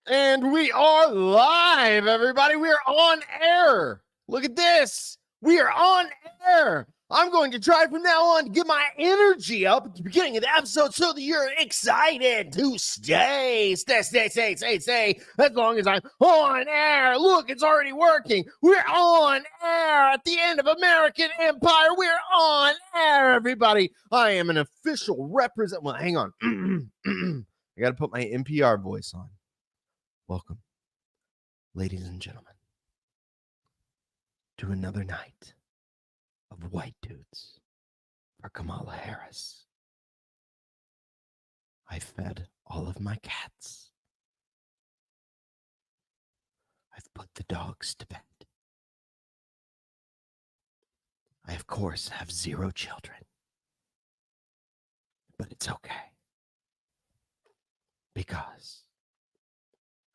And we are live, everybody. We are on air. Look at this. We are on air. I'm going to try from now on to get my energy up at the beginning of the episode so that you're excited to stay, as long as I'm on air. Look, it's already working. We're on air at the end of American Empire. We're on air, everybody. I am an official representative. Well, hang on. I got to put my NPR voice on. Welcome, ladies and gentlemen, to another night of white dudes for Kamala Harris. I fed all of my cats. I've put the dogs to bed. I, of course, have 0 children. But it's okay. Because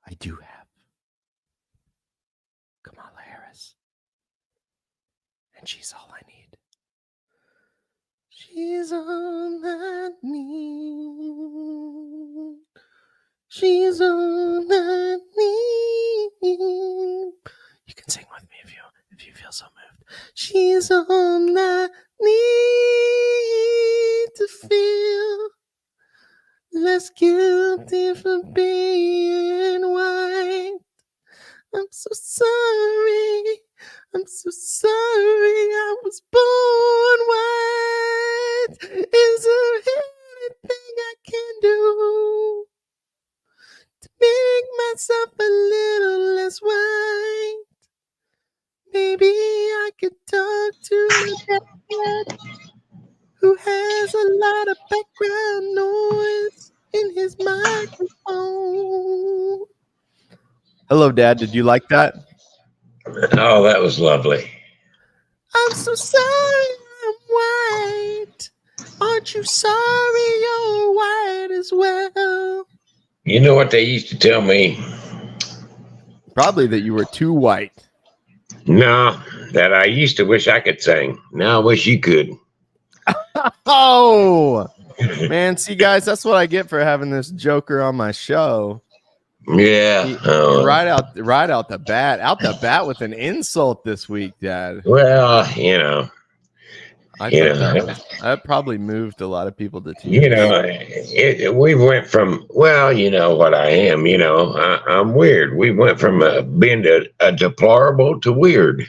I do have Kamala Harris. And she's all I need. She's all I need. She's all I need. You can sing with me if you feel so moved. She's all I need to feel less guilty for being white. I'm so sorry. I'm so sorry I was born white. Is there anything I can do to make myself a little less white? Maybe I could talk to my dad, who has a lot of background noise in his microphone. Hello, Dad. Did you like that? Oh, that was lovely. I'm so sorry I'm white. Aren't you sorry you're white as well? You know what they used to tell me? Probably that you were too white. No, that I used to wish I could sing. Now I wish you could. Oh, man. See, guys, that's what I get for having this joker on my show. Yeah. Right out the bat with an insult this week, Dad. Well, you know. That probably moved a lot of people to tears. You know, we went from, well, you know what I am, you know, I'm weird. We went from being a deplorable to weird.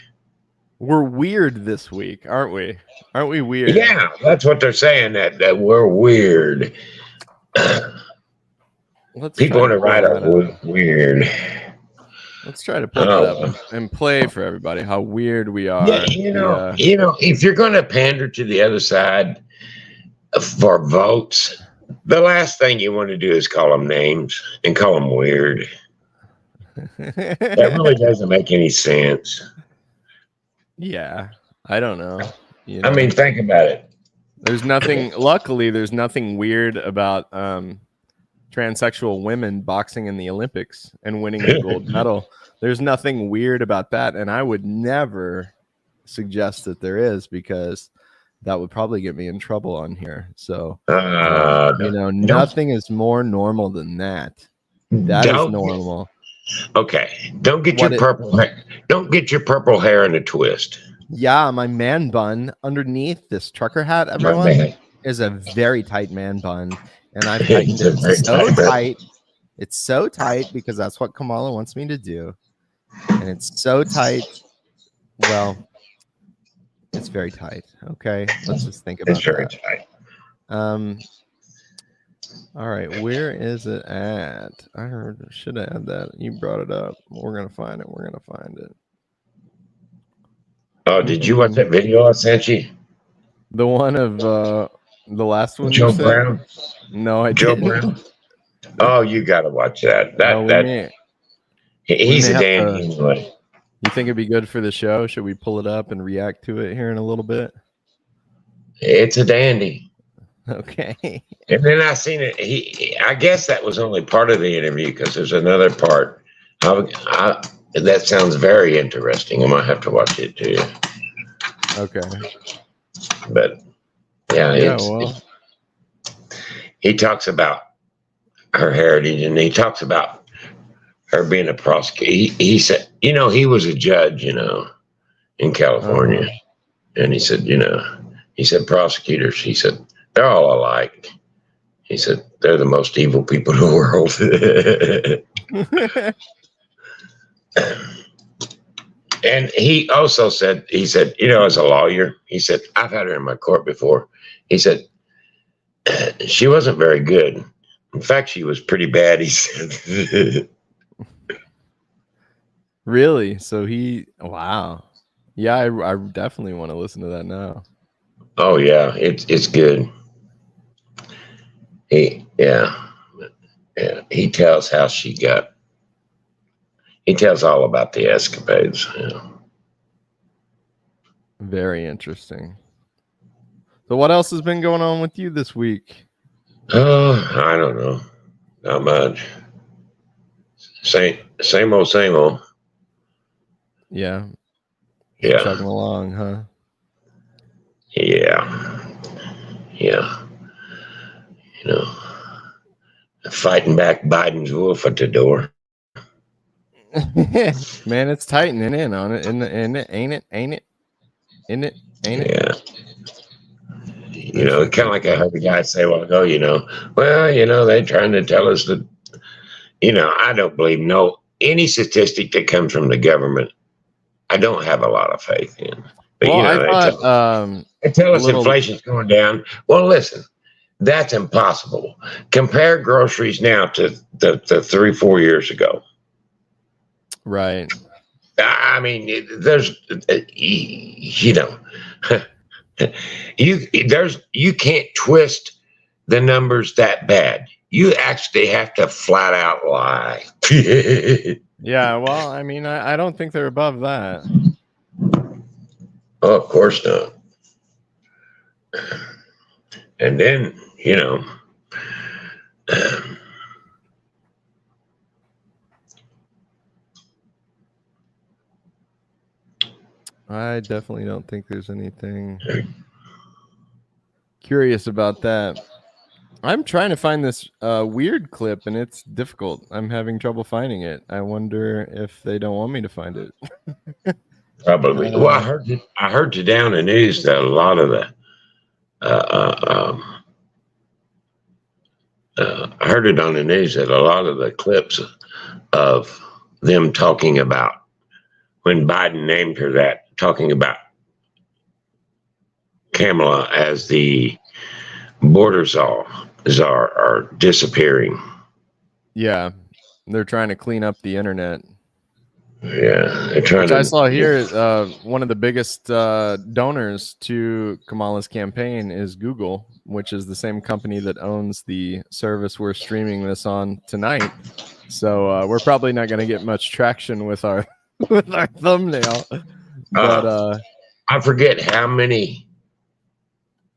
We're weird this week, aren't we? Aren't we weird? Yeah, that's what they're saying, that we're weird. People want to write up weird. Let's try to pull that up and play for everybody how weird we are. Yeah, you know, if you're going to pander to the other side for votes, the last thing you want to do is call them names and call them weird. That really doesn't make any sense. Yeah, I don't know. I mean, think about it. Luckily, there's nothing weird about transsexual women boxing in the Olympics and winning a gold medal. There's nothing weird about that, and I would never suggest that there is, because that would probably get me in trouble on here. So nothing is more normal than that. That is normal. Okay, don't get your purple hair. Don't get your purple hair in a twist. Yeah, my man bun underneath this trucker hat, everyone, is a very tight man bun. And I've tightened it so tight. It's so tight because that's what Kamala wants me to do. And it's so tight. Well, it's very tight. Okay. Let's just think about it. It's very tight. All right. Where is it at? I should have had that. You brought it up. We're going to find it. We're going to find it. Oh, did you watch that video I sent you? The one of the last one? Joe Brown? No, I Joe didn't. Brown. Oh, you got to watch that. He's a dandy anyway. You think it'd be good for the show? Should we pull it up and react to it here in a little bit? It's a dandy. Okay. And then I seen it. I guess that was only part of the interview, because there's another part. That sounds very interesting. I might have to watch it too. Okay. But yeah, he talks about her heritage, and he talks about her being a prosecutor. He said, he was a judge, in California. And he said, prosecutors, he said, they're all alike. He said, they're the most evil people in the world. And he also said, as a lawyer, he said, I've had her in my court before. He said, she wasn't very good. In fact, she was pretty bad, he said. Really? So wow. Yeah, I definitely want to listen to that now. Oh, yeah, it's good. He tells how he tells all about the escapades. Very interesting. So what else has been going on with you this week? Oh, I don't know. Not much. Same old. Yeah. Yeah. Chugging along, huh? Yeah. Fighting back Biden's wolf at the door. Man, it's tightening in on it, ain't it? Yeah. Kind of like I heard the guy say a while ago, they're trying to tell us that, I don't believe any statistic that comes from the government. I don't have a lot of faith in. But, they tell us inflation's going down. Well, listen, that's impossible. Compare groceries now to the 3-4 years ago. Right. I mean, there's, you can't twist the numbers that bad. You actually have to flat out lie. Yeah, well, I mean, I don't think they're above that. Oh, of course not. And then, I definitely don't think there's anything curious about that. I'm trying to find this weird clip, and it's difficult. I'm having trouble finding it. I wonder if they don't want me to find it. Probably. Well, I heard today on the news that a lot of the I heard it on the news that a lot of the clips of them talking about when Biden named her that, talking about Kamala as the border czar are disappearing. Yeah, they're trying to clean up the internet. Yeah, they're trying to. I saw here one of the biggest donors to Kamala's campaign is Google, which is the same company that owns the service we're streaming this on tonight. So we're probably not going to get much traction with our thumbnail. But I forget how many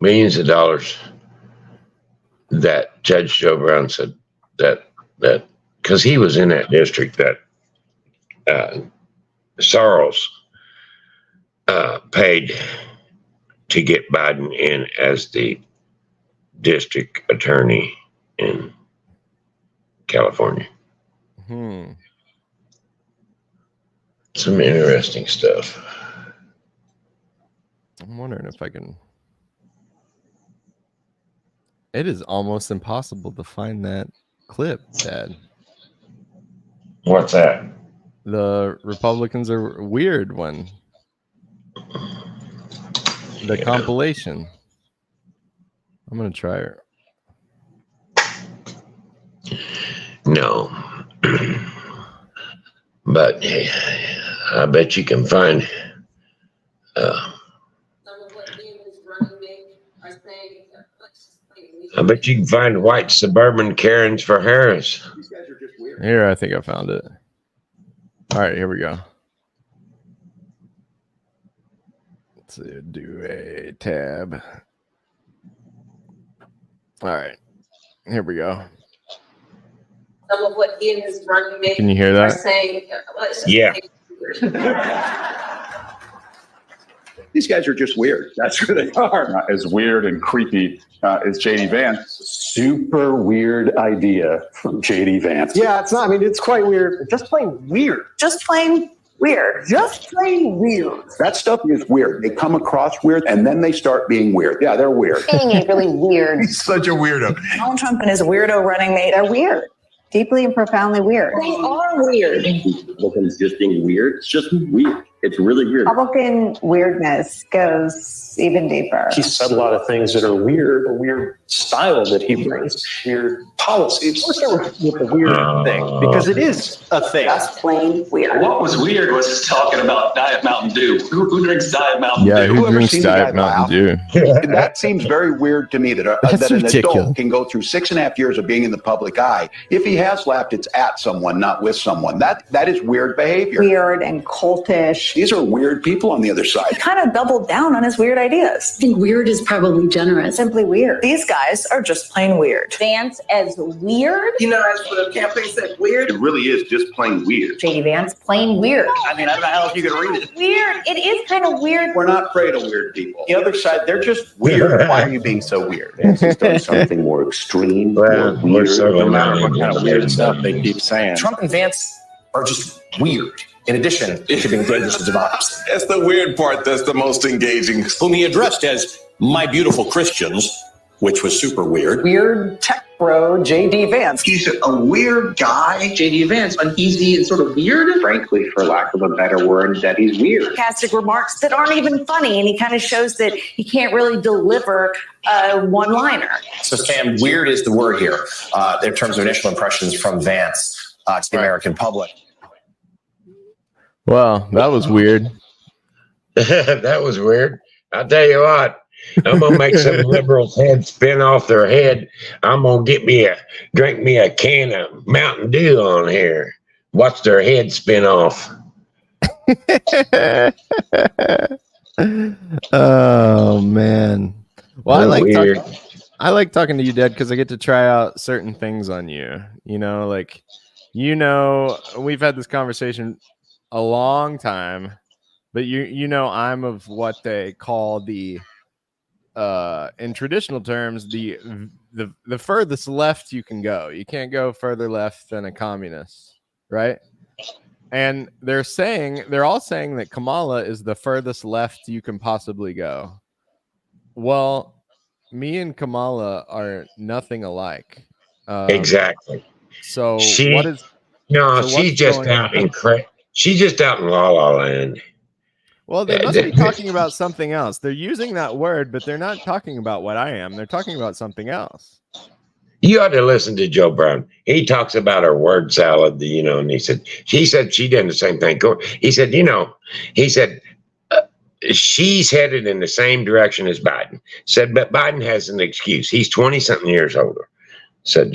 millions of dollars that Judge Joe Brown said that because he was in that district that Soros paid to get Biden in as the district attorney in California. Some interesting stuff. I'm wondering if I can. It is almost impossible to find that clip, Dad. What's that? The Republicans are weird one. The compilation. I'm going to try her. No. But I bet you can find I bet you can find white suburban Karens for Harris. Here, I think I found it. All right, here we go. Let's do a tab. All right, here we go. Some of what he and his running mates Can you hear that? are saying. Yeah. These guys are just weird. That's who they are. As weird and creepy as JD Vance. Super weird idea from JD Vance. Yeah, it's not. I mean, it's quite weird. Just plain weird. Just plain weird. Just plain weird. That stuff is weird. They come across weird, and then they start being weird. Yeah, they're weird. Being a really weird. He's such a weirdo. Donald Trump and his weirdo running mate are weird. Deeply and profoundly weird. They are weird. Republicans just being weird. It's just weird. It's really weird. Republican weirdness goes even deeper. He said a lot of things that are weird, a weird style that he brings, weird policies. Let's start with the weird thing, because it is a thing. Just plain weird. What was weird was just talking about Diet Mountain Dew. Who drinks Diet Mountain Dew? Who ever drinks seen the Diet guy Mountain Dew? Dew? That seems very weird to me that, That's that an ridiculous. adult can go through 6.5 years of being in the public eye. If he has laughed, it's at someone, not with someone. That is weird behavior. Weird and cultish. These are weird people on the other side. He kind of doubled down on his weird ideas. I think weird is probably generous. Simply weird. These guys are just plain weird. Vance as weird. You know, as the campaign said, weird. It really is just plain weird. JD Vance, plain weird. I mean, I don't know how else you could read it. Weird. It is kind of weird. We're not afraid of weird people. The other side, they're just weird. Why are you being so weird? He's done something more extreme, Well, more we're weird. certainly No matter not what kind of weird into stuff that. they keep saying. Trump and Vance are just weird. In addition to being dangerous to democracy. That's the weird part. That's the most engaging. Whom he addressed as my beautiful Christians, which was super weird. Weird tech bro, JD Vance. He's a weird guy. JD Vance, uneasy and sort of weird. Frankly, for lack of a better word, that he's weird. Sarcastic remarks that aren't even funny, and he kind of shows that he can't really deliver a one-liner. So, Sam, weird is the word here in terms of initial impressions from Vance to the American public. Well, that was weird. That was weird. I'll tell you what, I'm gonna make some liberals' heads spin off their head. I'm gonna drink me a can of Mountain Dew on here. Watch their head spin off. Oh man. Well, Weird. I like talking to you, Dad, because I get to try out certain things on you. We've had this conversation a long time, but I'm of what they call the in traditional terms the furthest left you can go. You can't go further left than a communist, right? And they're all saying that Kamala is the furthest left you can possibly go. Well, me and Kamala are nothing alike. Exactly. So She's just out in La La Land. Well, they must be talking about something else. They're using that word, but they're not talking about what I am. They're talking about something else. You ought to listen to Joe Brown. He talks about her word salad, and he said she did the same thing. He said, she's headed in the same direction as Biden. Said, but Biden has an excuse. He's 20-something years older. Said,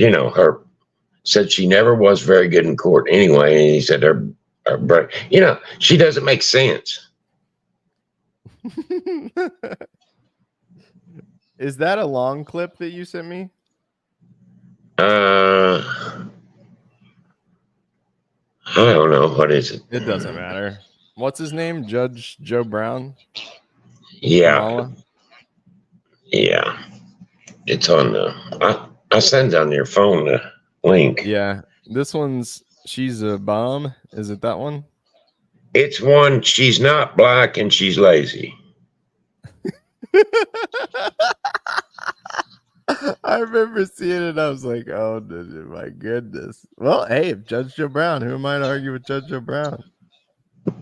said she never was very good in court anyway. And he said, she doesn't make sense. Is that a long clip that you sent me? I don't know. What is it? It doesn't matter. What's his name? Judge Joe Brown? Yeah. Kamala? Yeah. It's on I send on your phone the link. Yeah. This one's She's a Bomb. Is it that one? It's one, she's not black and she's lazy. I remember seeing it. I was like, oh, my goodness. Well, hey, Judge Joe Brown. Who am I to argue with Judge Joe Brown?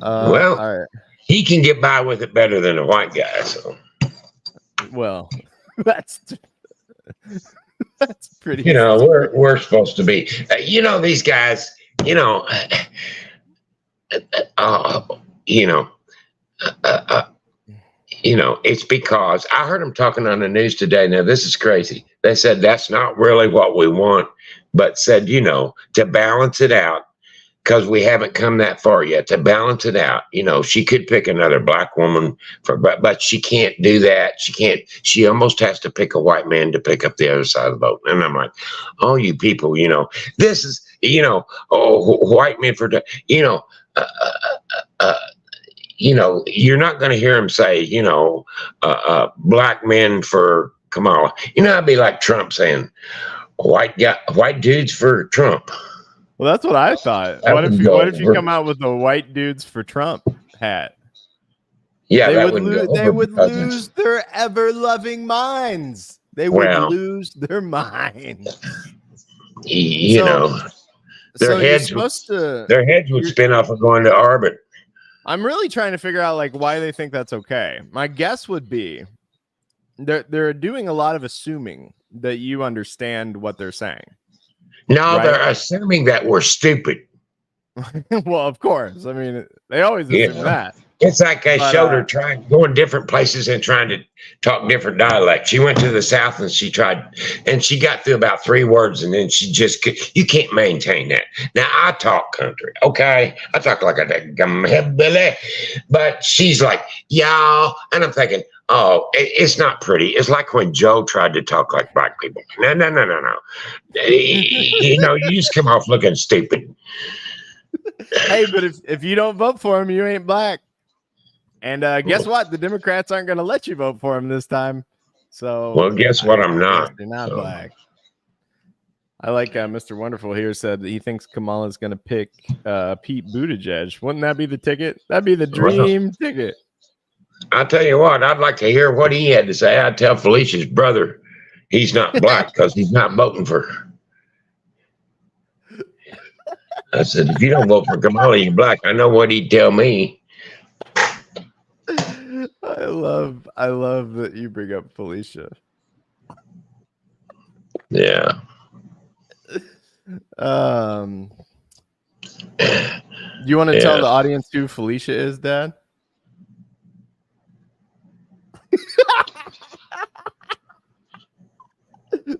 All right. He can get by with it better than a white guy. So, well, that's pretty. We're supposed to be. These guys. It's because I heard them talking on the news today. Now, this is crazy. They said that's not really what we want, but said, to balance it out, because we haven't come that far yet, to balance it out. She could pick another black woman, but she can't do that. She almost has to pick a white man to pick up the other side of the vote. And I'm like, oh, you people, this is, white men for, you know, you're not going to hear him say, you know, black men for Kamala. You know, I'd be like Trump saying, white dudes for Trump. Well, that's what I thought. That What would if go you over. come out with a white dudes for Trump hat? Yeah, They that would wouldn't go lose. They over would because lose their ever-loving minds. They would Well, lose their minds. you know, their So you're heads supposed to. their heads would spin off of going to orbit. I'm really trying to figure out like why they think that's okay. My guess would be they're doing a lot of assuming that you understand what they're saying. No, right? they're assuming that we're stupid. Well, of course. I mean, they always assume that. It's like I But, showed her going different places and trying to talk different dialects. She went to the South and she got through about 3 words and then you can't maintain that. Now I talk country, okay? I talk like a damn hillbilly, but she's like, y'all, and I'm thinking, oh, it's not pretty. It's like when Joe tried to talk like black people. No. You know, you just come off looking stupid. Hey, but if you don't vote for him, you ain't black. And guess what? The Democrats aren't going to let you vote for him this time. So, well, guess what? I'm not. You're not black. I like Mr. Wonderful here said that he thinks Kamala's going to pick Pete Buttigieg. Wouldn't that be the ticket? That'd be the dream ticket. I'll tell you what. I'd like to hear what he had to say. I'd tell Felicia's brother he's not black because he's not voting for her. I said, if you don't vote for Kamala, you're black. I know what he'd tell me. I love that you bring up Felicia. Yeah. You want to tell the audience who Felicia is, Dad?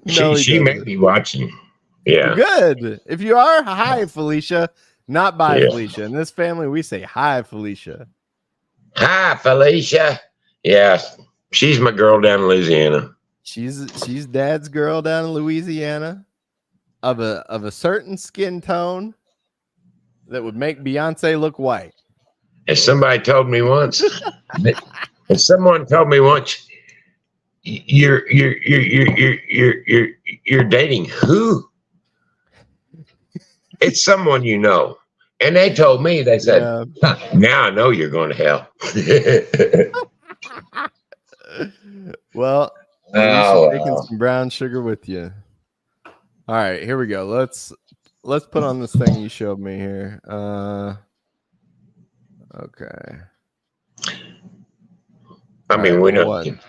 No, she may be watching. Yeah. Good. If you are, hi, Felicia. Not bye, Felicia. In this family, we say hi, Felicia. Hi, Felicia. Yeah, she's my girl down in Louisiana. She's Dad's girl down in Louisiana, of a certain skin tone that would make Beyonce look white. As somebody told me once, someone told me once, you're dating who? It's someone you know. And they told me, they said, now I know you're going to hell. Well, taking some brown sugar with you. All right, here we go. Let's put on this thing you showed me here. Okay. I mean, we don't.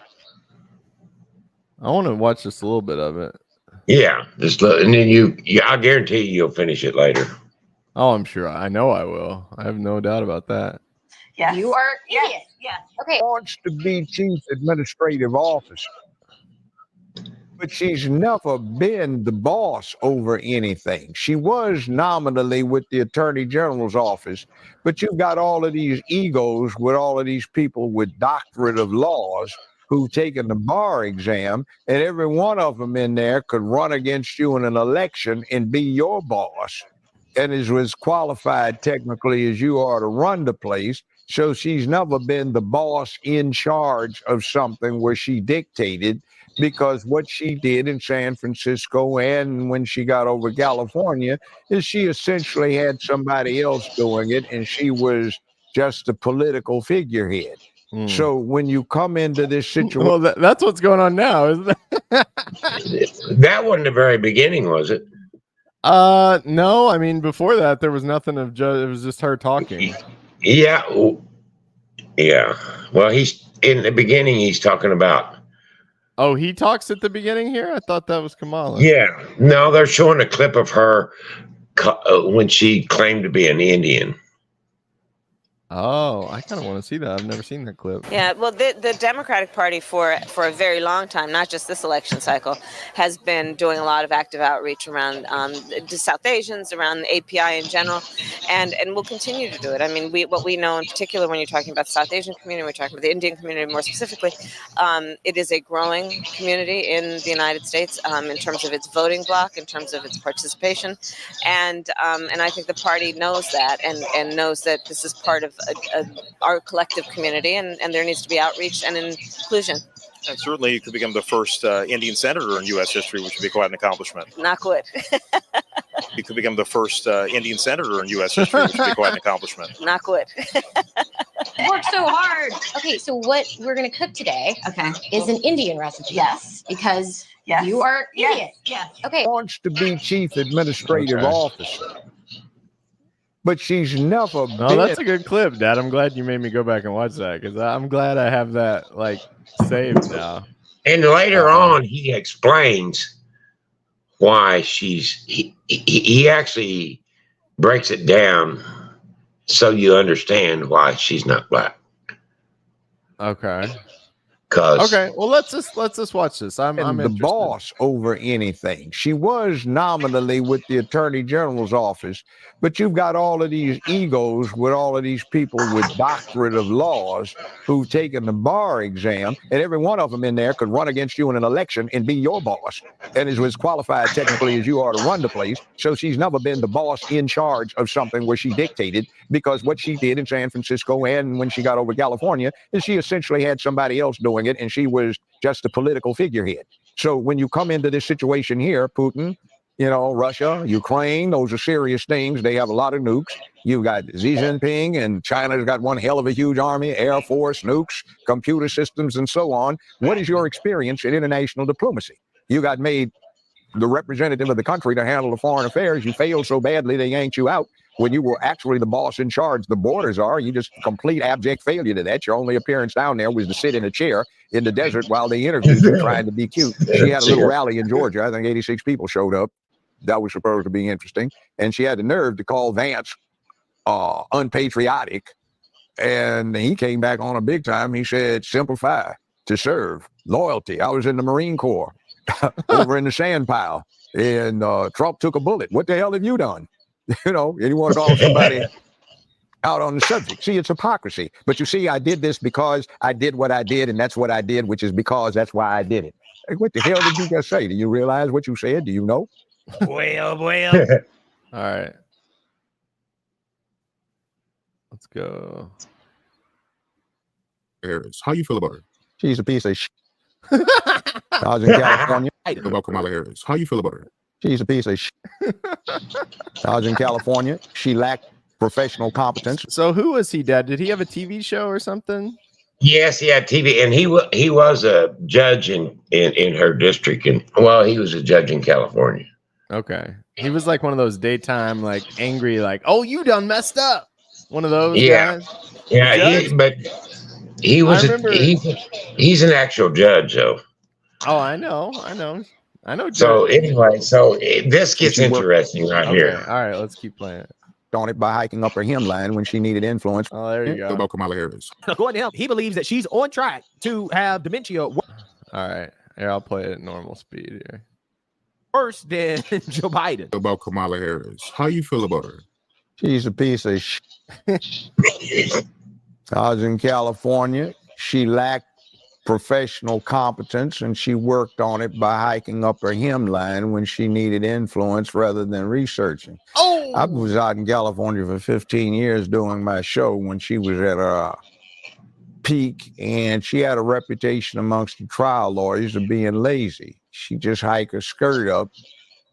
I want to watch just a little bit of it. Yeah, and then I guarantee you'll finish it later. Oh, I'm sure. I know I will. I have no doubt about that. Yeah. You are idiot. Yeah. Okay. Wants to be chief administrative officer, but she's never been the boss over anything. She was nominally with the Attorney General's office, but you've got all of these egos with all of these people with doctorate of laws who've taken the bar exam, and every one of them in there could run against you in an election and be your boss, and is as qualified technically as you are to run the place. So she's never been the boss in charge of something where she dictated, because what she did in San Francisco and when she got over California is she essentially had somebody else doing it, and she was just a political figurehead. So when you come into this situation, well, that's what's going on now, isn't it? That wasn't the very beginning, was it? No. I mean, before that, there was nothing of it was just her talking. Yeah. Well, he's in the beginning. He's talking about. Oh, he talks at the beginning here? I thought that was Kamala. Yeah. No, they're showing a clip of her when she claimed to be an Indian. Oh, I kind of want to see that. I've never seen that clip. Yeah, well, the Democratic Party for a very long time, not just this election cycle, has been doing a lot of active outreach around South Asians, around the API in general. and we'll continue to do it. I mean, what we know in particular when you're talking about the South Asian community, we're talking about the Indian community more specifically, it is a growing community in the United States in terms of its voting bloc, in terms of its participation, and I think the party knows that and knows that this is part of our collective community, and there needs to be outreach and inclusion. And certainly you could become the first Indian senator in U.S. history, which would be quite an accomplishment. Knock wood. You could become the first Indian senator in U.S. history, which would be quite an accomplishment. Knock wood. Worked so hard. Okay, so what we're going to cook today is an Indian recipe. Yes. Because you are Indian. Yes. Okay. Wants to be chief administrative officer, but she's never been. Oh, that's a good clip, Dad. I'm glad you made me go back and watch that because I'm glad I have that like saved now. And later on, he explains why he actually breaks it down so you understand why she's not black. Okay. Okay, well let's just watch this. I'm the interested. boss over anything. She was nominally with the Attorney General's office, but you've got all of these egos with all of these people with doctorate of laws who've taken the bar exam, and every one of them in there could run against you in an election and be your boss, and is as qualified technically as you are to run the place. So she's never been the boss in charge of something where she dictated, because what she did in San Francisco and when she got over to California is she essentially had somebody else doing it, and she was just a political figurehead. So when you come into this situation here, Putin, Russia, Ukraine, those are serious things. They have a lot of nukes. You've got Xi Jinping, and China's got one hell of a huge army, air force, nukes, computer systems, and so on. What is your experience in international diplomacy? You got made the representative of the country to handle the foreign affairs. You failed so badly they yanked you out. When you were actually the boss in charge, the borders are, you just complete abject failure to that. Your only appearance down there was to sit in a chair in the desert while they interviewed you trying to be cute. She had a little rally in Georgia. I think 86 people showed up. That was supposed to be interesting. And she had the nerve to call Vance unpatriotic. And he came back on a big time. He said, simplify, to serve, loyalty. I was in the Marine Corps over in the sand pile. And Trump took a bullet. What the hell have you done? And you want to call somebody out on the subject. See, it's hypocrisy. But you see, I did this because I did what I did, and that's what I did, which is because that's why I did it. Hey, what the hell did you just say? Do you realize what you said? Do you know? Well. All right. Let's go. Harris. How you feel about her? She's a piece of shit. I was in California. About Kamala Harris. How you feel about her? She's a piece of shit. I was in California. She lacked professional competence. So who was he, Dad? Did he have a TV show or something? Yes, he had TV, and he was a judge in her district, and he was a judge in California. Okay, he was like one of those daytime, like angry, like, oh, you done messed up. One of those guys. Yeah, but he was. He's an actual judge, though. Oh, I know. So anyway, this gets interesting right here. All right, let's keep playing it. On it by hiking up her hemline when she needed influence. Oh, there you go. About Kamala Harris. According to him, he believes that she's on track to have dementia. All right, here, I'll play it at normal speed here. Worse than Joe Biden. About Kamala Harris. How you feel about her? She's a piece of shit. I was in California. She lacked professional competence, and she worked on it by hiking up her hemline when she needed influence rather than researching. Oh, I was out in California for 15 years doing my show when she was at her peak, and she had a reputation amongst the trial lawyers of being lazy. She just hike her skirt up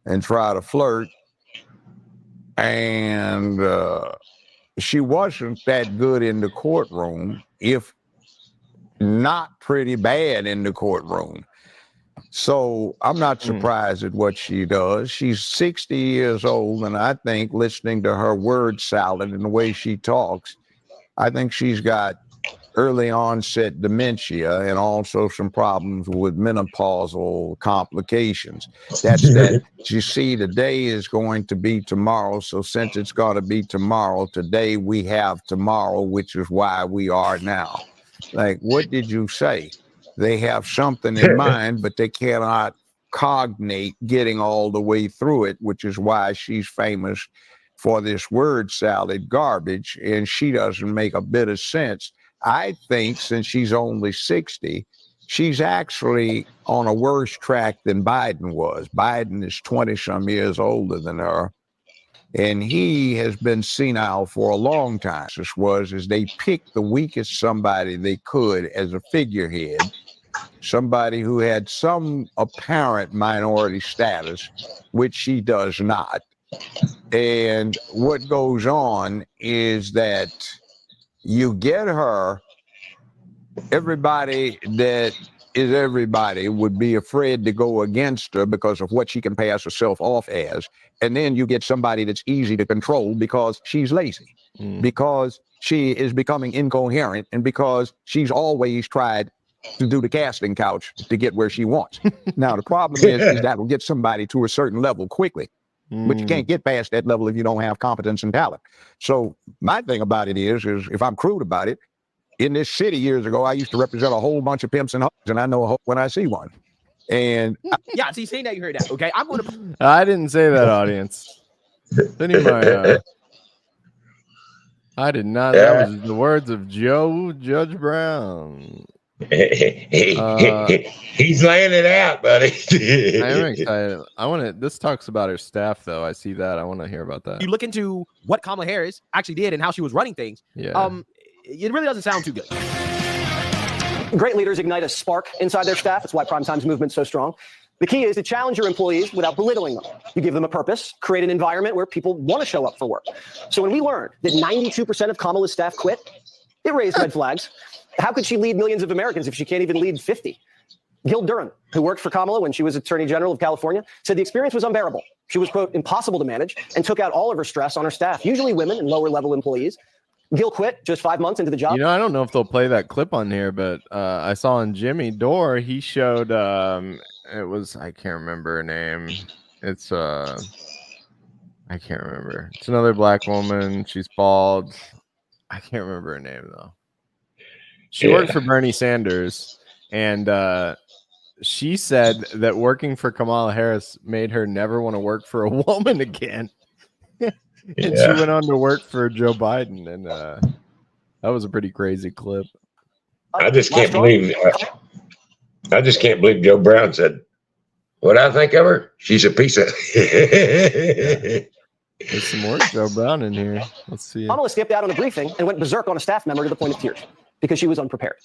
and try to flirt, and she wasn't that good in the courtroom, if not pretty bad in the courtroom. So I'm not surprised at what she does. She's 60 years old, and I think, listening to her word salad and the way she talks, I think she's got early onset dementia and also some problems with menopausal complications. That's that. You see, today is going to be tomorrow. So since it's going to be tomorrow, today we have tomorrow, which is why we are now. Like, what did you say? They have something in mind, but they cannot cognate getting all the way through it, which is why she's famous for this word salad garbage, and she doesn't make a bit of sense. I think since she's only 60, she's actually on a worse track than Biden was. Biden is 20-some years older than her, and he has been senile for a long time. This was as they picked the weakest somebody they could as a figurehead, somebody who had some apparent minority status, which she does not. And what goes on is that you get her, everybody that is everybody would be afraid to go against her because of what she can pass herself off as. And then you get somebody that's easy to control because she's lazy, because she is becoming incoherent, and because she's always tried to do the casting couch to get where she wants. Now, the problem is that will get somebody to a certain level quickly. But you can't get past that level if you don't have competence and talent. So my thing about it is if I'm crude about it, in this city years ago, I used to represent a whole bunch of pimps and hoes, and I know a hoe when I see one. And yeah, see, saying that you heard that. Okay, I'm going to. I didn't say that, audience. I did not. That was the words of Joe Judge Brown. He's laying it out, buddy. I am excited. I want to. This talks about her staff, though. I see that. I want to hear about that. You look into what Kamala Harris actually did and how she was running things. Yeah. It really doesn't sound too good. Great leaders ignite a spark inside their staff. That's why Prime Time's movement's so strong. The key is to challenge your employees without belittling them. You give them a purpose, create an environment where people want to show up for work. So when we learned that 92% of Kamala's staff quit, it raised red flags. How could she lead millions of Americans if she can't even lead 50? Gil Duran, who worked for Kamala when she was Attorney General of California, said the experience was unbearable. She was, quote, impossible to manage and took out all of her stress on her staff, usually women and lower level employees. Gil quit just 5 months into the job. You know, I don't know if they'll play that clip on here, but I saw on Jimmy Dore, he showed, it was, I can't remember her name. It's, I can't remember. It's another black woman. She's bald. I can't remember her name, though. She worked for Bernie Sanders, and she said that working for Kamala Harris made her never want to work for a woman again. And she went on to work for Joe Biden, and that was a pretty crazy clip. I just can't believe Joe Brown said, what I think of her, she's a piece of. There's some more Joe Brown in here. Let's see. Kamala skipped out on a briefing and went berserk on a staff member to the point of tears because she was unprepared.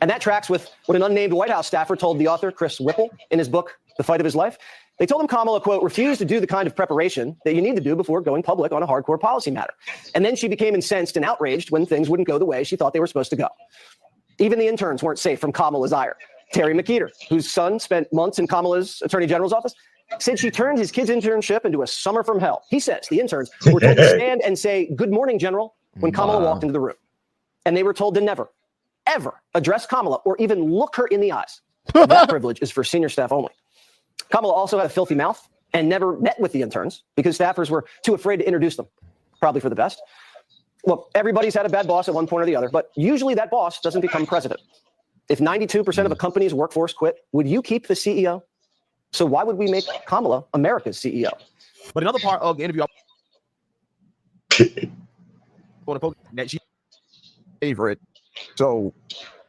And that tracks with what an unnamed White House staffer told the author, Chris Whipple, in his book, The Fight of His Life. They told him Kamala, quote, refused to do the kind of preparation that you need to do before going public on a hardcore policy matter. And then she became incensed and outraged when things wouldn't go the way she thought they were supposed to go. Even the interns weren't safe from Kamala's ire. Terry McKeeter, whose son spent months in Kamala's Attorney General's office, said she turned his kid's internship into a summer from hell. He says the interns were told to stand and say, good morning, General, when Kamala walked into the room. And they were told to never, ever address Kamala or even look her in the eyes. That privilege is for senior staff only. Kamala also had a filthy mouth and never met with the interns because staffers were too afraid to introduce them, probably for the best. Look, everybody's had a bad boss at one point or the other, but usually that boss doesn't become president. If 92% of a company's workforce quit, would you keep the CEO? So why would we make Kamala America's CEO? But another part of the interview, that she favorite, so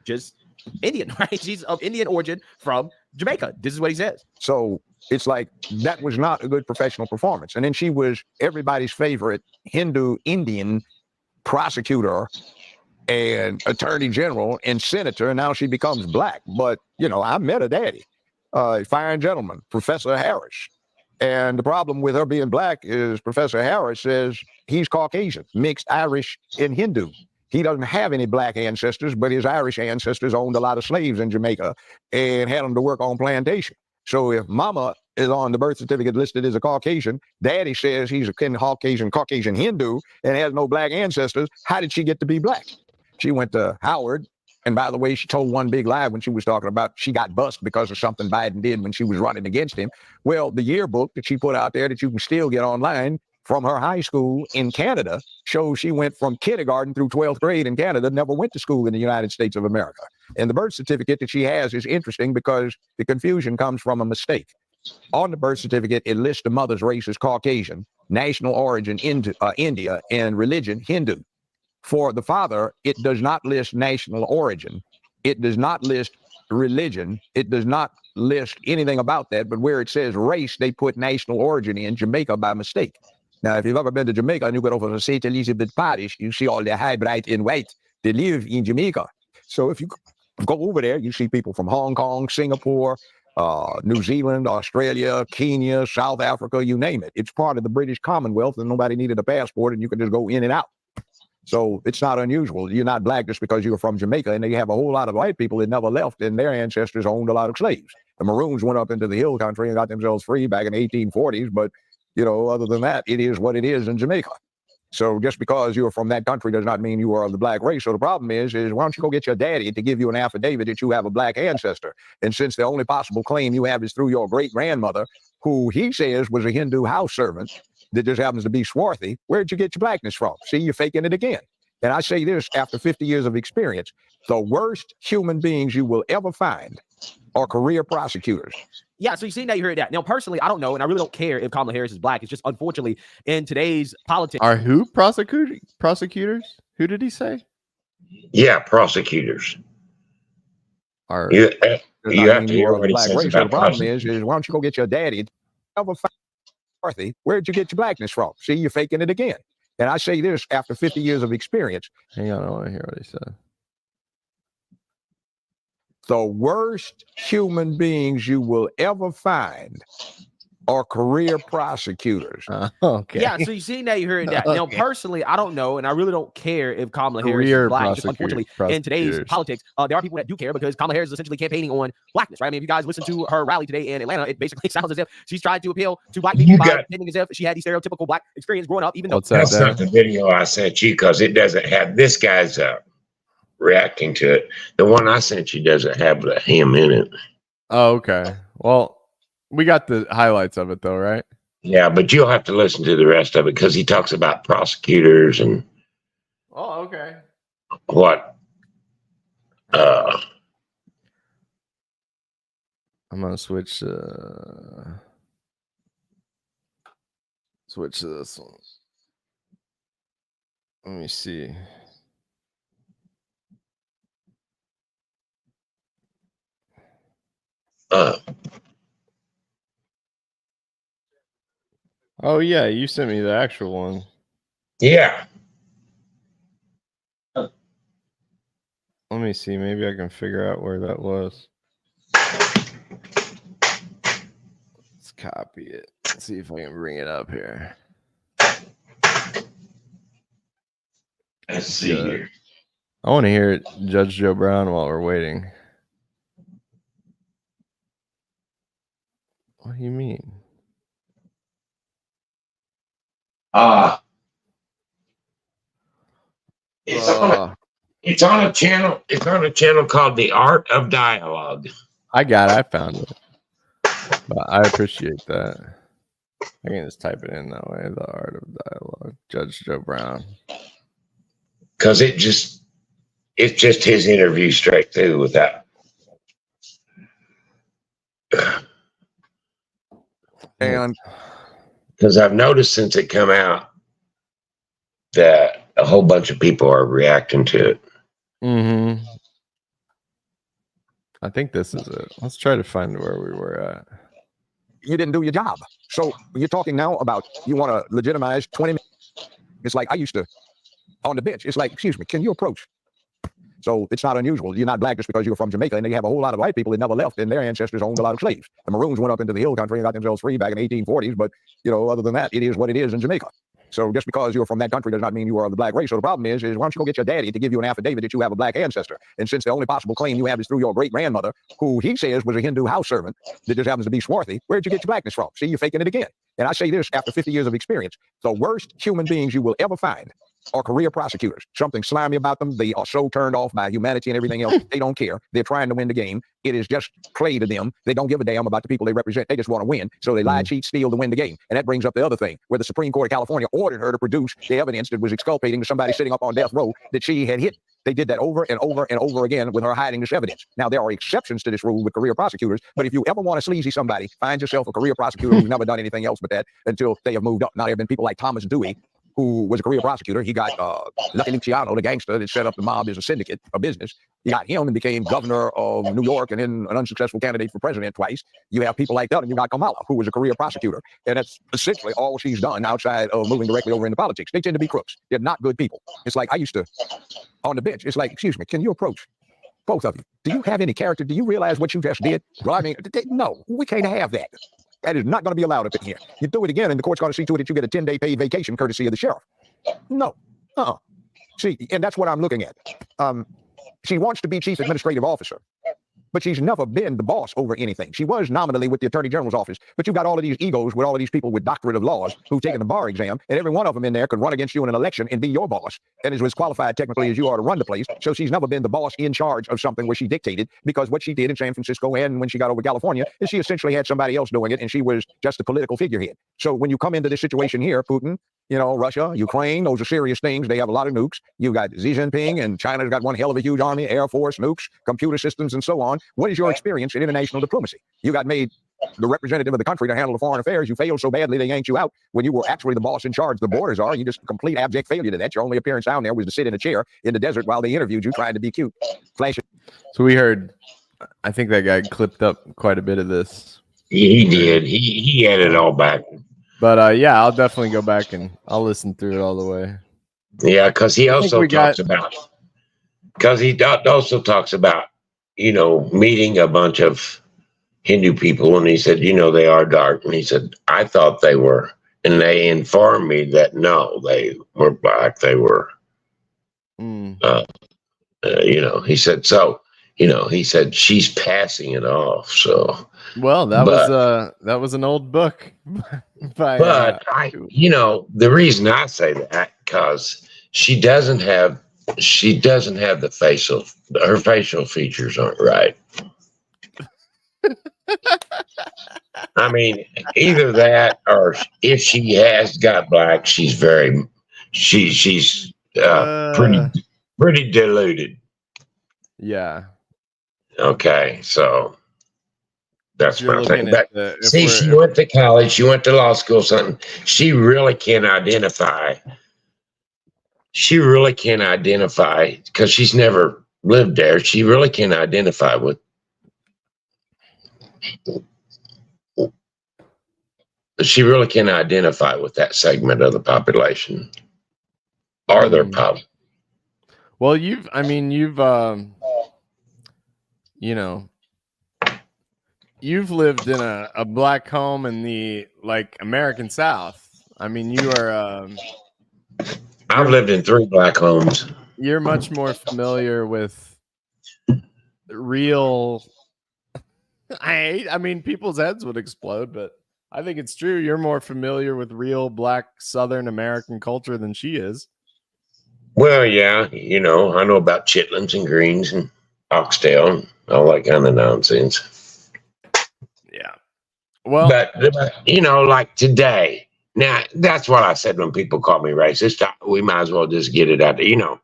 just Indian, right? She's of Indian origin from Jamaica. This is what he says. So it's like that was not a good professional performance. And then she was everybody's favorite Hindu Indian prosecutor and attorney general and senator. And now she becomes black. But, you know, I met her daddy, fine gentleman, Professor Harris. And the problem with her being black is Professor Harris says he's Caucasian, mixed Irish and Hindu. He doesn't have any black ancestors, but his Irish ancestors owned a lot of slaves in Jamaica and had them to work on plantation. So if mama is on the birth certificate listed as a Caucasian, daddy says he's a Caucasian Hindu and has no black ancestors, how did she get to be black? She went to Howard. And by the way, she told one big lie when she was talking about she got busted because of something Biden did when she was running against him. Well, the yearbook that she put out there that you can still get online from her high school in Canada shows she went from kindergarten through 12th grade in Canada, never went to school in the United States of America. And the birth certificate that she has is interesting because the confusion comes from a mistake. On the birth certificate, it lists the mother's race as Caucasian, national origin into India and religion Hindu. For the father, it does not list national origin. It does not list religion. It does not list anything about that. But where it says race, they put national origin in Jamaica by mistake. Now, if you've ever been to Jamaica and you go over to St. Elizabeth Parish, you see all the high, bright, and white. They live in Jamaica. So if you go over there, you see people from Hong Kong, Singapore, New Zealand, Australia, Kenya, South Africa, you name it. It's part of the British Commonwealth, and nobody needed a passport, and you could just go in and out. So it's not unusual. You're not black just because you're from Jamaica, and you have a whole lot of white people that never left, and their ancestors owned a lot of slaves. The Maroons went up into the hill country and got themselves free back in the 1840s, but, other than that, it is what it is in Jamaica. So just because you're from that country does not mean you are of the black race. So the problem is why don't you go get your daddy to give you an affidavit that you have a black ancestor? And since the only possible claim you have is through your great-grandmother, who he says was a Hindu house servant that just happens to be swarthy, where'd you get your blackness from? See, you're faking it again. And I say this after 50 years of experience, the worst human beings you will ever find are career prosecutors. Yeah, so you see, now you heard that. Now, personally, I don't know, and I really don't care if Kamala Harris is black. It's just, unfortunately, in today's politics. Are who prosecutors? Who did he say? Yeah, prosecutors. Are you have to hear what he black says race. about The problem prosecutors. is why don't you go get your daddy? Where'd you get your blackness from? See, you're faking it again. And I say this after 50 years of experience. Hang on, I want to hear what he said. The worst human beings you will ever find are career prosecutors. Okay. Yeah, so you see, now you heard that. Now, Okay. personally, I don't know, and I really don't care if Kamala Harris Career is black. Just unfortunately, in today's prosecutors. politics, there are people that do care because Kamala Harris is essentially campaigning on blackness, right? I mean, if you guys listen to her rally today in Atlanta, it basically sounds as if she's trying to appeal to black people by pretending as if she had the stereotypical black experience growing up, even though That's not the video I sent you because it doesn't have this guy's reacting to it. The one I sent you doesn't have him in it. Oh, okay. Well, we got the highlights of it though, right? Yeah, but you'll have to listen to the rest of it because he talks about prosecutors and Oh, okay. what. I'm gonna switch to this one. Let me see. Oh yeah, you sent me the actual one. Yeah. Let me see. Maybe I can figure out where that was. Let's copy it. Let's see if I can bring it up here. Let's see here. I want to hear Judge Joe Brown while we're waiting. What do you mean? It's on a channel. It's on a channel called The Art of Dialogue. I got it. I found it. But I appreciate that. I can just type it in that way. The Art of Dialogue. Judge Joe Brown. Because it's just his interview straight through with that. And because I've noticed since it come out that a whole bunch of people are reacting to it. Mm-hmm. I think this is it. Let's try to find where we were at. You didn't do your job. So you're talking now about you want to legitimize 20 minutes. It's like I used to on the bench. It's like, excuse me, can you approach? So it's not unusual. You're not black just because you're from Jamaica, and you have a whole lot of white people that never left, and their ancestors owned a lot of slaves. The Maroons went up into the hill country and got themselves free back in the 1840s, but, other than that, it is what it is in Jamaica. So just because you're from that country does not mean you are of the black race. So the problem is why don't you go get your daddy to give you an affidavit that you have a black ancestor? And since the only possible claim you have is through your great-grandmother, who he says was a Hindu house servant that just happens to be swarthy, where'd you get your blackness from? See, you're faking it again. And I say this after 50 years of experience, the worst human beings you will ever find are career prosecutors. Something slimy about them. They are so turned off by humanity and everything else. They don't care. They're trying to win the game. It is just play to them. They don't give a damn about the people they represent. They just want to win. So they lie, cheat, steal to win the game. And that brings up the other thing, where the Supreme Court of California ordered her to produce the evidence that was exculpating to somebody sitting up on death row that she had hit They did that over and over and over again with her hiding this evidence. Now, there are exceptions to this rule with career prosecutors, but if you ever want to sleazy somebody, find yourself a career prosecutor who's never done anything else but that until they have moved up. Now, there have been people like Thomas Dewey, who was a career prosecutor. He got Lucky Luciano, the gangster that set up the mob as a syndicate, a business. You got him and became governor of New York and then an unsuccessful candidate for president twice. You have people like that, and you got Kamala, who was a career prosecutor. And that's essentially all she's done outside of moving directly over into politics. They tend to be crooks. They're not good people. It's like I used to, on the bench, it's like, excuse me, can you approach both of you? Do you have any character? Do you realize what you just did? Well, I mean, no, we can't have that. That is not going to be allowed up in here. You do it again, and the court's going to see to it that you get a 10-day paid vacation courtesy of the sheriff. No. See, and that's what I'm looking at. She wants to be chief administrative officer, but she's never been the boss over anything. She was nominally with the attorney general's office, but you've got all of these egos with all of these people with doctorate of laws who've taken the bar exam, and every one of them in there could run against you in an election and be your boss, and is as qualified technically as you are to run the place. So she's never been the boss in charge of something where she dictated, because what she did in San Francisco and when she got over to California is she essentially had somebody else doing it, and she was just a political figurehead. So when you come into this situation here, Putin, you know, Russia, Ukraine, those are serious things. They have a lot of nukes. You've got Xi Jinping, and China's got one hell of a huge army, air force, nukes, computer systems, and so on. What is your experience in international diplomacy? You got made the representative of the country to handle the foreign affairs. You failed so badly they yanked you out when you were actually the boss in charge. The borders are. You just complete abject failure to that. Your only appearance down there was to sit in a chair in the desert while they interviewed you trying to be cute. Flash it. So we heard, I think that guy clipped up quite a bit of this. He did. He had it all back. But yeah, I'll definitely go back and I'll listen through it all the way. Yeah, because he also talks about, you know, meeting a bunch of Hindu people, and he said, you know, they are dark, and he said, I thought they were, and they informed me that no, they were black, they were, you know, he said, so, you know, he said she's passing it off. So, well, that was an old book. But you know, the reason I say that, because she doesn't have the her facial features aren't right. I mean, either that, or if she has got black, she's pretty deluded. Yeah. Okay, so that's what I'm saying. But see, she went to college, she went to law school, something. She really can't identify. She really can't identify because she's never lived there. She really can't identify with. She really can't identify with that segment of the population or their problem. Well, you've you know, you've lived in a black home in the American South. I mean, you are. I've lived in 3 black homes. You're much more familiar with real. I mean, people's heads would explode, but I think it's true. You're more familiar with real black Southern American culture than she is. Well, yeah, you know, I know about chitlins and greens and oxtail and all that kind of nonsense. Yeah. Well, but you know, like today, now that's what I said when people call me racist. We might as well just get it out there, you know.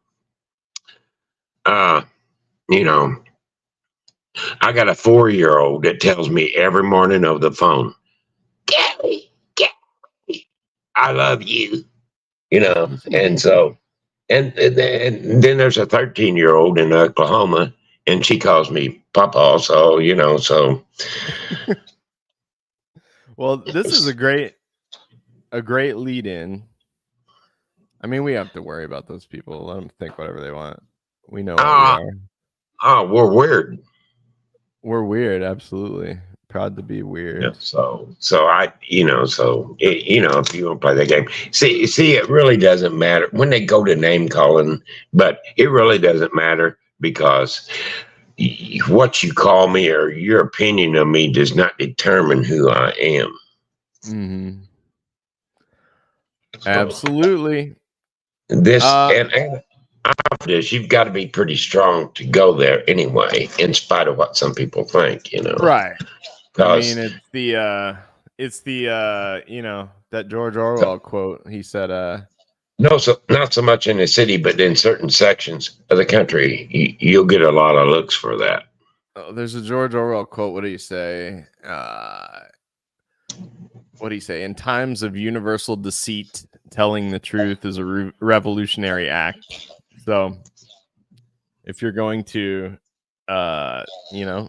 You know, I got a 4-year-old that tells me every morning over the phone, Gary, I love you, you know. And so, and then there's a 13-year-old in Oklahoma, and she calls me Papa. So, you know, so. Well, this is a great lead in. I mean, we have to worry about those people. Let them think whatever they want. We know what we are. Oh, we're weird. We're weird, absolutely. Proud to be weird. Yeah, so I, you know, so you know, if you want to play that game, see, it really doesn't matter when they go to name calling, but it really doesn't matter because what you call me or your opinion of me does not determine who I am. Mm-hmm. Absolutely. This and after this, you've got to be pretty strong to go there anyway, in spite of what some people think, you know. Right. I mean, it's the you know, that George Orwell quote. He said, No, so not so much in the city, but in certain sections of the country, you'll get a lot of looks for that. Oh, there's a George Orwell quote. What do you say? What do you say? In times of universal deceit, telling the truth is a revolutionary act. So if you're going to,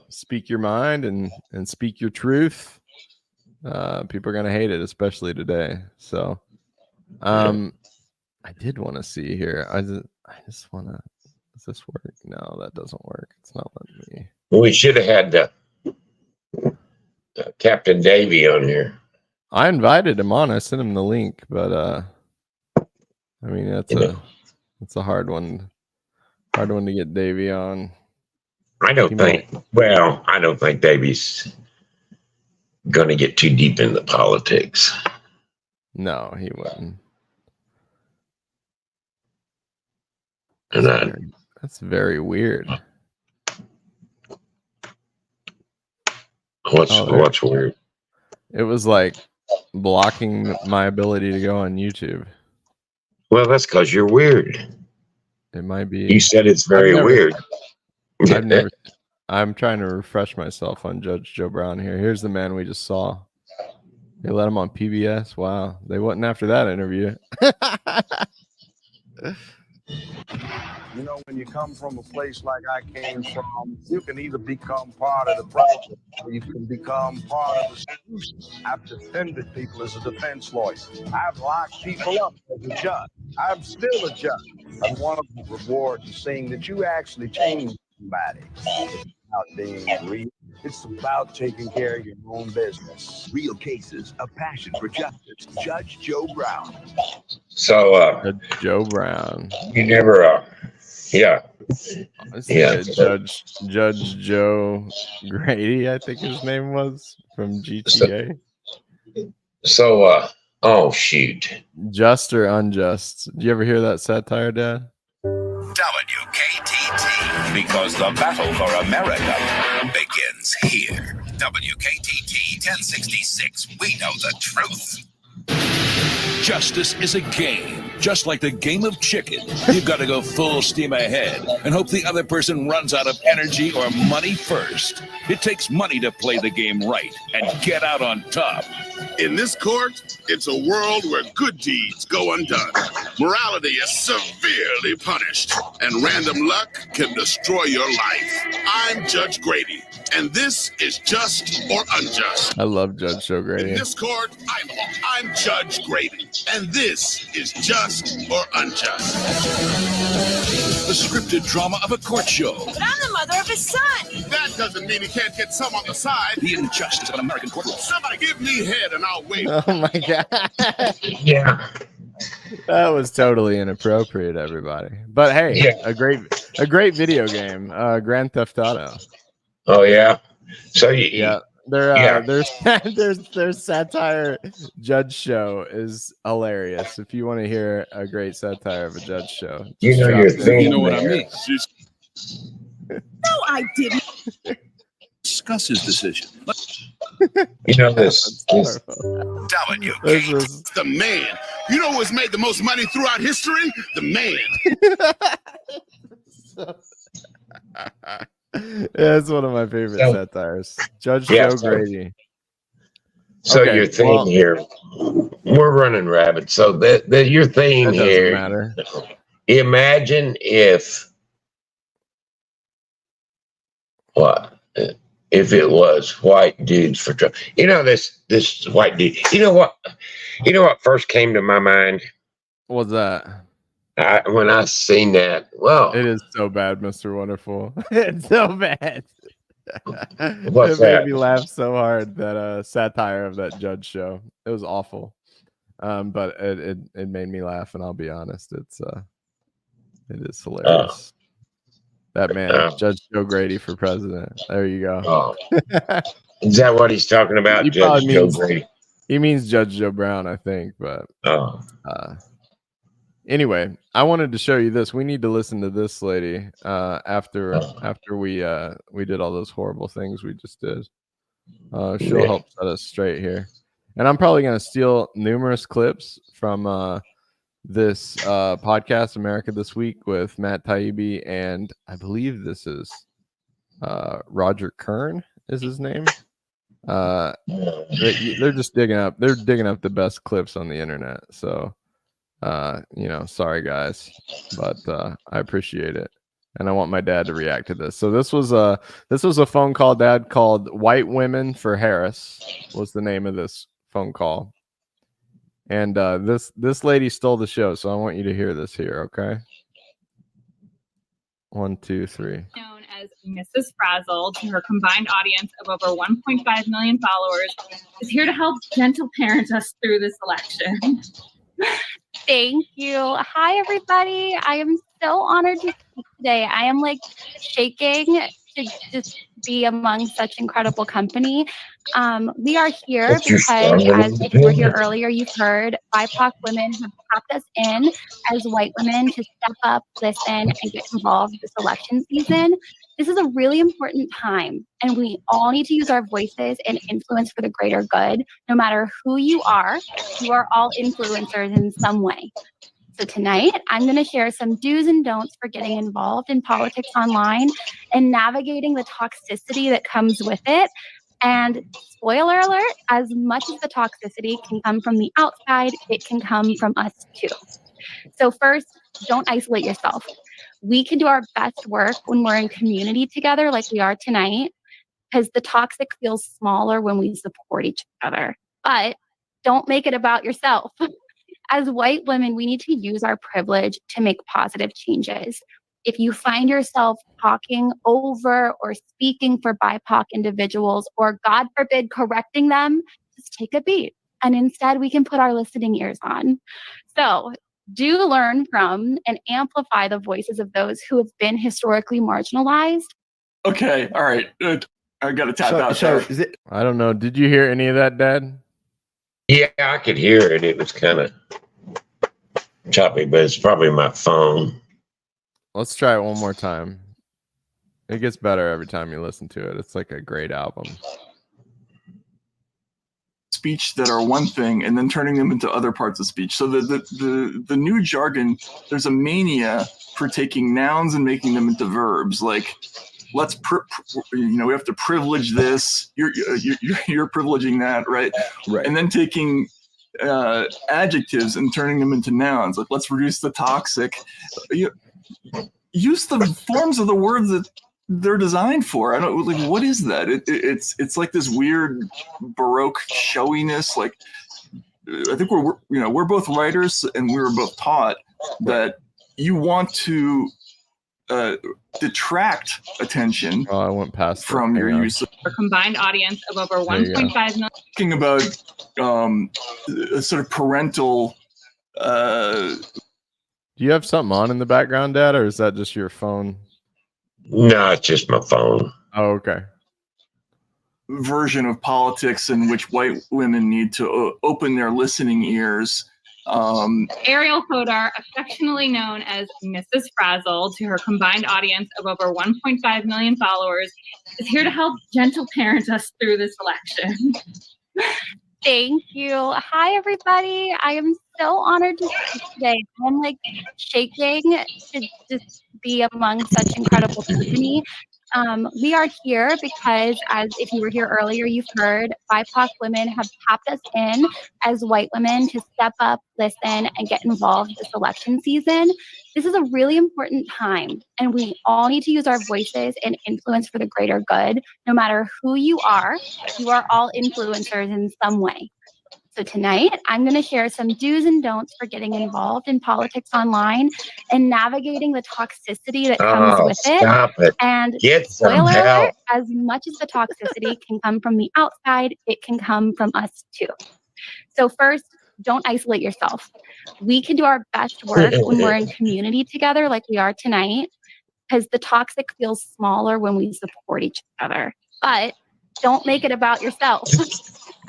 speak your mind and speak your truth, people are going to hate it, especially today. So, I did want to see here. I just want to. Does this work? No, that doesn't work. It's not letting me. We should have had Captain Davy on here. I invited him on. I sent him the link, but I mean that's a hard one. Hard one to get Davy on. I don't think Davy's going to get too deep into politics. No, he wouldn't. And that's very weird. What's weird? It was like blocking my ability to go on YouTube. Well, that's because you're weird. It might be. You said it's very weird. I'm trying to refresh myself on Judge Joe Brown here. Here's the man we just saw. They let him on PBS. Wow. They wasn't after that interview. You know, when you come from a place like I came from, you can either become part of the problem or you can become part of the solution. I've defended people as a defense lawyer. I've locked people up as a judge. I'm still a judge. And one of the rewards is saying that you actually changed somebody. It's about being real. It's about taking care of your own business. Real cases, a passion for justice. Judge Joe Brown. So, Joe Brown. You never, yeah. Judge Joe Grady, I think his name was, from GTA. So, oh shoot. Just or unjust? Did you ever hear that satire, Dad? WKTT, because the battle for America begins here. WKTT 1066, we know the truth. Justice is a game, just like the game of chicken. You've got to go full steam ahead and hope the other person runs out of energy or money first. It takes money to play the game right and get out on top. In this court, it's a world where good deeds go undone. Morality is severely punished, and random luck can destroy your life. I'm Judge Grady, and this is Just or Unjust. I love Judge Joe Grady. In this court, I'm Judge Grady, and this is Just or Unjust. The scripted drama of a court show. But I'm the mother of his son. That doesn't mean he can't get some on the side. The injustice of an American courtroom. Somebody give me head and I'll wait. Oh my God. Yeah. That was totally inappropriate, everybody. But hey, yeah. a great video game, Grand Theft Auto. Oh yeah. So their satire judge show is hilarious. If you want to hear a great satire of a judge show, you know your thing. You know what I mean. No, I didn't. Discuss his decision. You know this. The man. You know who's made the most money throughout history? The man. Yeah, it's one of my favorite satires. Judge Joe Grady. So your theme here, we're running rabbit. So your theme here. Matter. Imagine if if it was white dudes for Trump. You know this white dude. You know what first came to my mind? What's that? When I seen that, well, it is so bad, Mr. Wonderful. It's so bad. What's it made that? me laugh so hard, that satire of that judge show. It was awful. But it made me laugh, and I'll be honest, it is hilarious. That man, Judge Joe Grady for president. There you go. Is that what he's talking about? Judge Joe Grady. He means Judge Joe Brown, I think, but anyway, I wanted to show you this. We need to listen to this lady after we did all those horrible things we just did. She'll help set us straight here. And I'm probably going to steal numerous clips from this podcast, America This Week, with Matt Taibbi, and I believe this is Roger Kern is his name. They're just digging up the best clips on the internet. So sorry guys, but I appreciate it, and I want my dad to react to this. So this was a phone call Dad called "White Women for Harris" was the name of this phone call, and this lady stole the show, so I want you to hear this here. Okay, 1, 2, 3. Known as Mrs. Frazzle, to her combined audience of over 1.5 million followers, is here to help gentle parent us through this election. Thank you. Hi, everybody. I am so honored to speak today. I am shaking to just be among such incredible company. We are here because, as if you were here earlier, you've heard BIPOC women have tapped us in as white women to step up, listen, and get involved this election season. This is a really important time, and we all need to use our voices and influence for the greater good. No matter who you are all influencers in some way. So tonight, I'm going to share some do's and don'ts for getting involved in politics online and navigating the toxicity that comes with it. And spoiler alert, as much as the toxicity can come from the outside, it can come from us too. So first, don't isolate yourself. We can do our best work when we're in community together like we are tonight, because the toxic feels smaller when we support each other. But don't make it about yourself. As white women, we need to use our privilege to make positive changes. If you find yourself talking over or speaking for BIPOC individuals, or God forbid, correcting them, just take a beat. And instead, we can put our listening ears on. So do learn from and amplify the voices of those who have been historically marginalized. Okay, all right. I got to tap out there. I don't know. Did you hear any of that, Dad? Yeah, I could hear it. It was kind of choppy, but it's probably my phone. Let's try it one more time. It gets better every time you listen to it. It's like a great album. Speech that are one thing, and then turning them into other parts of speech. So the new jargon, there's a mania for taking nouns and making them into verbs. Like, let's we have to privilege this. You're privileging that, right? Right. And then taking adjectives and turning them into nouns. Like, let's reduce the toxic. Use the forms of the words that they're designed for. I don't like, what is that? It's like this weird Baroque showiness. Like, I think we're both writers, and we were both taught that you want to detract attention I went past from your use of A combined audience of over 1.5 million. Talking about a sort of parental. Do you have something on in the background, Dad, or is that just your phone? No, it's just my phone. Oh, okay. Version of politics in which white women need to open their listening ears. Ariel Kodar, affectionately known as Mrs. Frazzle, to her combined audience of over 1.5 million followers, is here to help gentle parent us through this election. Thank you. Hi, everybody. I am so honored to speak today. I'm shaking to just be among such incredible company. We are here because, as if you were here earlier, you've heard BIPOC women have tapped us in as white women to step up, listen, and get involved this election season. This is a really important time, and we all need to use our voices and influence for the greater good. No matter who you are all influencers in some way. So tonight, I'm going to share some do's and don'ts for getting involved in politics online and navigating the toxicity that comes with it. And spoiler alert, as much as the toxicity can come from the outside, it can come from us too. So first, don't isolate yourself. We can do our best work when we're in community together like we are tonight, because the toxic feels smaller when we support each other. But don't make it about yourself.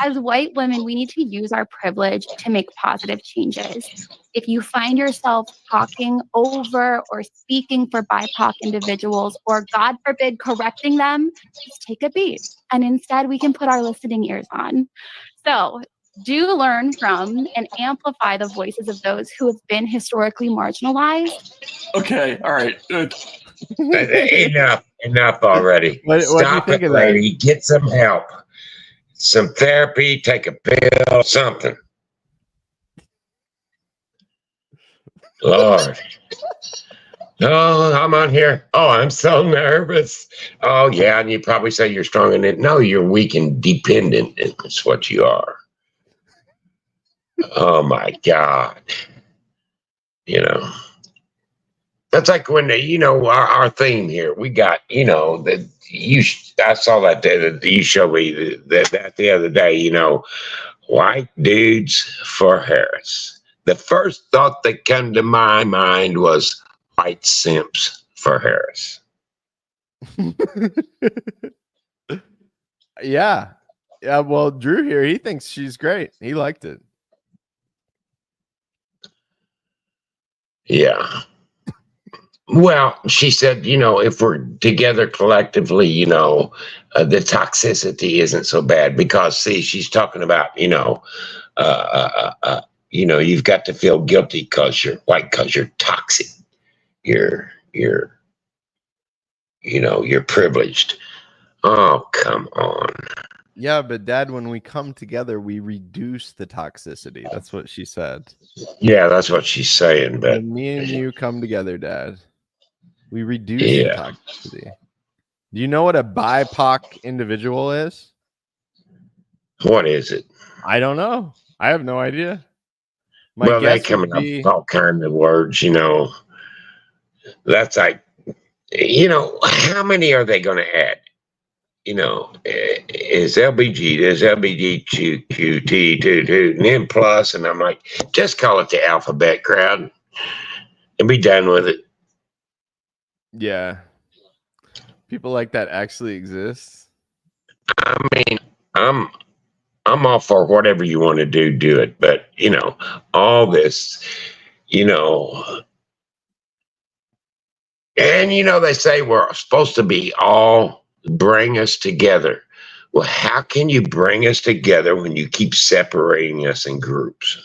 As white women, we need to use our privilege to make positive changes. If you find yourself talking over or speaking for BIPOC individuals, or God forbid, correcting them, just take a beat. And instead, we can put our listening ears on. So do learn from and amplify the voices of those who have been historically marginalized. Okay, all right. Enough already. What do you Stop think it, of that? lady. Get some help. Some therapy, take a pill, something. Lord. Oh, I'm on here. Oh, I'm so nervous. Oh, yeah. And you probably say you're strong in it. No, you're weak and dependent. It's what you are. Oh, my God. You know, that's like when, our theme here, we got, that I saw that you showed me that the other day, white dudes for Harris. The first thought that came to my mind was white simps for Harris. Yeah. Yeah. Well, Drew here, he thinks she's great. He liked it. Yeah. Well, she said, if we're together collectively, the toxicity isn't so bad because, see, she's talking about, you've got to feel guilty because you're white, because you're toxic. You're privileged. Oh, come on. Yeah, but Dad, when we come together, we reduce the toxicity. That's what she said. Yeah, that's what she's saying. But when me and you come together, Dad, we reduce the toxicity. Do you know what a BIPOC individual is? What is it? I don't know. I have no idea. Well, they coming up with all kinds of words, That's like, how many are they going to add? Is LBG, there's LBGQT, and then plus, and I'm like, just call it the alphabet crowd and be done with it. Yeah. People like that actually exist. I mean, I'm all for whatever you want to do it. But, all this, and, they say we're supposed to be all bring us together. Well, how can you bring us together when you keep separating us in groups?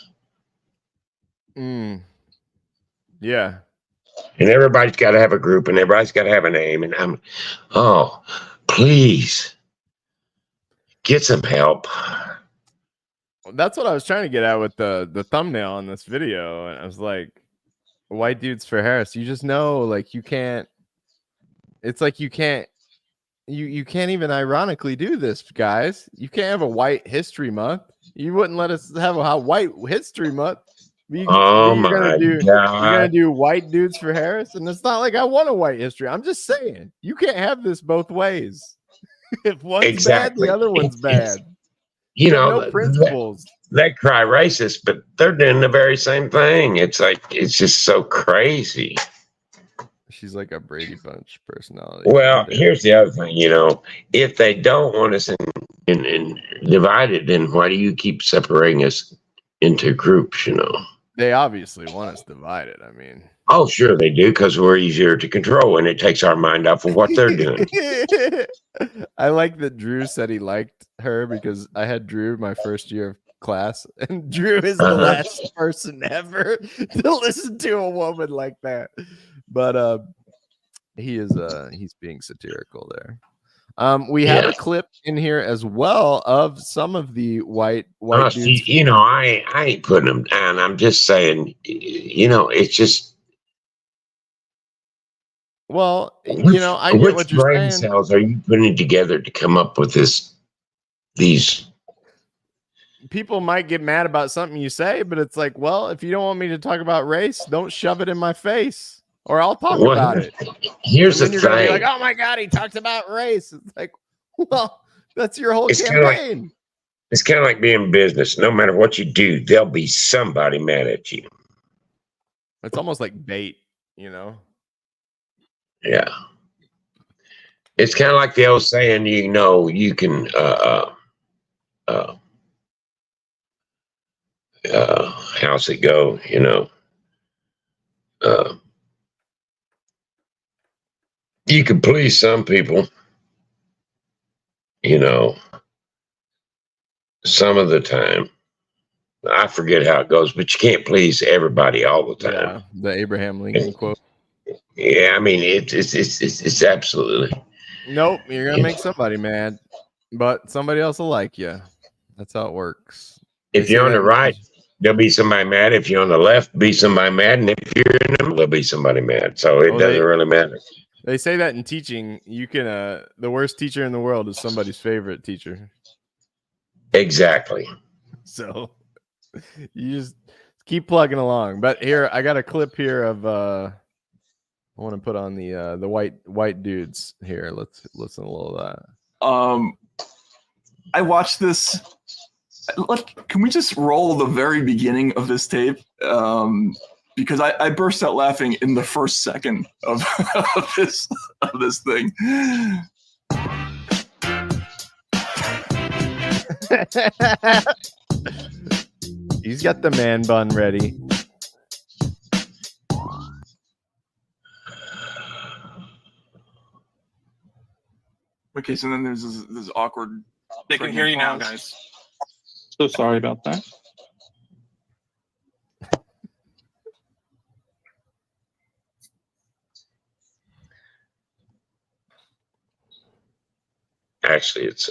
Yeah. And everybody's got to have a group and everybody's got to have a name. And please get some help. That's what I was trying to get at with the thumbnail on this video. And I was like, white dudes for Harris. You just know, like, you can't, it's like you can't even ironically do this, guys. You can't have a white history month. You wouldn't let us have a white history month. You're gonna do white dudes for Harris, and it's not like I want a white history. I'm just saying you can't have this both ways. If one's bad, the other one's bad. No principles. They cry racist, but they're doing the very same thing. It's like it's just so crazy. She's like a Brady Bunch personality. Well, here's the other thing, if they don't want us in divided, then why do you keep separating us into groups, They obviously want us divided. I mean, oh, sure they do, because we're easier to control and it takes our mind off of what they're doing. I like that Drew said he liked her because I had Drew my first year of class, and Drew is the last person ever to listen to a woman like that. But he's being satirical there. We have a clip in here as well of some of the white dudes. See, I ain't putting them down. I'm just saying, it's just. Well, I get what you're brain saying. Cells are you putting together to come up with these? People might get mad about something you say, but it's like, well, if you don't want me to talk about race, don't shove it in my face, or I'll talk about it. Here's the you're gonna be thing. like, oh my God, he talked about race. It's like, well, that's your whole campaign. It's kind of like being in business. No matter what you do, there'll be somebody mad at you. It's almost like bait, Yeah. It's kind of like the old saying, you can how's it go? You can please some people, some of the time, I forget how it goes, but you can't please everybody all the time. Yeah, the Abraham Lincoln quote. Yeah, I mean it's absolutely. Nope, you're gonna make somebody mad, but somebody else will like you. That's how it works. If you're on the right, there'll be somebody mad. If you're on the left, be somebody mad, and if you're in the middle, there'll be somebody mad. So it doesn't really matter. They say that in teaching, you can the worst teacher in the world is somebody's favorite teacher. Exactly. So you just keep plugging along. But here, I got a clip here of I want to put on the white dudes here. Let's listen to a little of that. I watched this. Can we just roll the very beginning of this tape? Because I burst out laughing in the first second of this thing. He's got the man bun ready. Okay, so then there's this awkward. They can hear you now, guys. So sorry about that. Actually, it's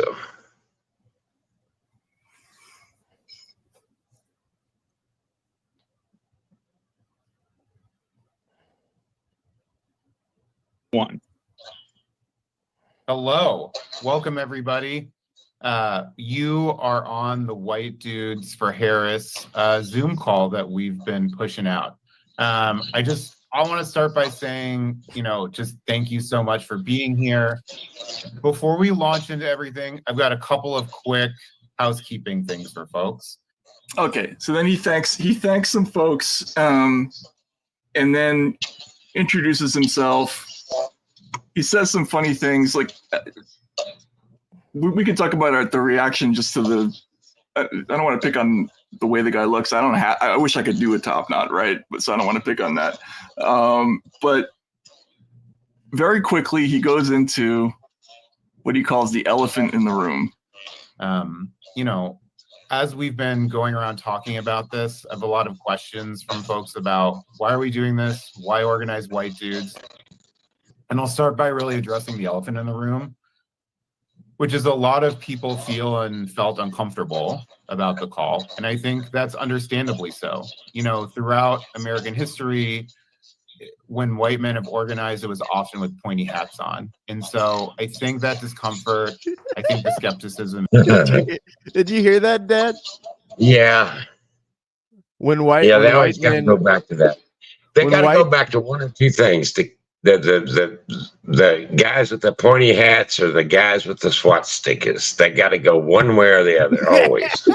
one. Hello, welcome everybody. You are on the White Dudes for Harris Zoom call that we've been pushing out. I want to start by saying, just thank you so much for being here. Before we launch into everything, I've got a couple of quick housekeeping things for folks. Okay, so then he thanks some folks, and then introduces himself. He says some funny things, like we can talk about the reaction just to the. I don't want to pick on the way the guy looks. I wish I could do a top knot, right? But so I don't want to pick on that. But very quickly he goes into what he calls the elephant in the room. As we've been going around talking about this, I have a lot of questions from folks about why are we doing this? Why organize white dudes? And I'll start by really addressing the elephant in the room, which is a lot of people feel and felt uncomfortable about the call. And I think that's understandably so. Throughout American history, when white men have organized, it was often with pointy hats on. And so I think that discomfort, I think the skepticism. Did you hear that, Dad? Yeah. When they always got to go back to that. They got to go back to one or two things. The guys with the pointy hats or the guys with the swastikas. They got to go one way or the other, always.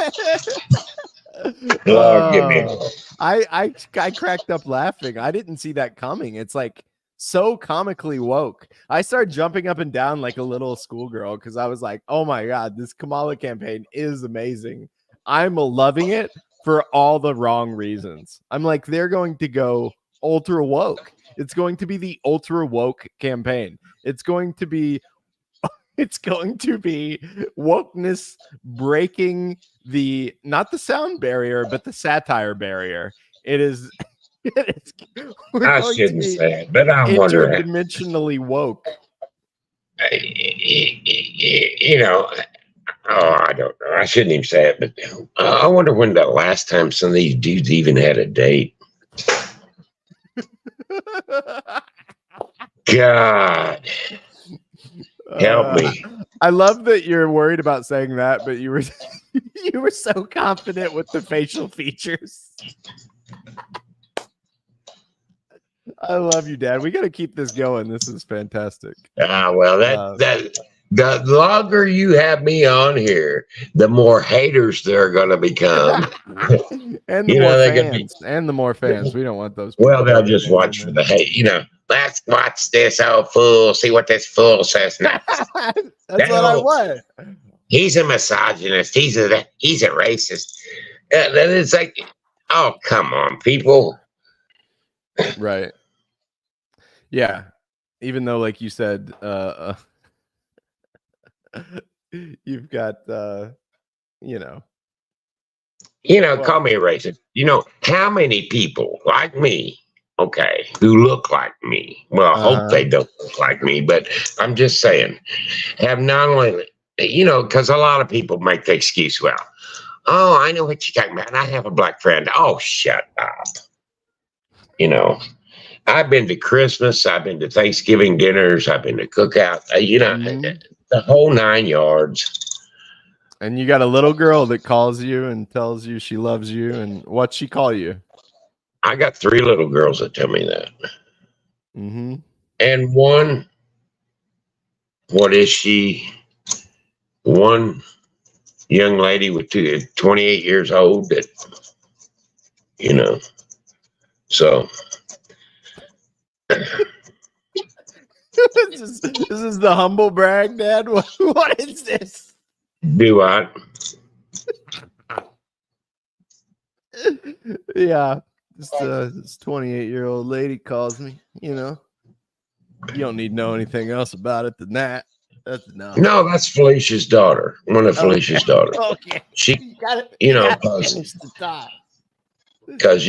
I cracked up laughing. I didn't see that coming. It's like so comically woke. I started jumping up and down like a little schoolgirl because I was like, oh my God, this Kamala campaign is amazing. I'm loving it for all the wrong reasons. I'm like, they're going to go ultra woke. It's going to be the ultra woke campaign. It's going to be wokeness breaking not the sound barrier, but the satire barrier. I shouldn't say it, but I wonder. Interdimensionally woke. I don't know. I shouldn't even say it, but I wonder when the last time some of these dudes even had a date. God, help me. I love that you're worried about saying that, but you were so confident with the facial features. I love you, Dad. We got to keep this going. This is fantastic. Well, the longer you have me on here, the more haters there are going to become. And the more fans. And the more fans. We don't want those people. Well, they'll just watch for the hate. Let's watch this old fool, see what this fool says next. That's what I want. He's a misogynist. He's a racist. And then it's like, oh, come on, people. Right. Yeah. Even though, like you said, you've got Call me a racist. How many people like me, okay, who look like me, well, I hope they don't look like me, but I'm just saying, have not only, because a lot of people make the excuse, well, oh, I know what you're talking about. I have a black friend. Oh, shut up. I've been to Christmas. I've been to Thanksgiving dinners. I've been to cookout, the whole 9 yards. And you got a little girl that calls you and tells you she loves you. And what'd she call you? I got 3 little girls that tell me that. Mm-hmm. And one, what is she? One young lady with 28 years old that, so. This is the humble brag, Dad. What is this? Do I? Yeah. This 28-year-old lady calls me, You don't need to know anything else about it than that. That's enough. No, that's Felicia's daughter. One of Felicia's daughters. Okay. She, because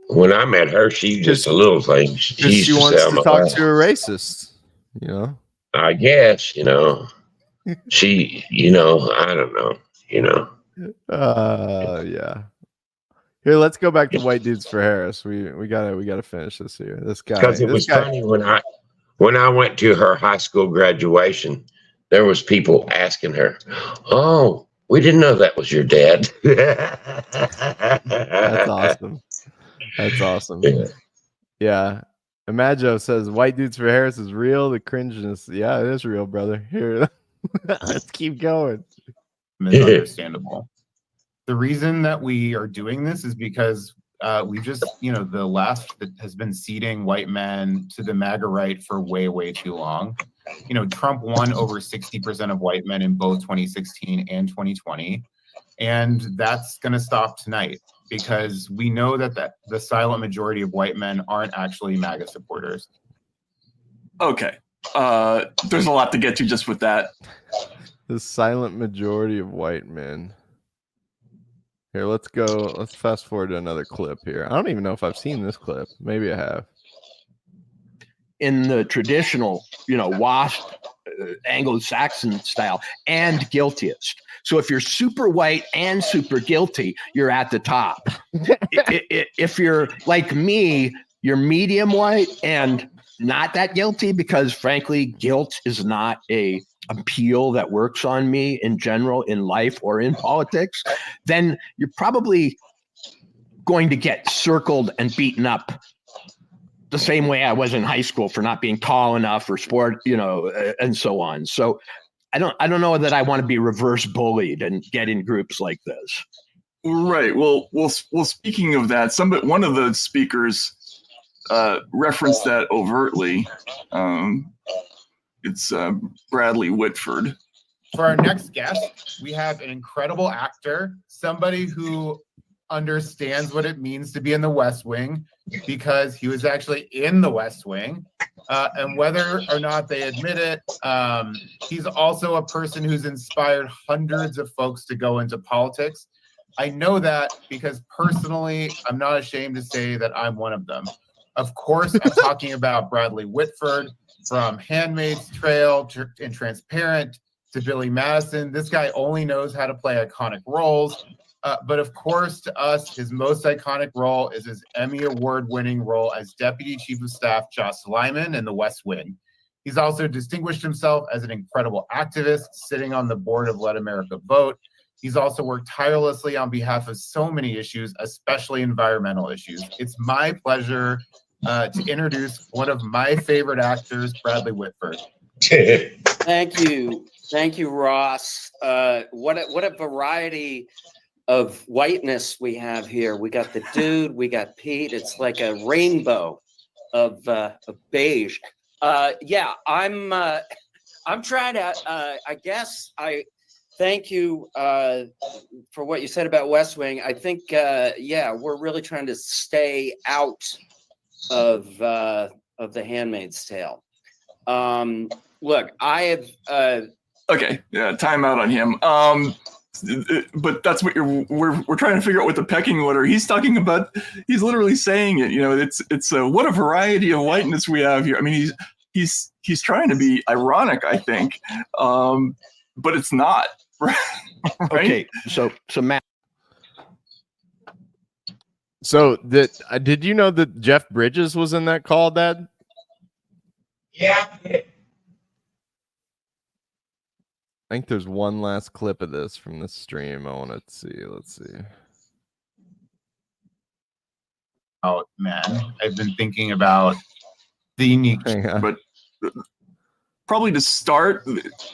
when I met her, she was just a little thing. She wants to talk to a racist, I guess, she, I don't know, yeah. Here, let's go back to White Dudes for Harris. We gotta finish this here. This guy. Because it was funny when I went to her high school graduation, there was people asking her, "Oh, we didn't know that was your dad." That's awesome. That's awesome. Yeah. Imago says White Dudes for Harris is real. The cringiness. Yeah, it is real, brother. Here, let's keep going. Misunderstandable. The reason that we are doing this is because we just, the left that has been seeding white men to the MAGA right for way, way too long. Trump won over 60% of white men in both 2016 and 2020. And that's going to stop tonight because we know that the silent majority of white men aren't actually MAGA supporters. Okay. There's a lot to get to just with that. The silent majority of white men. Here, let's go. Let's fast forward to another clip here. I don't even know if I've seen this clip. Maybe I have. In the traditional, WASP, Anglo-Saxon style, and guiltiest. So if you're super white and super guilty, you're at the top. If you're like me, you're medium white and not that guilty because, frankly, guilt is not a appeal that works on me in general in life or in politics, then you're probably going to get circled and beaten up the same way I was in high school for not being tall enough for sport, and so on. So I don't know that I want to be reverse bullied and get in groups like this. Right. Well, speaking of that, one of the speakers referenced that overtly. It's Bradley Whitford. For our next guest, we have an incredible actor, somebody who understands what it means to be in the West Wing because he was actually in the West Wing. And whether or not they admit it, he's also a person who's inspired hundreds of folks to go into politics. I know that because personally, I'm not ashamed to say that I'm one of them. Of course, I'm talking about Bradley Whitford. From Handmaid's Trail and Transparent to Billy Madison, this guy only knows how to play iconic roles. But of course, to us, his most iconic role is his Emmy Award-winning role as Deputy Chief of Staff Josh Lyman in The West Wing. He's also distinguished himself as an incredible activist, sitting on the board of Let America Vote. He's also worked tirelessly on behalf of so many issues, especially environmental issues. It's my pleasure to introduce one of my favorite actors, Bradley Whitford. Thank you, Ross. What a variety of whiteness we have here. We got the dude, we got Pete. It's like a rainbow of beige. Yeah, I'm trying to. I guess I thank you for what you said about West Wing. I think yeah, we're really trying to stay out of The Handmaid's Tale. Look, I have okay, yeah, time out on him. but that's what we're trying to figure out with the pecking order. He's talking about, he's literally saying it, you know, it's what a variety of whiteness we have here. I mean, he's trying to be ironic, I think, but it's not. Right? Okay, so Matt. So did you know that Jeff Bridges was in that call, Dad? Yeah. I think there's one last clip of this from the stream. I want to see. Let's see. Oh man, I've been thinking about the unique, but probably to start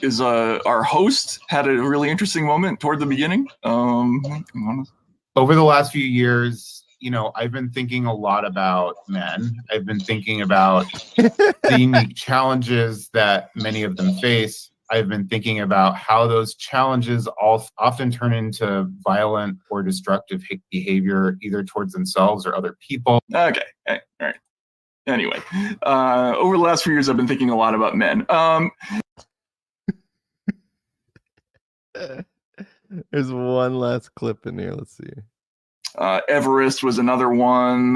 is our host had a really interesting moment toward the beginning. Over the last few years, you know, I've been thinking a lot about men. I've been thinking about the unique challenges that many of them face. I've been thinking about how those challenges often turn into violent or destructive behavior, either towards themselves or other people. Okay, all right. Anyway, over the last few years, I've been thinking a lot about men. There's one last clip in here. Let's see. Everest was another one.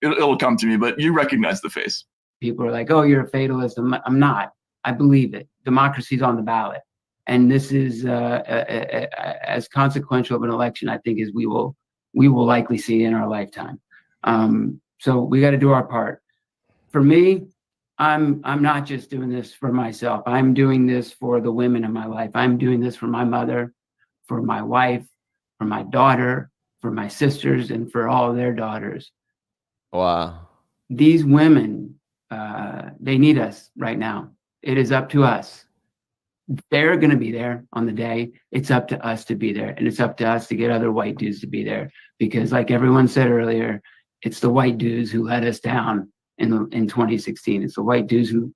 It'll come to me, but you recognize the face. People are like, "Oh, you're a fatalist." I'm not. I believe it. Democracy's on the ballot, and this is as consequential of an election, I think, as we will likely see in our lifetime. So we got to do our part. For me, I'm not just doing this for myself. I'm doing this for the women in my life. I'm doing this for my mother, for my wife, for my daughter, for my sisters, and for all their daughters. Wow. These women, they need us right now. It is up to us. They're going to be there on the day. It's up to us to be there. And it's up to us to get other white dudes to be there. Because like everyone said earlier, it's the white dudes who let us down in 2016. It's the white dudes who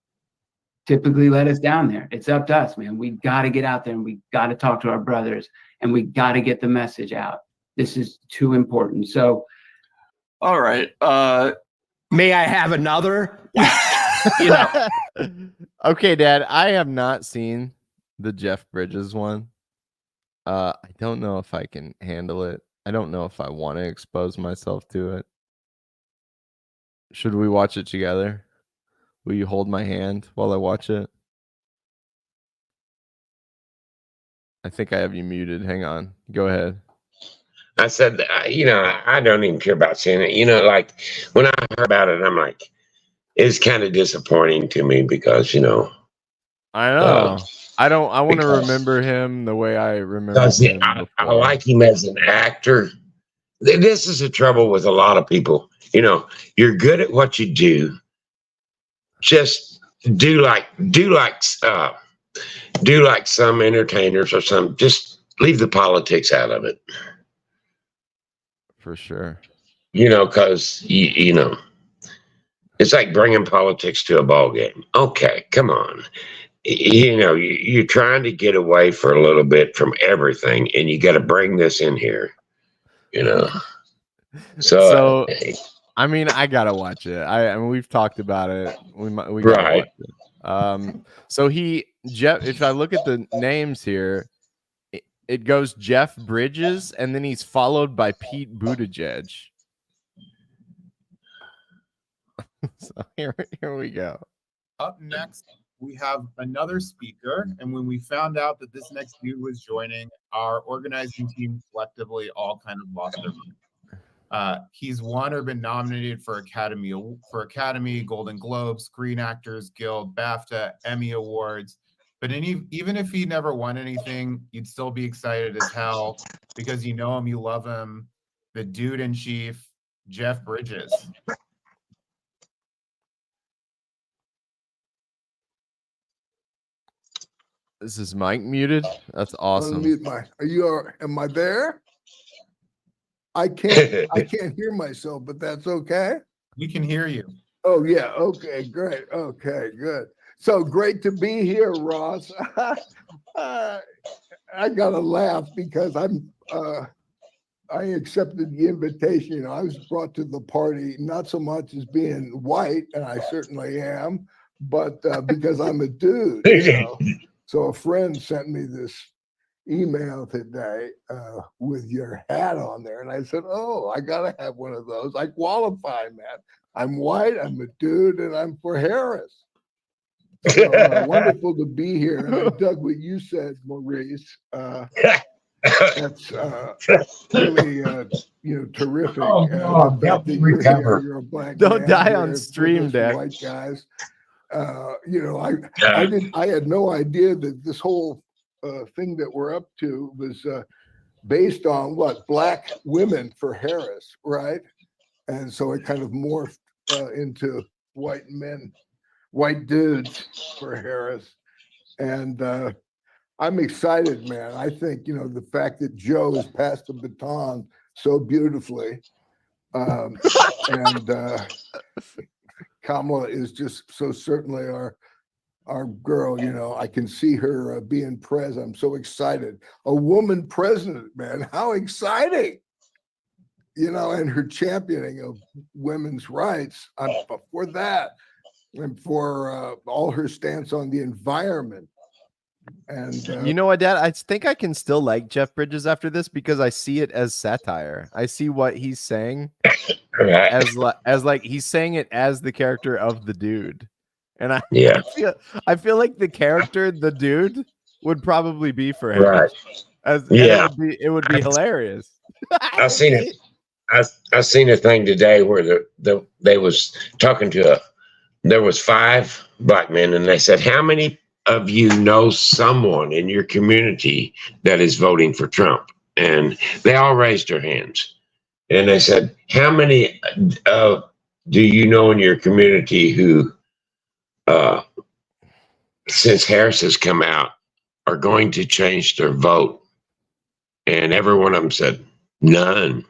typically let us down there. It's up to us, man. We got to get out there and we got to talk to our brothers and we got to get the message out. This is too important. So. All right. May I have another? You know. Okay, Dad, I have not seen the Jeff Bridges one. I don't know if I can handle it. I don't know if I want to expose myself to it. Should we watch it together? Will you hold my hand while I watch it? I think I have you muted. Hang on. Go ahead. I said, you know, I don't even care about seeing it. You know, like when I heard about it, I'm like, it's kind of disappointing to me because, you know. I know. I want to remember him the way I remember him. I like him as an actor. This is the trouble with a lot of people. You know, you're good at what you do. Just do like some entertainers or some. Just leave the politics out of it. For sure. You know, because you know, it's like bringing politics to a ball game. Okay, come on. You know, you're trying to get away for a little bit from everything, and you got to bring this in here. You know. So I mean, I gotta watch it. I mean, we've talked about it. We gotta right. watch it. So Jeff. If I look at the names here, it goes Jeff Bridges, and then he's followed by Pete Buttigieg. So here we go. Up next, we have another speaker, and when we found out that this next dude was joining, our organizing team collectively all kind of lost their mind. He's won or been nominated for Academy, Golden Globe, Screen Actors Guild, BAFTA, Emmy Awards. But even if he never won anything, you'd still be excited as hell because you know him, you love him. The dude in chief, Jeff Bridges. Is his mic muted? That's awesome. Am I there? I can't hear myself, but that's okay. We can hear you. Oh yeah. Okay, great. Okay, good. So great to be here, Ross. I gotta laugh because I accepted the invitation. I was brought to the party not so much as being white, and I certainly am, but because I'm a dude. You know? So a friend sent me this email today with your hat on there. And I said, oh, I got to have one of those. I qualify, man. I'm white, I'm a dude, and I'm for Harris. So, wonderful to be here. And I dug what you said, Maurice. That's really, terrific. Oh, God, the help fact that me you're here, recover. you're a black Don't man die here on with stream, us Dak. white guys. I had no idea that this whole thing that we're up to was based on black women for Harris, right? And so it kind of morphed into white men, white dudes for Harris. And I'm excited, man. I think, the fact that Joe has passed the baton so beautifully, and Kamala is just so certainly our girl. I can see her being president. I'm so excited. A woman president, man. How exciting. And her championing of women's rights. I'm for that. And for all her stance on the environment. And you know what, Dad? I think I can still like Jeff Bridges after this because I see it as satire. I see what he's saying as like he's saying it as the character of the dude, and I feel like the character, the dude, would probably be for him. Right. It would be hilarious. I seen it. I seen a thing today where they was talking to there was 5 black men, and they said, how many of you know someone in your community that is voting for Trump? And they all raised their hands. And they said, how many do you know in your community who, since Harris has come out, are going to change their vote? And every one of them said, none.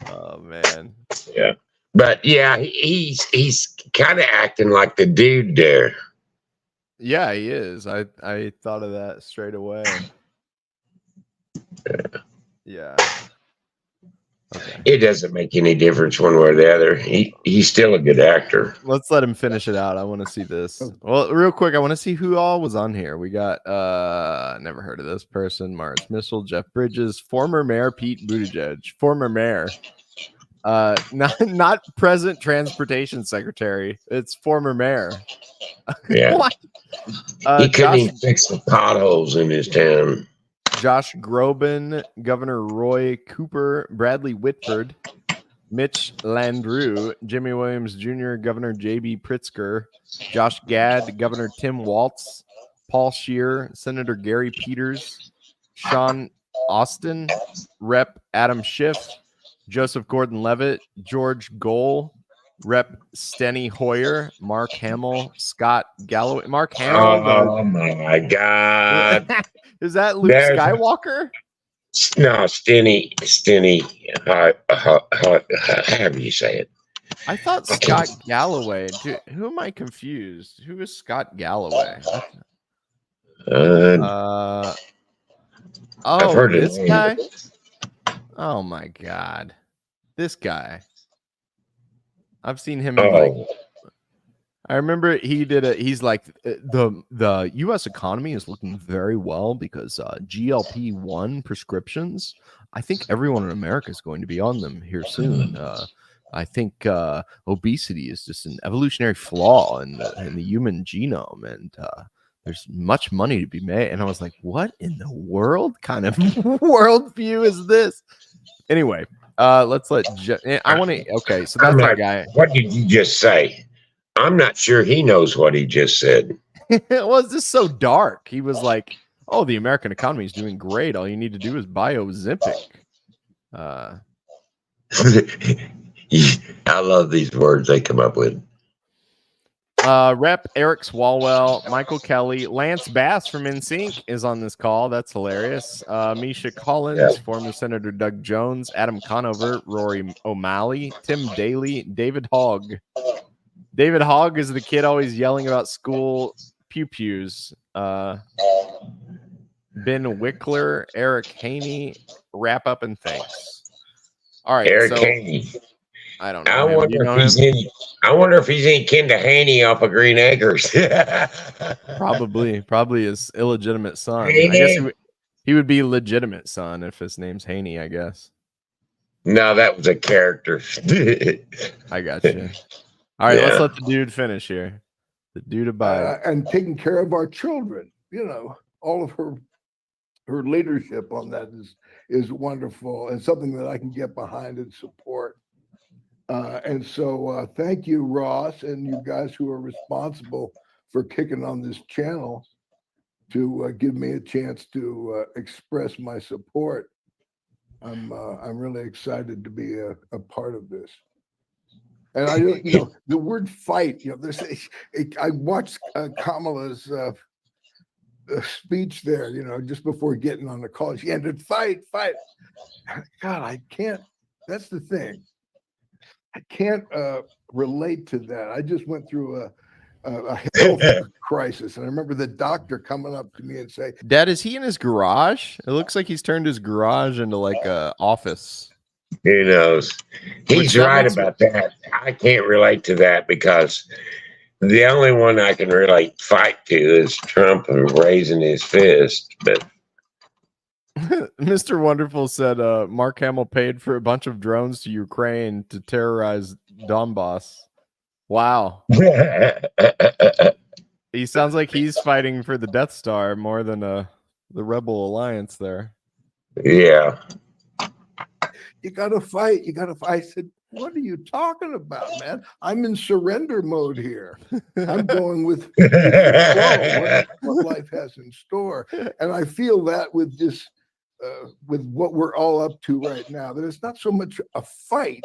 Oh, man. Yeah. But yeah, he's kind of acting like the dude there. Yeah, he is. I thought of that straight away. Yeah. Okay. It doesn't make any difference one way or the other. He's still a good actor. Let's let him finish it out. I want to see this. Well, real quick, I want to see who all was on here. We got never heard of this person, Mars Missile, Jeff Bridges, former mayor Pete Buttigieg, former mayor. Not present transportation secretary. It's former mayor. Yeah. What? He couldn't even fix the potholes in his town. Josh Groban, Governor Roy Cooper, Bradley Whitford, Mitch Landrieu, Jimmy Williams Jr., Governor J.B. Pritzker, Josh Gad, Governor Tim Waltz, Paul Scheer, Senator Gary Peters, Sean Austin, Rep. Adam Schiff, Joseph Gordon-Levitt, George Gohl, Rep. Steny Hoyer, Mark Hamill, Scott Galloway. Mark Hamill. Oh my God! Is that Luke Skywalker? No, Steny. However you say it. I thought Scott Galloway. Dude, who am I confused? Who is Scott Galloway? I've heard this it. guy. Oh my God, this guy. I've seen him in like. I remember he did it. He's like the U.S. economy is looking very well because GLP-1 prescriptions. I think everyone in America is going to be on them here soon. I think obesity is just an evolutionary flaw in the human genome, and there's much money to be made. And I was like, what in the world kind of worldview is this? Anyway, let's let I want to. Okay, so that's that guy. What did you just say? I'm not sure he knows what he just said. Well, it's just so dark. He was like, "Oh, the American economy is doing great. All you need to do is buy Ozempic." I love these words they come up with. Rep. Eric Swalwell, Michael Kelly, Lance Bass from NSYNC is on this call. That's hilarious. Misha Collins, former Senator Doug Jones, Adam Conover, Rory O'Malley, Tim Daly, David Hogg. David Hogg is the kid always yelling about school pew-pews. Ben Wickler, Eric Haney, wrap up and thanks. All right. Eric Haney. I don't know. I him. wonder You know if he's him? I wonder if he's any kin to Haney off of Green Acres. Probably his illegitimate son. I guess Haney? he would be legitimate son if his name's Haney, I guess. No, that was a character. I got you. All right, let's let the dude finish here. The dude abide. And taking care of our children. You know, all of her leadership on that is wonderful and something that I can get behind and support. And so thank you, Ross, and you guys who are responsible for kicking on this channel to give me a chance to express my support. I'm really excited to be a part of this. And I, you know, the word fight, you know, I watched Kamala's speech there, you know, just before getting on the call. She ended fight. God, I can't. That's the thing. I can't relate to that. I just went through a health crisis, and I remember the doctor coming up to me and say, Dad, is he in his garage? It looks like he's turned his garage into like a office. Who knows? He's right about that. I can't relate to that because the only one I can relate fight to is Trump raising his fist. But Mr. Wonderful said Mark Hamill paid for a bunch of drones to Ukraine to terrorize Donbass. Wow. He sounds like he's fighting for the Death Star more than the Rebel Alliance there. Yeah. you got to fight. You got to fight. I said, what are you talking about, man? I'm in surrender mode here. I'm going with what life has in store. And I feel that with this, with what we're all up to right now, that it's not so much a fight,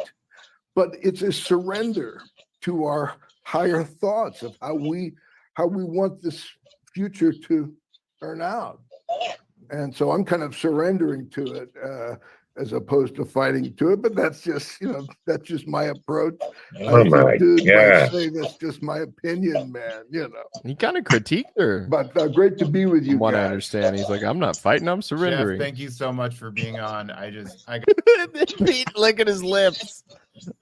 but it's a surrender to our higher thoughts of how we want this future to turn out. And so I'm kind of surrendering to it as opposed to fighting to it. But that's just, that's just my approach. Oh my dude God. might say that's just my opinion, man. He kind of critiqued her. But great to be with you. From what I guys. understand, he's like, I'm not fighting, I'm surrendering. Jeff, thank you so much for being on. Pete licking his lips.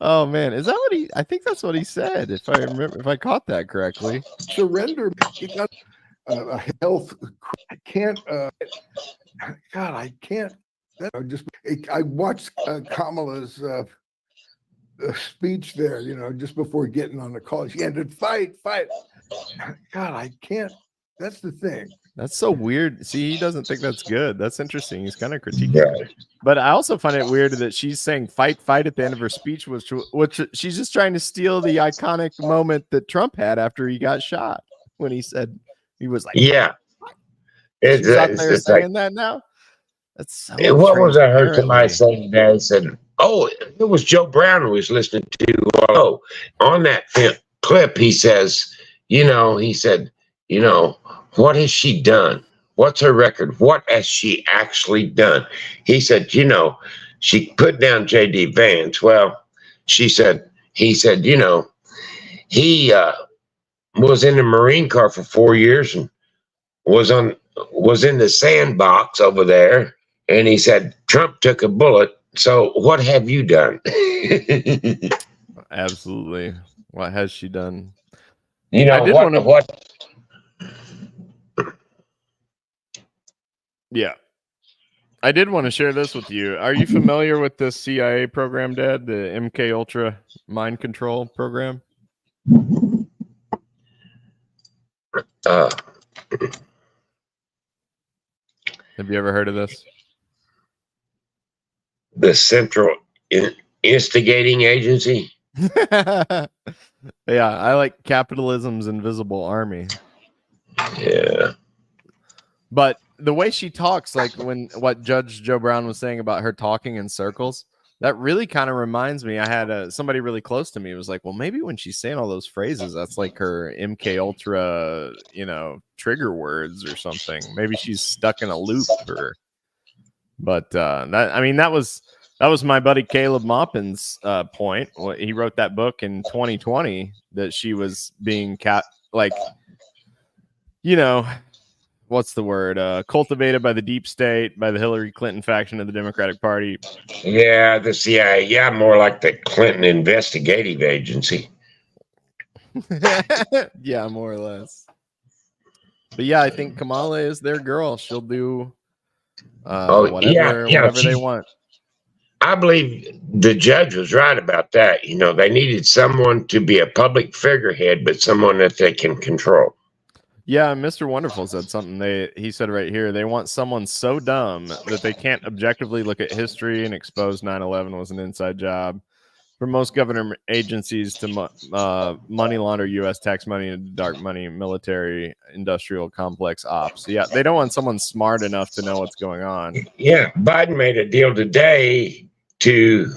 Oh man, is that what he? I think that's what he said. If I remember, if I caught that correctly. Surrender. You got a health. I can't. God, I can't. I watched Kamala's speech there. Just before getting on the call, she ended fight. God, I can't. That's the thing. That's so weird. See, he doesn't think that's good. That's interesting. He's kind of critiquing. Right. But I also find it weird that she's saying fight at the end of her speech, which she's just trying to steal the iconic moment that Trump had after he got shot when he said he was like, yeah. She's out there saying that now. That's so what was I heard somebody say today? I said, oh, it was Joe Brown who was listening to on that clip. He says, he said, what has she done? What's her record? What has she actually done? He said, she put down J.D. Vance. Well, he said, he was in the Marine Corps for 4 years and was in the sandbox over there. And he said, Trump took a bullet. So what have you done? Absolutely. What has she done? What? Yeah. I did want to share this with you. Are you familiar with the CIA program, Dad? The MK Ultra mind control program? Have you ever heard of this? The Central Instigating Agency? Yeah, I like capitalism's invisible army. Yeah. But the way she talks, like what Judge Joe Brown was saying about her talking in circles, that really kind of reminds me. I had somebody really close to me was like, well, maybe when she's saying all those phrases, that's like her MK Ultra, trigger words or something. Maybe she's stuck in a loop. But that was my buddy Caleb Maupin's point. He wrote that book in 2020 that she was being what's the word? Cultivated by the deep state, by the Hillary Clinton faction of the Democratic Party. Yeah, the CIA. Yeah, more like the Clinton Investigative Agency. Yeah, more or less. But yeah, I think Kamala is their girl. She'll do whatever they want. I believe the judge was right about that. You know, they needed someone to be a public figurehead, but someone that they can control. Yeah, Mr. Wonderful said something. He said right here, they want someone so dumb that they can't objectively look at history and expose 9/11 was an inside job. For most government agencies to money launder U.S. tax money into dark money, military, industrial complex ops. Yeah, they don't want someone smart enough to know what's going on. Yeah, Biden made a deal today to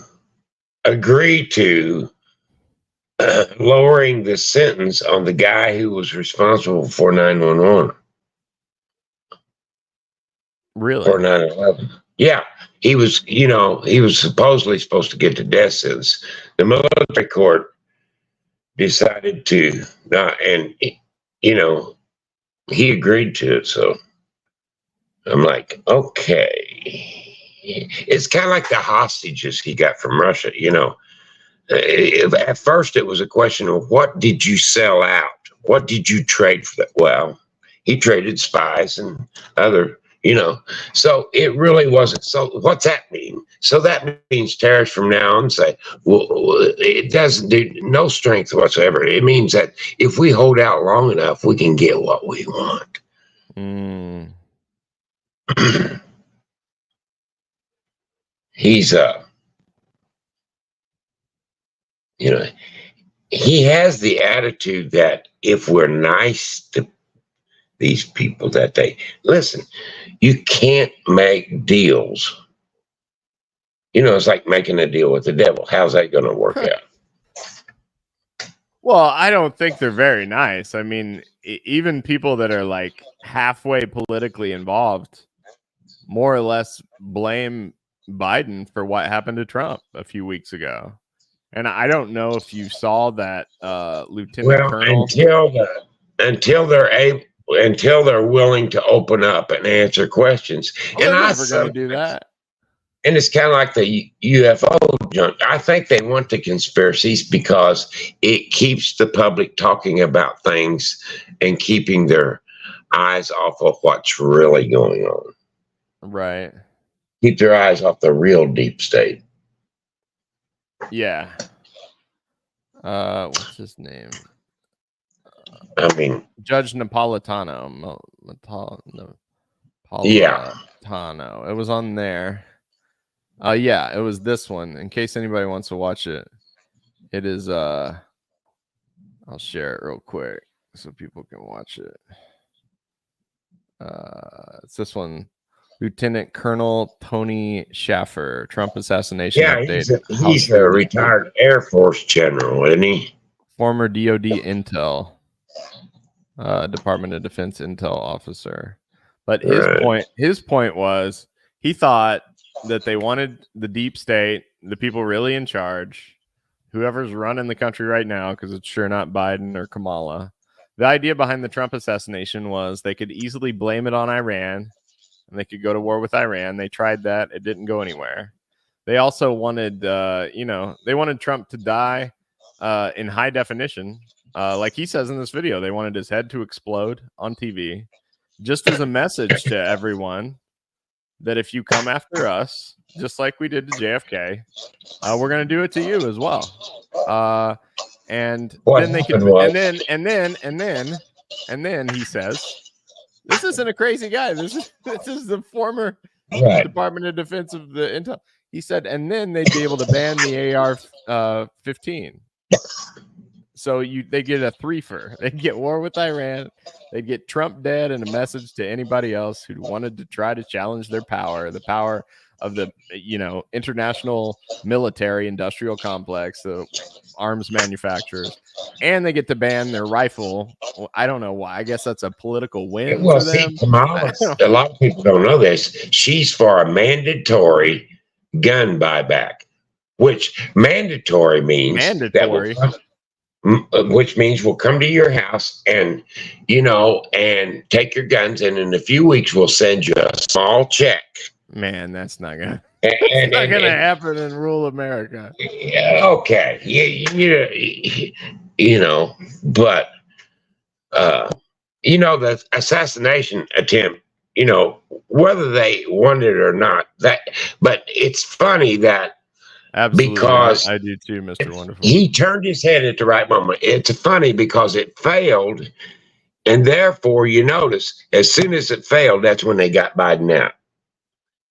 agree to lowering the sentence on the guy who was responsible for 9/11. Really? For 9/11. Yeah. He was, he was supposedly supposed to get the death sentence. The military court decided to not, and he agreed to it. So I'm like, okay. It's kind of like the hostages he got from Russia. At first it was a question of what did you sell out? What did you trade for that? Well, he traded spies and other. So it really wasn't. So what's that mean? So that means tariffs from now on say, well, it doesn't do no strength whatsoever. It means that if we hold out long enough, we can get what we want. He's he has the attitude that if we're nice to these people, that they listen. You can't make deals. It's like making a deal with the devil. How's that going to work out? Well, I don't think they're very nice. I mean, even people that are like halfway politically involved more or less blame Biden for what happened to Trump a few weeks ago. And I don't know if you saw that Lieutenant Colonel. Until they're willing to open up and answer questions. And I'm never going to do that. And it's kind of like the UFO junk. I think they want the conspiracies because it keeps the public talking about things and keeping their eyes off of what's really going on. Right. Keep their eyes off the real deep state. Yeah. What's his name? I mean, Judge Napolitano. Yeah. It was on there. Yeah, it was this one. In case anybody wants to watch it, it is. I'll share it real quick so people can watch it. It's this one. Lieutenant Colonel Tony Schaffer, Trump assassination update. He's a retired Air Force general, isn't he? Former DOD Intel. Department of Defense intel officer. But his point was he thought that they wanted the deep state, the people really in charge, whoever's running the country right now, because it's sure not Biden or Kamala. The idea behind the Trump assassination was they could easily blame it on Iran and they could go to war with Iran. They tried that. It didn't go anywhere. They also wanted, they wanted Trump to die in high definition. Like he says in this video, they wanted his head to explode on TV, just as a message to everyone that if you come after us, just like we did to JFK, we're going to do it to you as well. And then they could, and then he says, this isn't a crazy guy. This is the former Department of Defense of the Intel. He said, and then they'd be able to ban the AR-15. So they get a threefer. They get war with Iran. They get Trump dead and a message to anybody else who wanted to try to challenge their power, the power of the international military industrial complex, the arms manufacturers, and they get to ban their rifle. I don't know why. I guess that's a political win for them. Kamala, a lot of people don't know this. She's for a mandatory gun buyback, which mandatory means mandatory. which means we'll come to your house and, and take your guns. And in a few weeks, we'll send you a small check. Man, that's not gonna. And, It's not gonna happen in rural America. Yeah, okay. But the assassination attempt, whether they wanted it or not, but it's funny that Absolutely, because I do too, Mr. Wonderful. he turned his head at the right moment. It's funny because it failed, and therefore you notice as soon as it failed, that's when they got Biden out.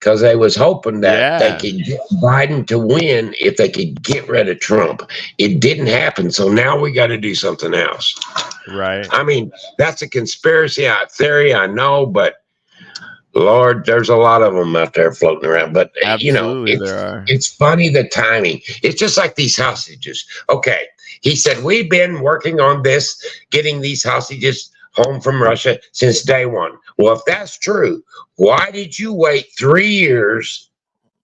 Because they was hoping that they could get Biden to win if they could get rid of Trump. It didn't happen, so now we got to do something else. Right. I mean, that's a conspiracy theory, I know, but Lord, there's a lot of them out there floating around. But Absolutely, there are. It's funny the timing. It's just like these hostages. Okay, he said we've been working on this, getting these hostages home from Russia since day one. Well, if that's true, why did you wait 3 years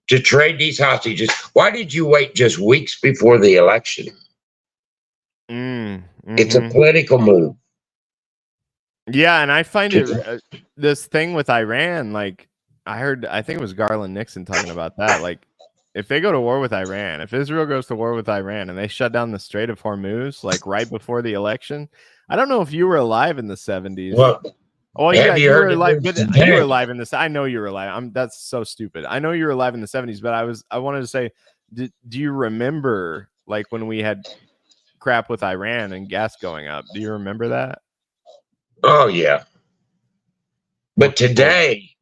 to trade these hostages? Why did you wait just weeks before the election? It's a political move. Yeah, and I find it this thing with Iran, like I think it was Garland Nixon talking about that. Like, if they go to war with Iran, if Israel goes to war with Iran and they shut down the Strait of Hormuz, like right before the election, I don't know if you were alive in the 70s. Well, yeah, you were alive. You were alive in this. I know you were alive. That's so stupid. I know you were alive in the 70s, but I wanted to say, do you remember like when we had crap with Iran and gas going up? Do you remember that? Oh yeah. But today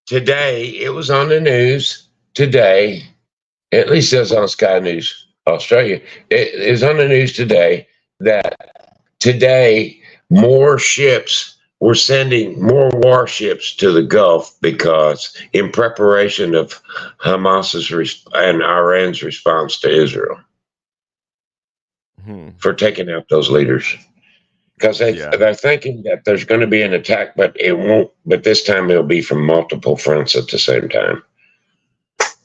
it was on the news today. At least it was on Sky News Australia. It is on the news today that today more ships. We're sending more warships to the Gulf because in preparation of Hamas's and Iran's response to Israel for taking out those leaders. Because they're thinking that there's going to be an attack, but it won't. But this time it'll be from multiple fronts at the same time.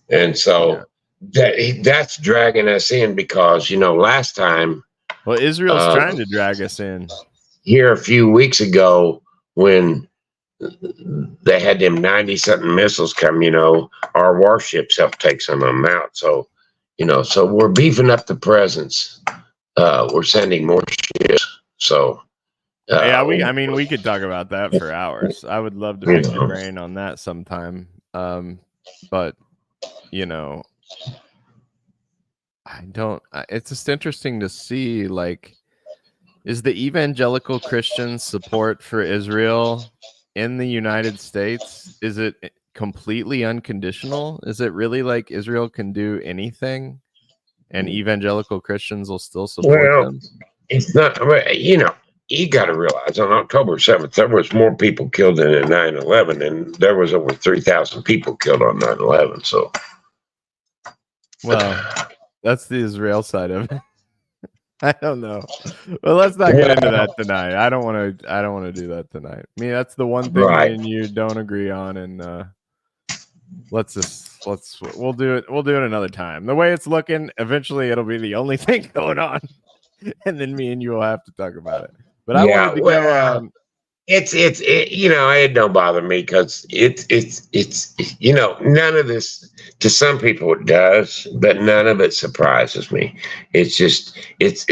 And so that's dragging us in because, last time. Well, Israel's trying to drag us in. Here a few weeks ago, when they had them 90-something missiles come, our warships helped take some of them out. So, so we're beefing up the presence. We're sending more ships. So, we could talk about that for hours. I would love to pick your brain on that sometime. But, I don't. It's just interesting to see, like, is the evangelical Christian support for Israel in the United States, is it completely unconditional? Is it really like Israel can do anything and evangelical Christians will still support them? It's not, you got to realize on October 7th, there was more people killed than in 9/11, and there was over 3,000 people killed on 9/11. So, well, that's the Israel side of it. I don't know. Well, let's not get into that tonight. I don't want to do that tonight. I mean, that's the one thing me and you don't agree on, and we'll do it. We'll do it another time. The way it's looking, eventually it'll be the only thing going on, and then me and you will have to talk about it. But I wanted to go. It don't bother me because it's none of this. To some people it does, but none of it surprises me. It's just it's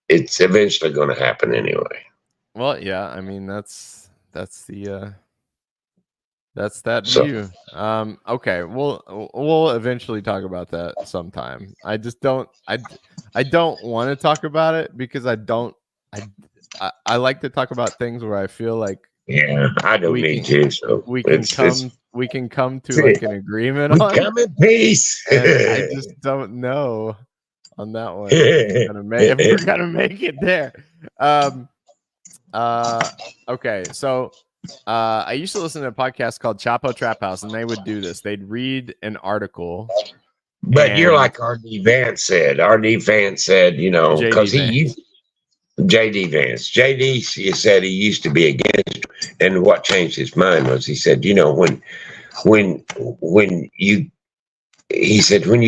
eventually going to happen anyway. Well, yeah, I mean that's that view. Okay, we'll eventually talk about that sometime. I just don't I don't want to talk about it because I like to talk about things where I feel like I don't need to. So we can come to like an agreement on. Come in peace. I just don't know on that one if we're gonna make it there. Okay, so I used to listen to a podcast called Chapo Trap House, and they would do this. They'd read an article. But you're like R.D. Vance said. R.D. Vance said, because he used J.D. Vance. J.D. said he used to be against, and what changed his mind was he said, when you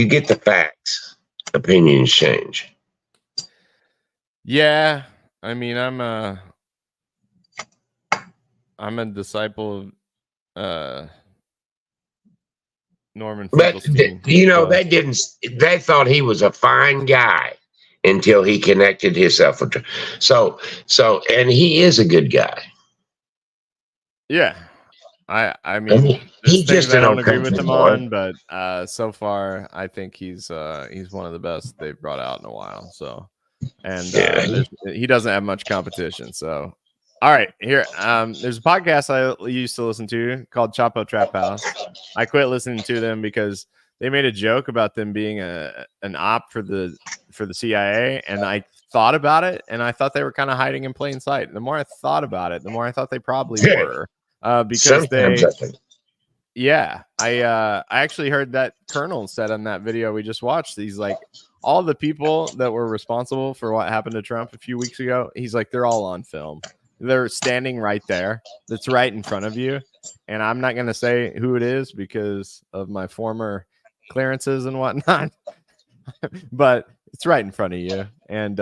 get the facts, opinions change. Yeah, I mean, I'm a disciple of Norman But Finkelstein. they thought he was a fine guy until he connected himself with. And he is a good guy. Yeah, I mean, He's there's things just I an don't old agree with country him boy. on, but so far I think he's one of the best they've brought out in a while. So, and he doesn't have much competition. So, all right, here there's a podcast I used to listen to called Chapo Trap House. I quit listening to them because they made a joke about them being an op for the CIA, and I thought about it, and I thought they were kind of hiding in plain sight. And the more I thought about it, the more I thought they probably were. Because Sometimes I think. Yeah, I actually heard that Colonel said on that video we just watched. He's like, all the people that were responsible for what happened to Trump a few weeks ago, he's like, they're all on film. They're standing right there. That's right in front of you. And I'm not going to say who it is because of my former clearances and whatnot. But it's right in front of you. And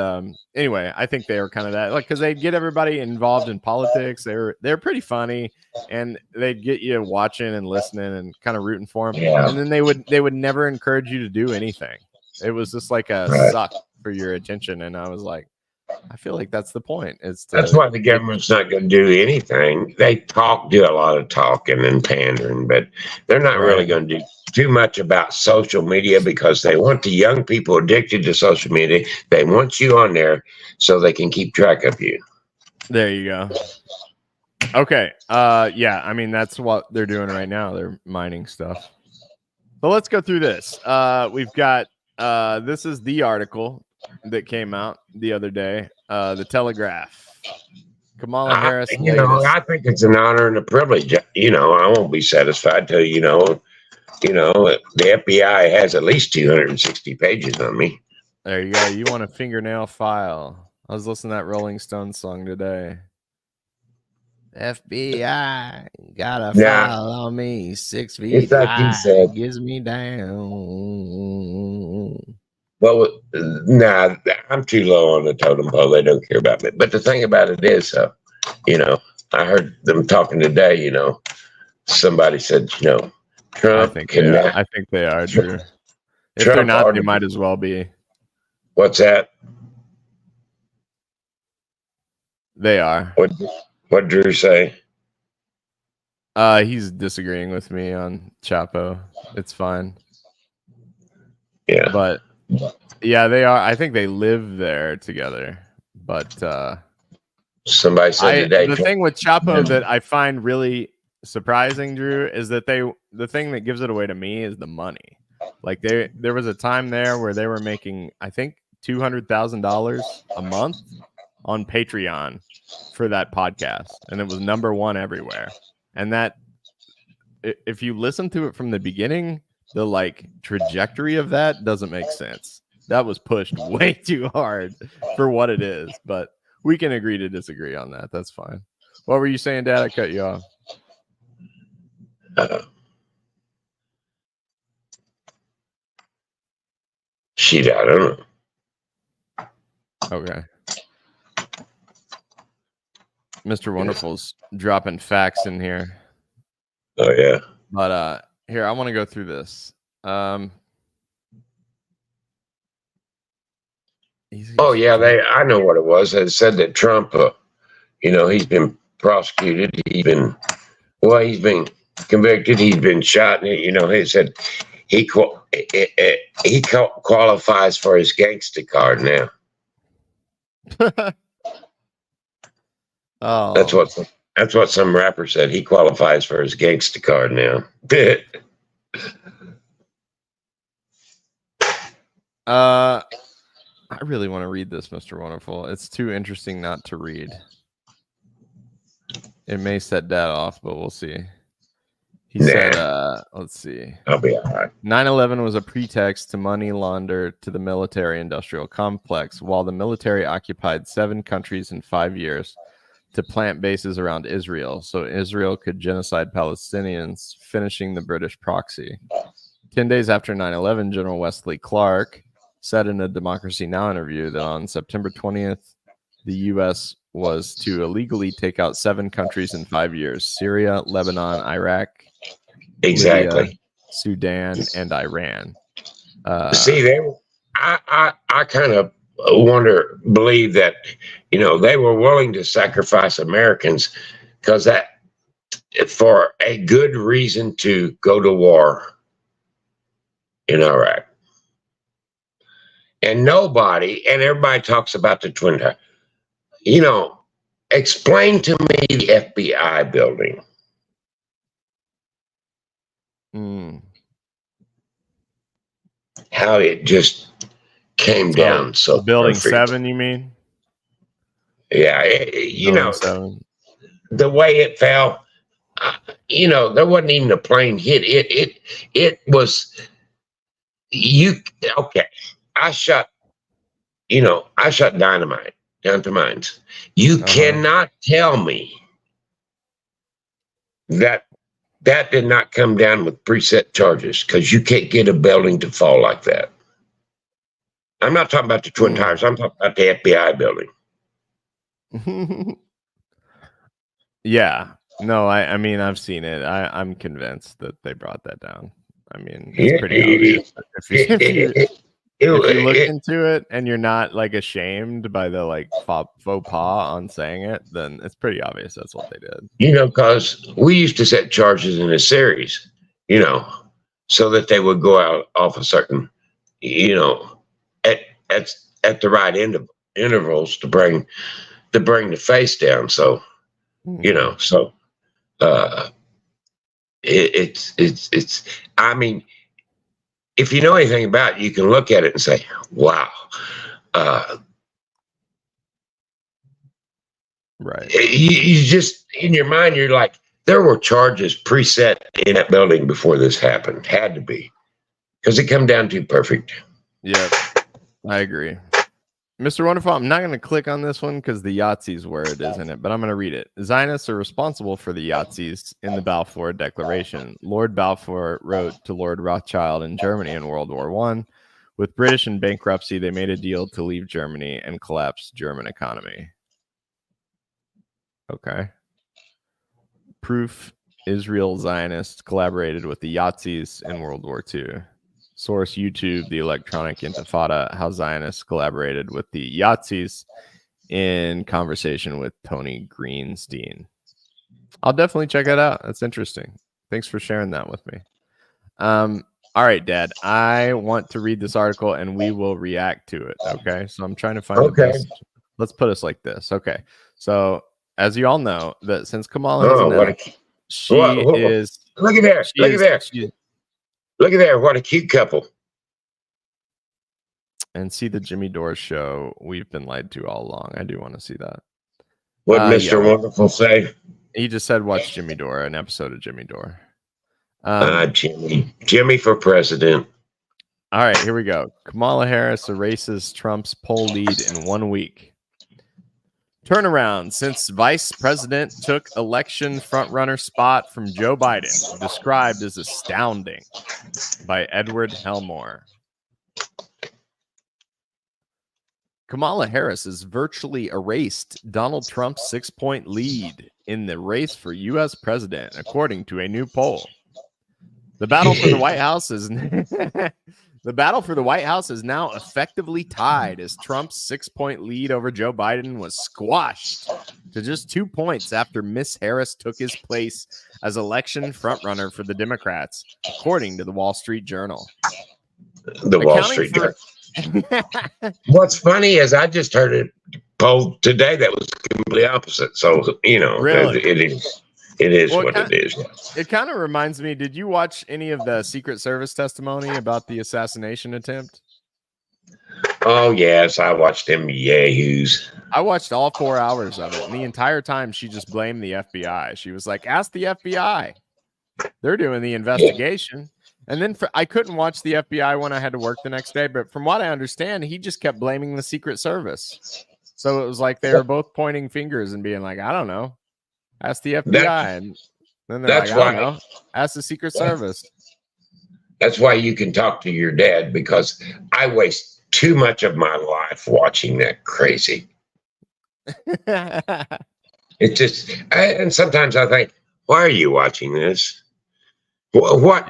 anyway, I think they were kind of that, like, because they'd get everybody involved in politics. They're pretty funny, and they'd get you watching and listening and kind of rooting for them. Yeah. And then they would never encourage you to do anything. It was just like a suck for your attention. And I was like, I feel like that's the point. That's why the government's not going to do anything. They do a lot of talking and pandering, but they're not really going to do too much about social media because they want the young people addicted to social media. They want you on there so they can keep track of you. There you go. Okay. Yeah, I mean, that's what they're doing right now. They're mining stuff. But let's go through this. We've got this is the article that came out the other day. The Telegraph. Kamala Harris. I think it's an honor and a privilege. I won't be satisfied till the FBI has at least 260 pages on me. There you go. You want a fingernail file. I was listening to that Rolling Stones song today. FBI got a file on me. 6 feet it's like high. he said. Gives me down. Well, I'm too low on the totem pole. They don't care about me. But the thing about it is, I heard them talking today. Somebody said, Trump. I think they are, Drew. If they're not, they might as well be. What's that? They are. What Drew say? He's disagreeing with me on Chapo. It's fine. Yeah. But yeah, they are. I think they live there together. But somebody said today. The thing with Chapo that I find really surprising, Drew, is that the thing that gives it away to me is the money. Like there was a time there where they were making, I think, $200,000 a month on Patreon for that podcast, and it was #1 everywhere. And that, if you listen to it from the beginning, the trajectory of that doesn't make sense. That was pushed way too hard for what it is, but we can agree to disagree on that. That's fine. What were you saying, Dad? I cut you off. Shit, I don't know. Okay. Mr. Wonderful's dropping facts in here. Oh yeah. But here, I want to go through this. Oh yeah, I know what it was. It said that Trump, he's been prosecuted. He's been convicted. He's been shot. He said he qualifies for his gangster card now. Oh, that's what some rapper said. He qualifies for his gangster card now. I really want to read this, Mr. Wonderful. It's too interesting not to read. It may set Dad off, but we'll see. He said, let's see. I'll be all right. 9/11 was a pretext to money launder to the military-industrial complex, while the military occupied 7 countries in 5 years to plant bases around Israel, so Israel could genocide Palestinians, finishing the British proxy. 10 days after 9/11, General Wesley Clark said in a Democracy Now! Interview that on September 20th, the U.S. was to illegally take out 7 countries in 5 years: Syria, Lebanon, Iraq, Exactly. Libya, Sudan, and Iran. See, I kind of believe that, they were willing to sacrifice Americans because that for a good reason to go to war in Iraq. And everybody talks about the Twin Towers. Explain to me the FBI building. How it just came down so Building perfect. 7, you mean? Yeah, the way it fell, there wasn't even a plane hit. It was okay. I shot dynamite down to mines. You cannot tell me that did not come down with preset charges, because you can't get a building to fall like that. I'm not talking about the Twin Towers. I'm talking about the FBI building. Yeah. No, I mean, I've seen it. I'm convinced that they brought that down. I mean, it's pretty obvious. If you look into it and you're not like ashamed by the like faux pas on saying it, then it's pretty obvious that's what they did. Because we used to set charges in a series, so that they would go out off a certain, at the right intervals to bring the face down. So, it's. I mean, if you know anything about it, you can look at it and say, "Wow." Right. You just, in your mind, you're like, there were charges preset in that building before this happened. Had to be, because it come down too perfect. Yeah, I agree. Mr. Wonderful, I'm not going to click on this one because the Yahtzee's word is in it, but I'm going to read it. Zionists are responsible for the Yahtzees in the Balfour Declaration. Lord Balfour wrote to Lord Rothschild in Germany in World War I. With British in bankruptcy, they made a deal to leave Germany and collapse German economy. Okay. Proof: Israel Zionists collaborated with the Yahtzees in World War II. Source: YouTube, The Electronic Intifada, how Zionists collaborated with the Yahtzees in conversation with Tony Greenstein. I'll definitely check that out. That's interesting. Thanks for sharing that with me. All right, Dad, I want to read this article and we will react to it. Okay. So I'm trying to find the best. Let's put us like this. Okay. So as you all know, that since Kamala has announced, is look at there. Look at there. Look at there. What a cute couple. And see the Jimmy Dore show. We've been lied to all along. I do want to see that. What Mr. Wonderful say? He just said, watch Jimmy Dore, an episode of Jimmy Dore. Jimmy for president. All right, here we go. Kamala Harris erases Trump's poll lead in 1 week. Turnaround since vice president took election frontrunner spot from Joe Biden, described as astounding by Edward Helmore. Kamala Harris has virtually erased Donald Trump's 6-point lead in the race for U.S. president, according to a new poll. The battle for the White House is now effectively tied, as Trump's 6-point lead over Joe Biden was squashed to just 2 points after Miss Harris took his place as election frontrunner for the Democrats, according to the Wall Street Journal. The Wall Street Journal. What's funny is I just heard a poll today that was completely opposite. So, really? It is what it is. It kind of reminds me, did you watch any of the Secret Service testimony about the assassination attempt? Oh, yes. I watched them yahoos. I watched all 4 hours of it. And the entire time she just blamed the FBI. She was like, ask the FBI. They're doing the investigation. And then I couldn't watch the FBI when I had to work the next day. But from what I understand, he just kept blaming the Secret Service. So it was like they were both pointing fingers and being like, I don't know. Ask the FBI. And then they're like, I don't know. Ask the Secret Service. That's why you can talk to your dad, because I waste too much of my life watching that crazy. It just, and sometimes I think, why are you watching this? What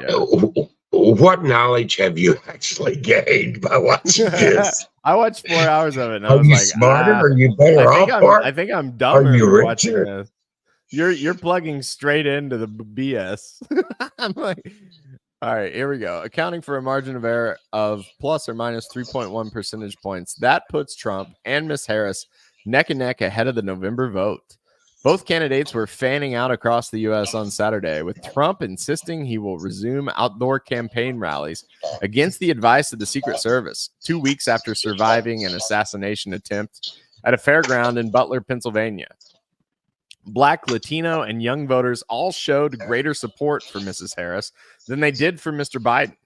knowledge have you actually gained by watching this? I watched 4 hours of it, and I Are was you like, smarter? Are you better off? I think I'm dumber you for watching richer? this. You're plugging straight into the BS. I'm like, all right, here we go. Accounting for a margin of error of plus or minus 3.1 percentage points. That puts Trump and Miss Harris neck and neck ahead of the November vote. Both candidates were fanning out across the U.S. on Saturday, with Trump insisting he will resume outdoor campaign rallies against the advice of the Secret Service, 2 weeks after surviving an assassination attempt at a fairground in Butler, Pennsylvania. Black, Latino, and young voters all showed greater support for Mrs. Harris than they did for Mr. Biden,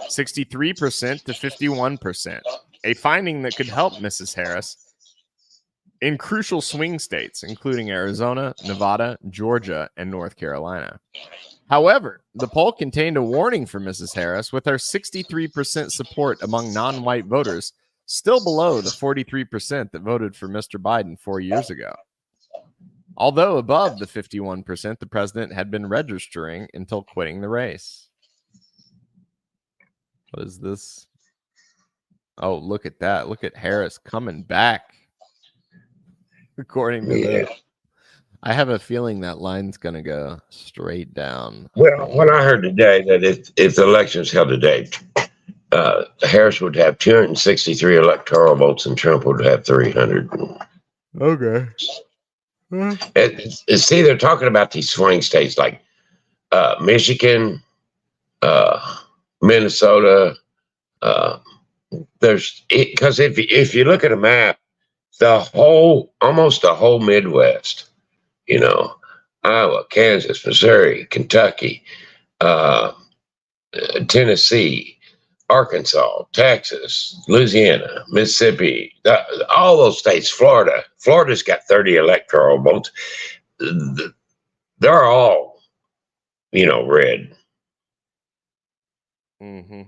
63% to 51%, a finding that could help Mrs. Harris in crucial swing states, including Arizona, Nevada, Georgia, and North Carolina. However, the poll contained a warning for Mrs. Harris, with her 63% support among non-white voters still below the 43% that voted for Mr. Biden 4 years ago. Although above the 51% the president had been registering until quitting the race. What is this? Oh, look at that. Look at Harris coming back. According to this. I have a feeling that line's going to go straight down. Well, what I heard today, that if the election is held today, Harris would have 263 electoral votes and Trump would have 300. Okay. See, they're talking about these swing states like Michigan, Minnesota. Because if you look at a map, almost the whole Midwest, Iowa, Kansas, Missouri, Kentucky, Tennessee, Arkansas, Texas, Louisiana, Mississippi, all those states, Florida's got 30 electoral votes. They're all, red. Mm-hmm.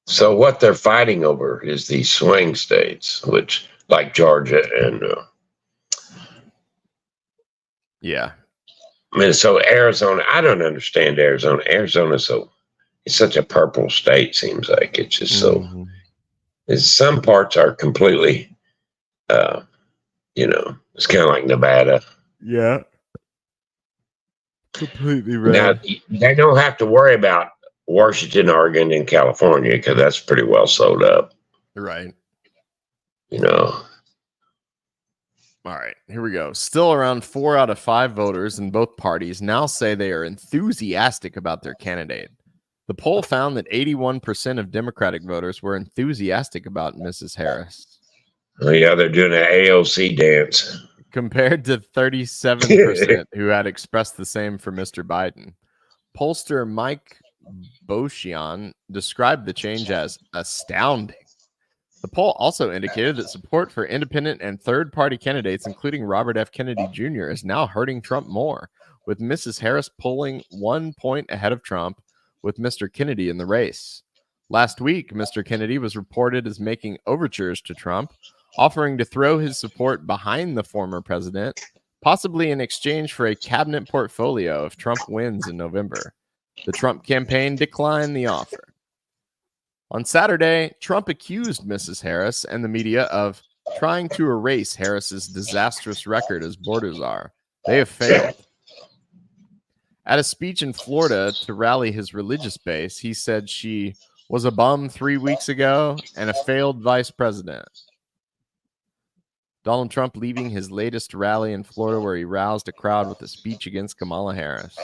So what they're fighting over is these swing states, which like Georgia and Minnesota, Arizona. I don't understand Arizona. Arizona's it's such a purple state. Seems like it's just so. Some parts are completely, it's kind of like Nevada. Yeah. Completely red. Now they don't have to worry about Washington, Oregon, and California because that's pretty well sold up. Right. All right, here we go. Still around 4 out of 5 voters in both parties now say they are enthusiastic about their candidate. The poll found that 81% of Democratic voters were enthusiastic about Mrs. Harris. Oh, yeah, they're doing an AOC dance. Compared to 37% who had expressed the same for Mr. Biden. Pollster Mike Boshian described the change as astounding. The poll also indicated that support for independent and third-party candidates, including Robert F. Kennedy Jr., is now hurting Trump more, with Mrs. Harris polling 1 point ahead of Trump, with Mr. Kennedy in the race. Last week, Mr. Kennedy was reported as making overtures to Trump, offering to throw his support behind the former president, possibly in exchange for a cabinet portfolio if Trump wins in November. The Trump campaign declined the offer. On Saturday, Trump accused Mrs. Harris and the media of trying to erase Harris's disastrous record as border czar. They have failed. At a speech in Florida to rally his religious base, he said she was a bum 3 weeks ago and a failed vice president. Donald Trump leaving his latest rally in Florida where he roused a crowd with a speech against Kamala Harris.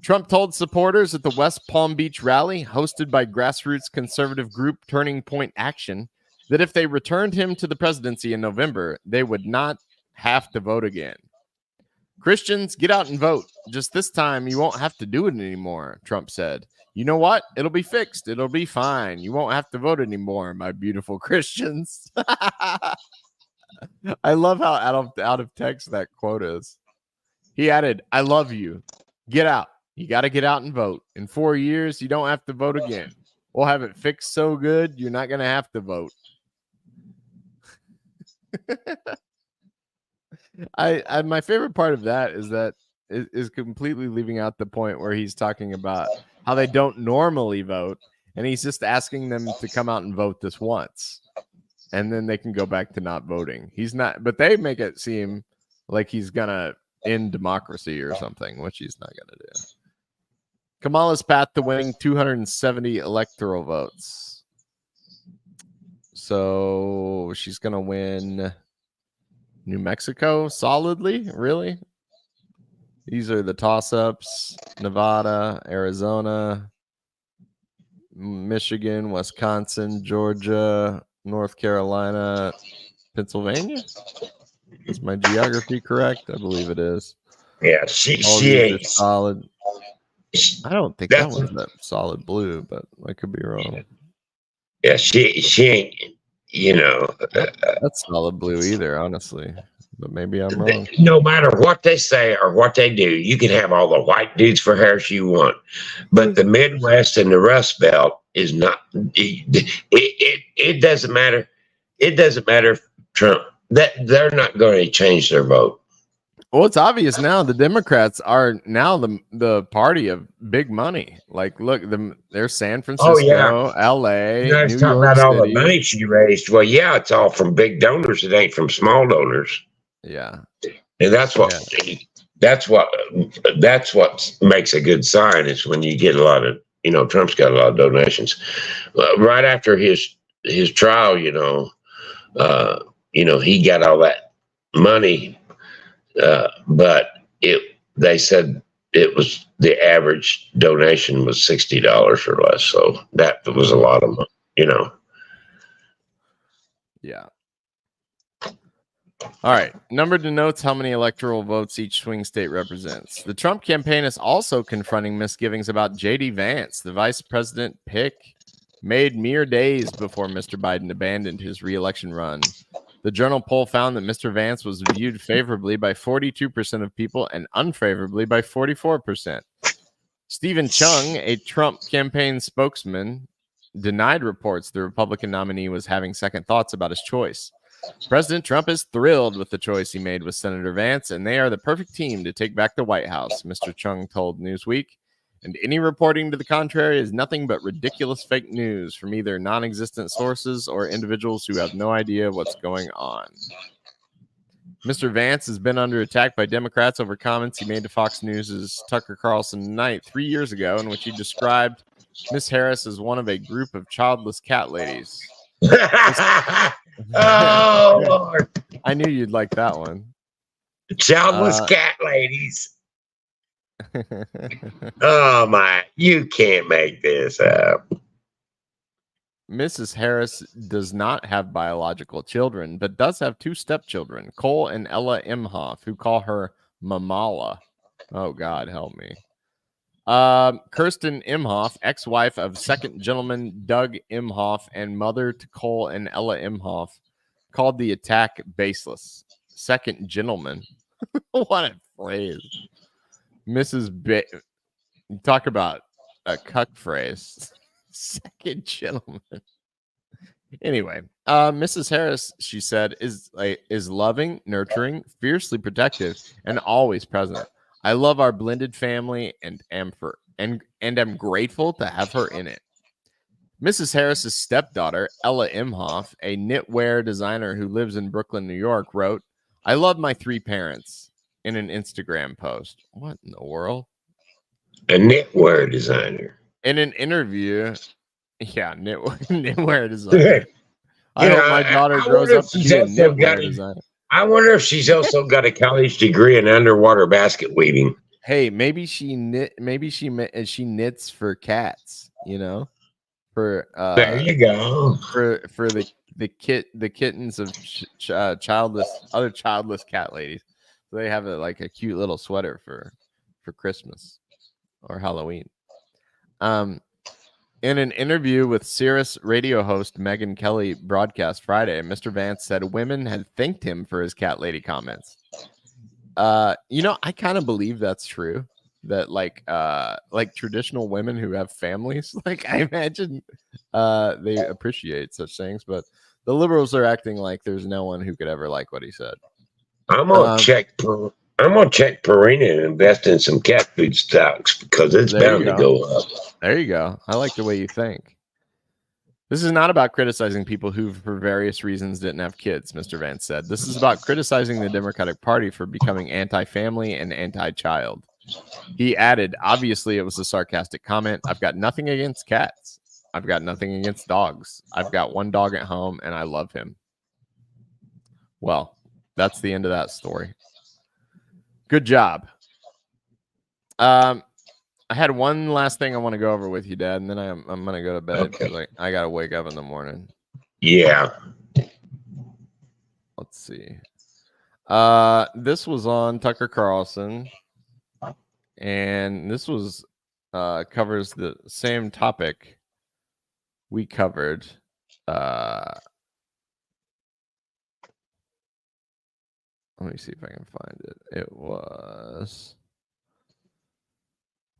Trump told supporters at the West Palm Beach rally, hosted by grassroots conservative group Turning Point Action, that if they returned him to the presidency in November, they would not have to vote again. Christians, get out and vote. Just this time, you won't have to do it anymore, Trump said. You know what? It'll be fixed. It'll be fine. You won't have to vote anymore, my beautiful Christians. I love how out of text that quote is. He added, I love you. Get out. You got to get out and vote. In 4 years, you don't have to vote again. We'll have it fixed so good you're not gonna have to vote. I my favorite part of that is completely leaving out the point where he's talking about how they don't normally vote, and he's just asking them to come out and vote this once, and then they can go back to not voting. He's not, but they make it seem like he's gonna end democracy or something, which he's not gonna do. Kamala's path to winning 270 electoral votes. So she's gonna win New Mexico solidly, really? These are the toss-ups: Nevada, Arizona, Michigan, Wisconsin, Georgia, North Carolina, Pennsylvania. Is my geography correct? I believe it is. Yeah, she ain't solid. I don't think that one's that solid blue, but I could be wrong. Yeah, she ain't, that's solid blue either, honestly. But maybe I'm wrong. No matter what they say or what they do, you can have all the white dudes for hair you want, but the Midwest and the Rust Belt is not. It doesn't matter. It doesn't matter if Trump, that they're not going to change their vote. Well, it's obvious now. The Democrats are now the party of big money. Like, look, there's San Francisco, L.A., You guys New talking York about all the City. money she raised. Well, yeah, it's all from big donors. It ain't from small donors. Yeah, and that's what makes a good sign is when you get a lot of, Trump's got a lot of donations. Right after his trial, he got all that money. But they said it was the average donation was $60 or less. So that was a lot of money, Yeah. All right. Number denotes how many electoral votes each swing state represents. The Trump campaign is also confronting misgivings about J.D. Vance, the vice president pick made mere days before Mr. Biden abandoned his re-election run. The Journal poll found that Mr. Vance was viewed favorably by 42% of people and unfavorably by 44%. Stephen Chung, a Trump campaign spokesman, denied reports the Republican nominee was having second thoughts about his choice. President Trump is thrilled with the choice he made with Senator Vance, and they are the perfect team to take back the White House, Mr. Chung told Newsweek. And any reporting to the contrary is nothing but ridiculous fake news from either non-existent sources or individuals who have no idea what's going on. Mr. Vance has been under attack by Democrats over comments he made to Fox News' Tucker Carlson Tonight 3 years ago, in which he described Miss Harris as one of a group of childless cat ladies. Oh, Lord. I knew you'd like that one. Childless cat ladies. Oh, my. You can't make this up. Mrs. Harris does not have biological children, but does have two stepchildren, Cole and Ella Imhoff, who call her Mamala. Oh, God, help me. Kirsten Imhoff, ex-wife of second gentleman Doug Imhoff and mother to Cole and Ella Imhoff, called the attack baseless. Second gentleman. What a phrase. Talk about a cuck phrase. Second gentleman. Anyway, Mrs. Harris, she said, is loving, nurturing, fiercely protective, and always present. I love our blended family and am grateful to have her in it. Mrs. Harris's stepdaughter, Ella Imhoff, a knitwear designer who lives in Brooklyn, New York, wrote, "I love my three parents," in an Instagram post. What in the world? A knitwear designer. In an interview, yeah, knitwear designer. I hope my daughter grows up to be a knitwear designer. I wonder if she's also got a college degree in underwater basket weaving. Hey, maybe she knits for cats, for there you go. For the kittens of other childless cat ladies. So they have a cute little sweater for Christmas or Halloween. In an interview with Sirius radio host Megyn Kelly broadcast Friday, Mr. Vance said women had thanked him for his cat lady comments. I kind of believe that's true. that like traditional women who have families, like I imagine they appreciate such things, but the liberals are acting like there's no one who could ever like what he said. I'm gonna check Purina and invest in some cat food stocks because it's There you bound to go up. There you go. I like the way you think. This is not about criticizing people who, for various reasons, didn't have kids, Mr. Vance said. This is about criticizing the Democratic Party for becoming anti-family and anti-child. He added, obviously, it was a sarcastic comment. I've got nothing against cats. I've got nothing against dogs. I've got one dog at home, and I love him. Well, that's the end of that story. Good job. I had one last thing I want to go over with you, Dad, and then I'm going to go to bed because I got to wake up in the morning. Yeah. Let's see. This was on Tucker Carlson, and this was covers the same topic we covered. Let me see if I can find it. It was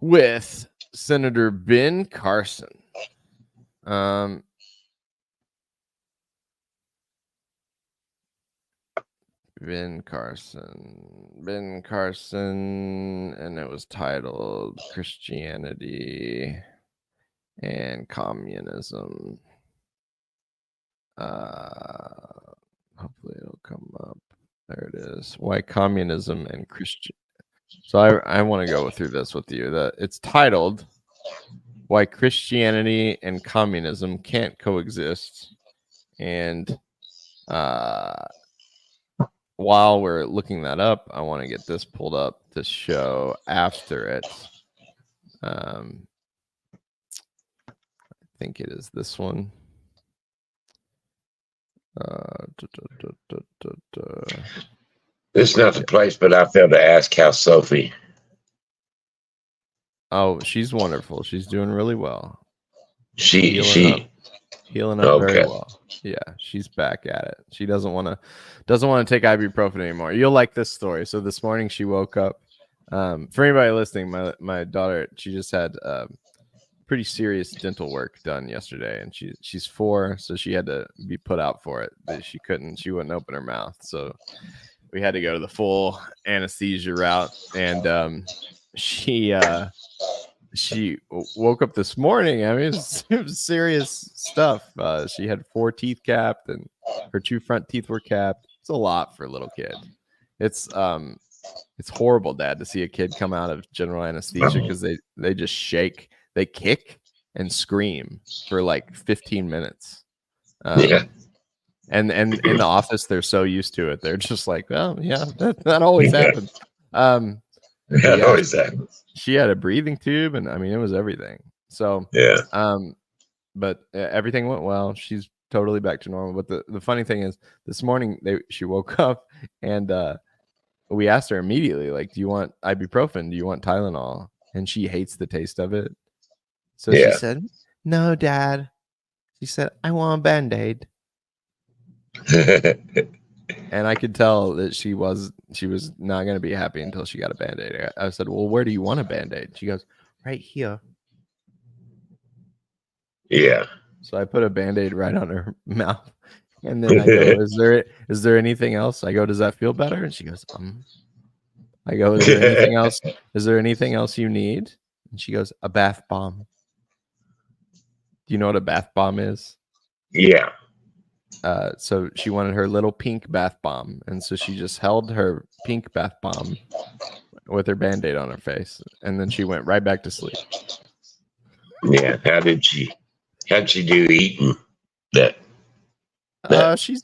with Senator Ben Carson. Ben Carson, and it was titled Christianity and Communism. Hopefully it'll come up. There it is. Why communism and Christian. So I want to go through this with you. It's titled Why Christianity and Communism Can't Coexist. And while we're looking that up, I want to get this pulled up to show after it. I think it is this one. This is not the place, but I failed to ask how Sophie. Oh, she's wonderful. She's doing really well. Healing up very well. Yeah, she's back at it. She doesn't want to take ibuprofen anymore. You'll like this story. So this morning she woke up. For anybody listening, my daughter, she just had pretty serious dental work done yesterday, and she's 4, so she had to be put out for it. But she wouldn't open her mouth, so we had to go to the full anesthesia route. And she woke up this morning. I mean, it was serious stuff. She had 4 teeth capped, and her 2 front teeth were capped. It's a lot for a little kid. It's horrible, Dad, to see a kid come out of general anesthesia because they just shake. They kick and scream for like 15 minutes. And in the office, they're so used to it. They're just like, well, yeah, that always happens. That always happens. She had a breathing tube, and I mean, it was everything. So but everything went well. She's totally back to normal. But the funny thing is, this morning she woke up, and we asked her immediately, like, do you want ibuprofen? Do you want Tylenol? And she hates the taste of it. So she said, no, Dad. She said, I want a Band-Aid. And I could tell that she was not going to be happy until she got a Band-Aid. I said, well, where do you want a Band-Aid? She goes, right here. Yeah. So I put a Band-Aid right on her mouth. And then I go, is there anything else? I go, does that feel better? And she goes, I go, is there anything else? Is there anything else you need? And she goes, a bath bomb. Do you know what a bath bomb is? Yeah. So she wanted her little pink bath bomb. And so she just held her pink bath bomb with her Band-Aid on her face. And then she went right back to sleep. Yeah. How'd she do eating that? She's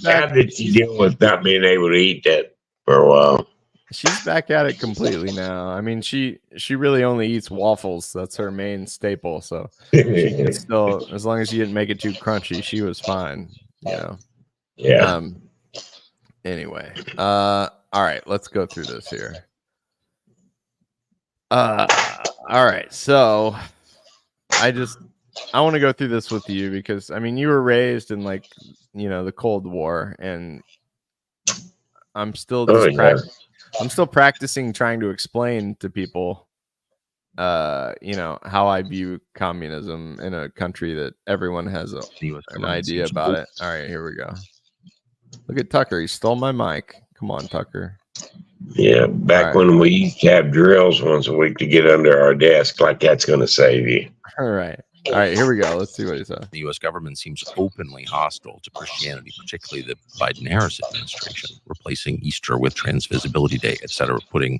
back. How did she deal with not being able to eat that for a while? She's back at it completely now. I mean, she really only eats waffles. That's her main staple. So she could still, as long as she didn't make it too crunchy, she was fine. You know. Yeah. Anyway. All right. Let's go through this here. All right. So I want to go through this with you because, I mean, you were raised in, like, you know, the Cold War, and I'm still I'm still practicing trying to explain to people you know, how I view communism in a country that everyone has an idea about it. All right, here we go. Look at Tucker. He stole my mic. Come on, Tucker. Yeah, back when we used to have drills once a week to get under our desk, like that's going to save you. All right. All right, here we go. Let's see what he said. The U.S. government seems openly hostile to Christianity, particularly the Biden-Harris administration, replacing Easter with Transvisibility Day, et cetera, putting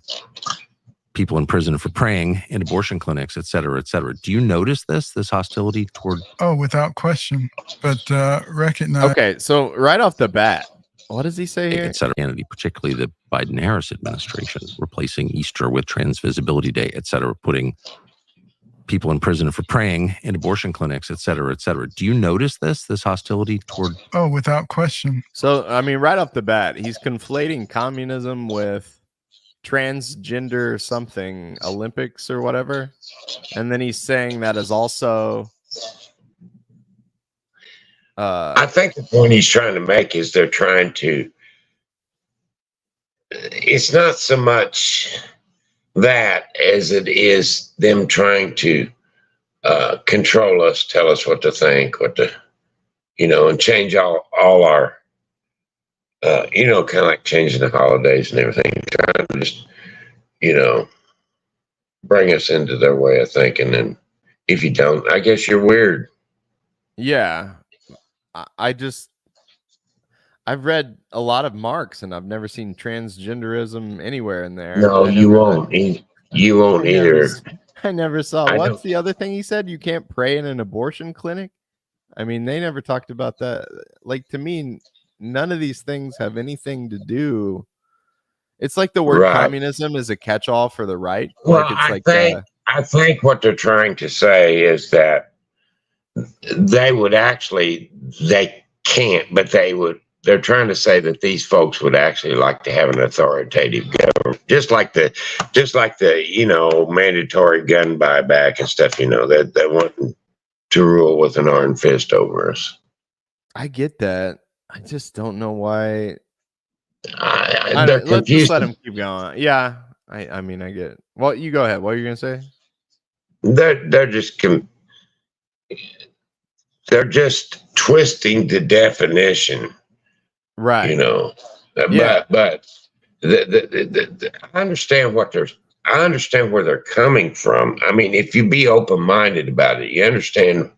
people in prison for praying in abortion clinics, et cetera, et cetera. Do you notice this hostility toward? Oh, without question. But recognize. Okay, so right off the bat, what does he say here? Et cetera, particularly the Biden-Harris administration, replacing Easter with Transvisibility Day, et cetera, putting people in prison for praying in abortion clinics, et cetera, et cetera. Do you notice this hostility toward? Oh, without question. So, I mean, right off the bat, he's conflating communism with transgender something, Olympics or whatever. And then he's saying that is also... I think the point he's trying to make is they're trying to... It's not so much that as it is them trying to control us, tell us what to think, what to, you know, and change all our, you know, kind of like changing the holidays and everything, trying to just, you know, bring us into their way of thinking. And if you don't, I guess you're weird. Yeah. I've read a lot of Marx, and I've never seen transgenderism anywhere in there. No, you won't. You won't either. I never saw. What's the other thing he said? You can't pray in an abortion clinic? I mean, they never talked about that. Like, to me, none of these things have anything to do. It's like the word communism is a catch-all for the right. Well, like it's I think what they're trying to say is that they would actually, they can't, but they would. They're trying to say that these folks would actually like to have an authoritative government, just like the you know, mandatory gun buyback and stuff. You know, that they want to rule with an iron fist over us. I get that. I just don't know why. Let's just let him keep going. Yeah, I mean, I get it. Well, you go ahead. What are you gonna say? They're just twisting the definition. Right. You know, Yeah. but I understand I understand where they're coming from. I mean, if you be open-minded about it, you understand.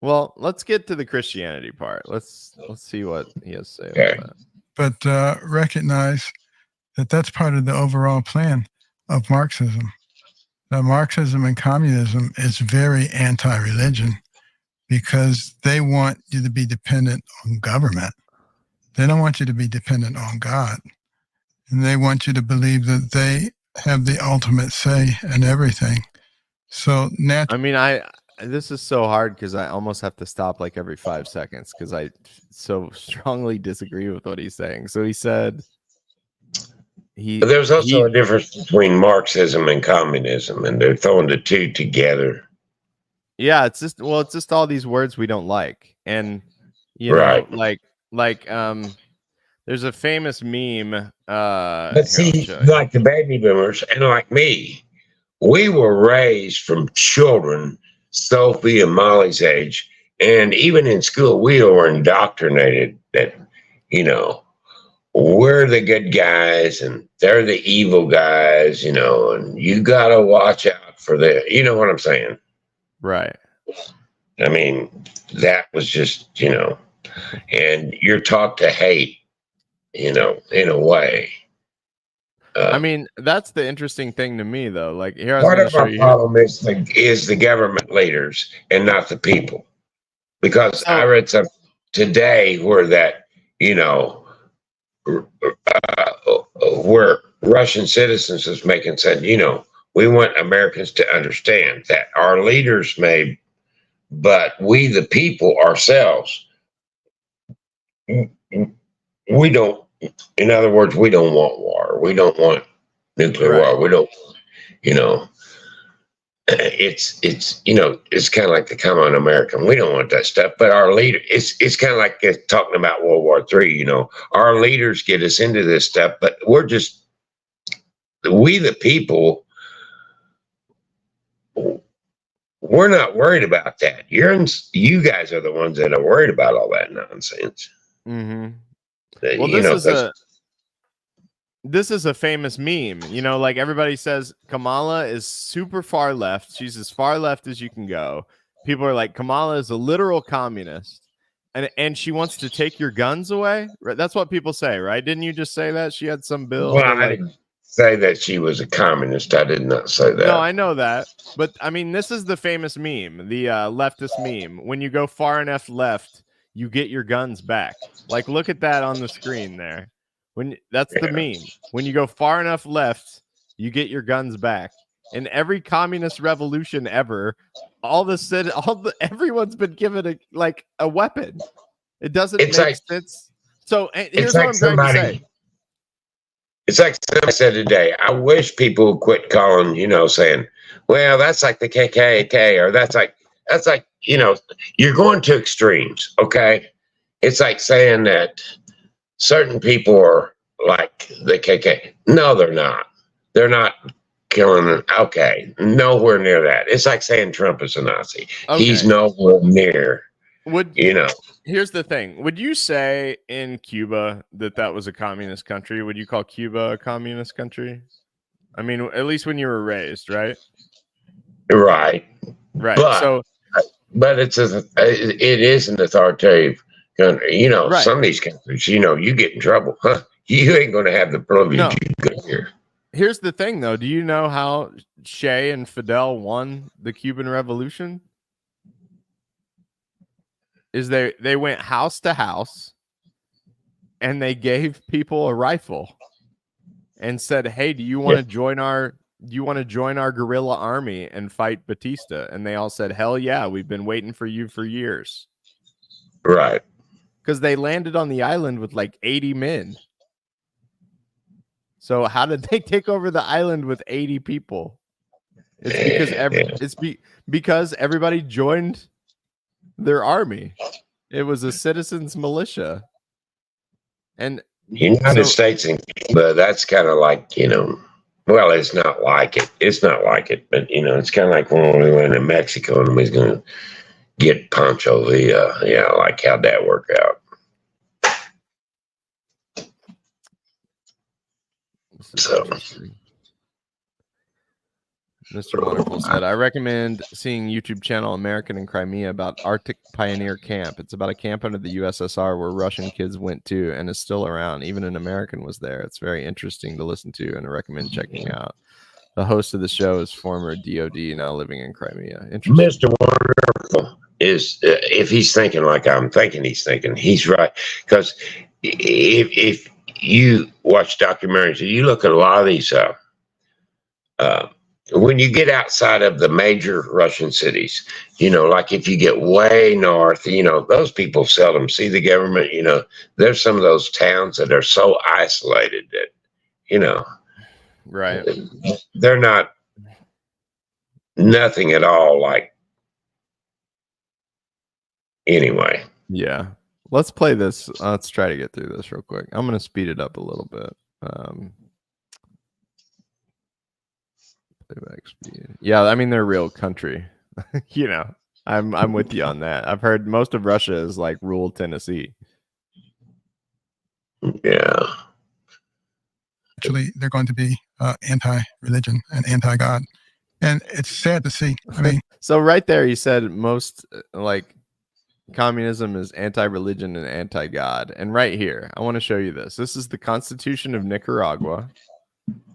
Well, let's get to the Christianity part. Let's see what he has to say about that. But recognize that that's part of the overall plan of Marxism. Now, Marxism and communism is very anti-religion because they want you to be dependent on government. They don't want you to be dependent on God. And they want you to believe that they have the ultimate say in everything. So I mean, this is so hard because I almost have to stop like every 5 seconds because I so strongly disagree with what he's saying. So he said there's also a difference between Marxism and communism, and they're throwing the two together. Yeah, it's just all these words we don't like. And you know, like there's a famous meme but see, like the baby boomers and like me, we were raised from children, Sophie and Molly's age, and even in school we were indoctrinated that, you know, we're the good guys and they're the evil guys, you know, and you gotta watch out for the, you know what I'm saying? Right. I mean, that was just, you know, and you're taught to hate, you know, in a way. I mean, that's the interesting thing to me, though. Like, here, I was Part gonna of show our you. problem is the government leaders and not the people. Because I read something today where that, you know, where Russian citizens was making said, you know, we want Americans to understand that our leaders may, but we, the people ourselves, we don't, in other words, we don't want war. We don't want nuclear war. We don't, you know, it's, you know, it's kind of like the common American. We don't want that stuff, but our leader, it's kind of like talking about World War III, you know, our leaders get us into this stuff, but we're just, we the people, we're not worried about that. You guys are the ones that are worried about all that nonsense. Well, You know, this is a famous meme. You know, like everybody says Kamala is super far left. She's as far left as you can go. People are like, Kamala is a literal communist. And she wants to take your guns away. Right? That's what people say, right? Didn't you just say that she had some bill? well, that, I like, didn't say that she was a communist. I did not say that. no, I know that, but I mean, this is the famous meme, the leftist meme. When you go far enough left, you get your guns back. Like, look at that on the screen there. That's the meme. When you go far enough left, you get your guns back. In every communist revolution ever, everyone's been given a weapon. It doesn't make sense. So here's what I'm trying to say. It's like somebody said today. I wish people would quit calling, saying, "Well, that's like the KKK," or that's like, you're going to extremes. Okay, it's like saying that certain people are like the KKK. No, they're not. They're not killing them. Okay, nowhere near that. It's like saying Trump is a Nazi. Okay. He's nowhere near. Here's the thing. Would you say in Cuba that was a communist country? Would you call Cuba a communist country? I mean, at least when you were raised, right? Right. But it is an authoritative country. Right. Some of these countries, you get in trouble. Huh? You ain't going to have the privilege you go here. Here's the thing, though. Do you know how Che and Fidel won the Cuban Revolution? They went house to house and they gave people a rifle and said, "Hey, do you want to join our guerrilla army and fight Batista?" And they all said, "Hell yeah, we've been waiting for you for years." Right. Because they landed on the island with like 80 men. So how did they take over the island with 80 people? It's because everybody joined their army. It was a citizens militia. And United States and Cuba, that's kind of like, well, it's not like it. It's not like it, but it's kind of like when we went to Mexico and we was going to get Pancho Villa. Like how'd that work out? So Mr. Wonderful said, "I recommend seeing YouTube channel American in Crimea about Arctic Pioneer Camp. It's about a camp under the USSR where Russian kids went to and is still around. Even an American was there. It's very interesting to listen to and I recommend checking out. The host of the show is former DOD, now living in Crimea." Interesting. Mr. Wonderful is, if he's thinking like I'm thinking he's thinking, he's right. Because if you watch documentaries, you look at a lot of these, when you get outside of the major Russian cities, like if you get way north, those people seldom see the government. There's some of those towns that are so isolated that, right. They're not nothing at all like, anyway. Yeah. Let's play this. Let's try to get through this real quick. I'm going to speed it up a little bit. Playback speed. Yeah, I mean, they're a real country. I'm with you on that. I've heard most of Russia is like rural Tennessee. Yeah. Actually, they're going to be anti-religion and anti-God. And it's sad to see. I mean, so right there, he said most communism is anti-religion and anti-God. And right here, I want to show you this. This is the Constitution of Nicaragua.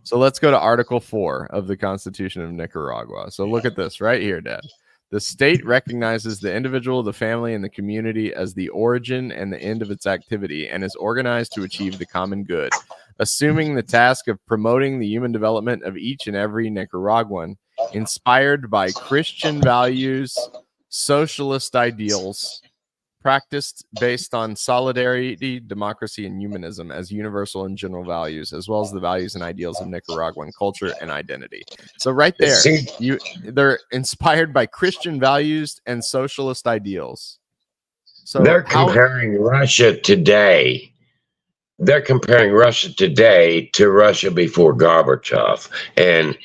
So let's go to Article 4 of the Constitution of Nicaragua. So look at this right here, Dad. The state recognizes the individual, the family, and the community as the origin and the end of its activity and is organized to achieve the common good, assuming the task of promoting the human development of each and every Nicaraguan, inspired by Christian values, socialist ideals, practiced based on solidarity, democracy, and humanism as universal and general values, as well as the values and ideals of Nicaraguan culture and identity. So right there, they're inspired by Christian values and socialist ideals. So they're comparing Russia today they're comparing Russia today to Russia before Gorbachev, and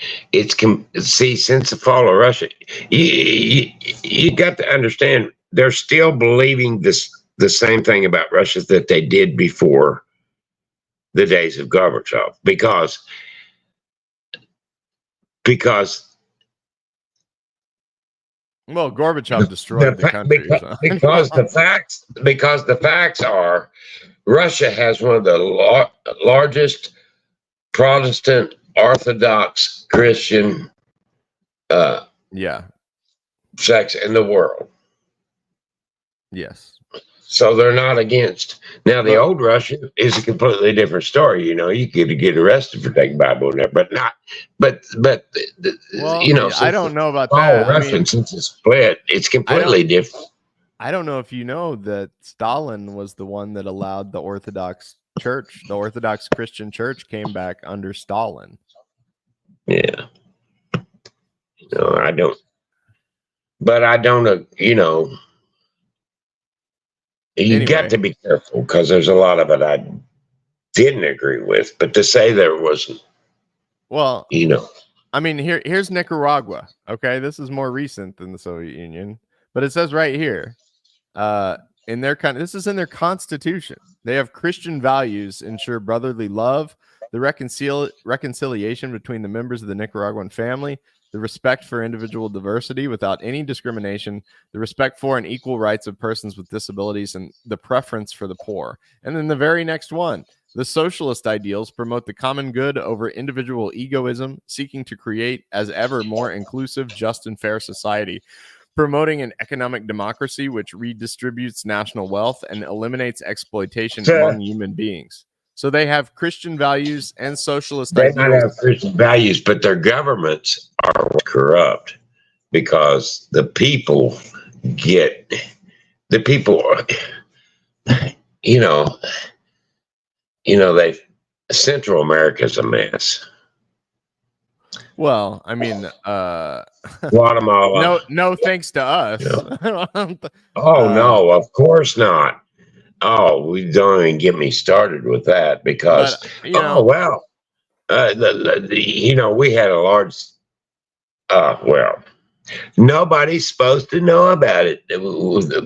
see, since the fall of Russia, you got to understand they're still believing the same thing about Russia that they did before the days of Gorbachev, because well, Gorbachev destroyed the country. Because the facts are Russia has one of the largest Protestant Orthodox Christian sects in the world. Yes. So they're not against. Now, the old Russia is a completely different story. You know, you could get arrested for taking Bible in there, but not. But well, you know, I don't know about that. Russia, since it's split, it's completely different. I don't know if you know that Stalin was the one that allowed the Orthodox Church, the Orthodox Christian Church, came back under Stalin. Yeah. No, I don't. But I don't. You know. You got to be careful because there's a lot of it I didn't agree with. But to say there wasn't, well, you know, I mean, here's Nicaragua. Okay, this is more recent than the Soviet Union, but it says right here, in their this is in their constitution. They have Christian values, ensure brotherly love, the reconciliation between the members of the Nicaraguan family, the respect for individual diversity without any discrimination, the respect for and equal rights of persons with disabilities, and the preference for the poor. And then the very next one, the socialist ideals promote the common good over individual egoism, seeking to create as ever more inclusive, just, and fair society, promoting an economic democracy which redistributes national wealth and eliminates exploitation among human beings. So they have Christian values and socialist ideals. They might have Christian values, but their governments are corrupt because the people Central America's a mess. Well, I mean, Guatemala. No, thanks to us. No, of course not. Oh, we don't even get me started with that because, we had a large, nobody's supposed to know about it.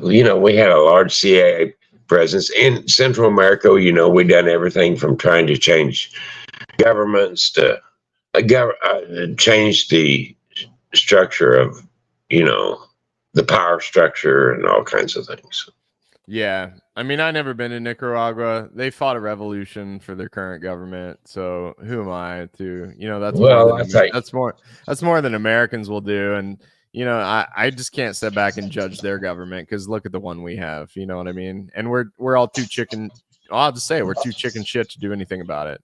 We had a large CIA presence in Central America. We done everything from trying to change governments to change the structure of, the power structure and all kinds of things. Yeah. I mean, I've never been to Nicaragua. They fought a revolution for their current government. So who am I to, that's more than Americans will do. And, I just can't step back and judge their government because look at the one we have. You know what I mean? And we're all too chicken. I'll just say we're too chicken shit to do anything about it.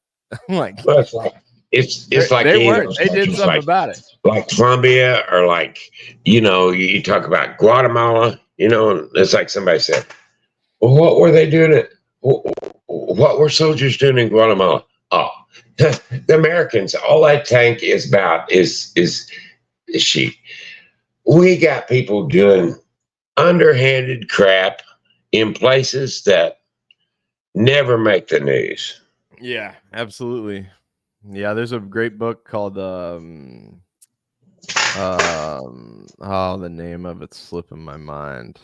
It's like they did something about it. Like Colombia or you talk about Guatemala, it's like somebody said, well, what were they doing? What were soldiers doing in Guatemala? Oh, the Americans, all that tank is about is sheep. We got people doing underhanded crap in places that never make the news. Yeah, absolutely. Yeah, there's a great book called the name of it's slipping my mind.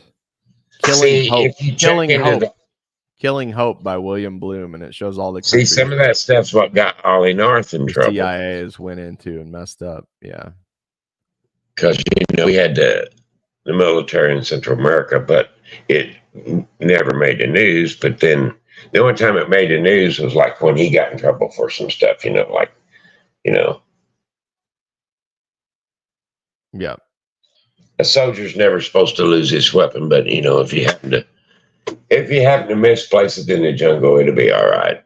Killing Hope by William Bloom, and it shows all the some of that stuff's what got Ollie North in trouble. CIA's went into and messed up. Yeah, because we had the military in Central America, but it never made the news. But then the only time it made the news was like when he got in trouble for some stuff, Yeah. A soldier's never supposed to lose his weapon, but if you happen to misplace it in the jungle, it'll be all right.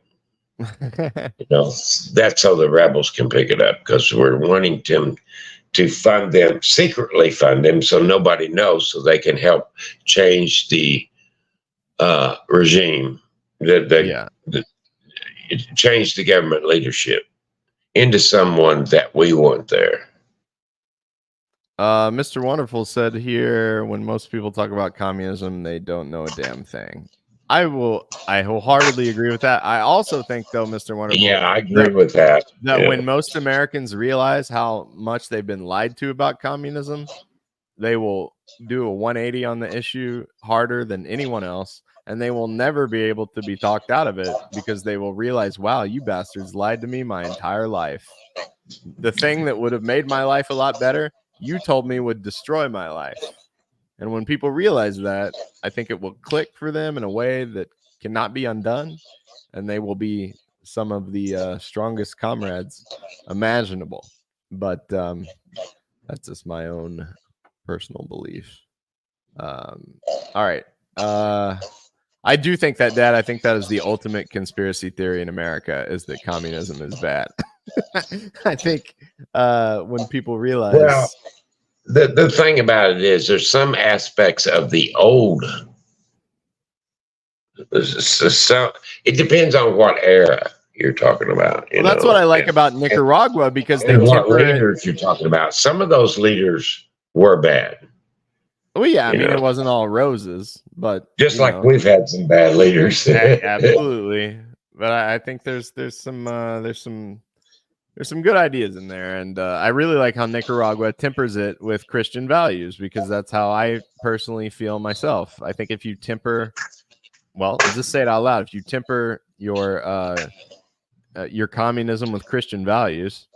That's how the rebels can pick it up because we're wanting them to secretly fund them, so nobody knows, so they can help change the regime, change the government leadership into someone that we want there. Mr. Wonderful said here, when most people talk about communism, they don't know a damn thing. I wholeheartedly agree with that. I also think, though, Mr. Wonderful. Yeah, I agree with that. That Yeah. when most Americans realize how much they've been lied to about communism, they will do a 180 on the issue harder than anyone else, and they will never be able to be talked out of it because they will realize, wow, you bastards lied to me my entire life. The thing that would have made my life a lot better, you told me would destroy my life. And when people realize that, I think it will click for them in a way that cannot be undone, and they will be some of the strongest comrades imaginable. But that's just my own personal belief. All right. I do think that, Dad, I think that is the ultimate conspiracy theory in America, is that communism is bad. I think when people realize... Well, the thing about it is there's some aspects of the old. So it depends on what era you're talking about. Well, that's what I like about Nicaragua, because they what temper it. leaders you're talking about. Some of those leaders were bad. Well, yeah, I You mean, know. it wasn't all roses, but Just you like know. we've had some bad leaders. Absolutely. But I think there's some good ideas in there, and I really like how Nicaragua tempers it with Christian values, because that's how I personally feel myself. I think if you temper, well, let's just say it out loud. If you temper your communism with Christian values,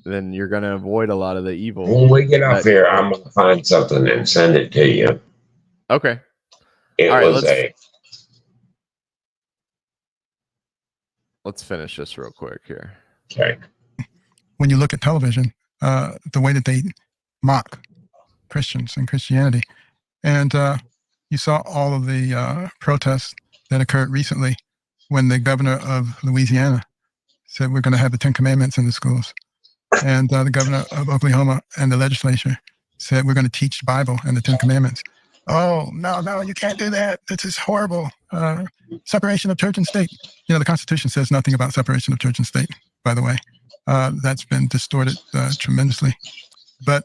then you're going to avoid a lot of the evil. When we get off here, I'm going to find something and send it to you. Okay. It All right, was let's finish this real quick here. Okay. When you look at television, the way that they mock Christians and Christianity, and you saw all of the protests that occurred recently when the governor of Louisiana said we're going to have the 10 Commandments in the schools, and the governor of Oklahoma and the legislature said we're going to teach the Bible and the 10 Commandments. Oh, no, you can't do that. This is horrible. Separation of church and state. You know, the Constitution says nothing about separation of church and state, by the way. That's been distorted tremendously. But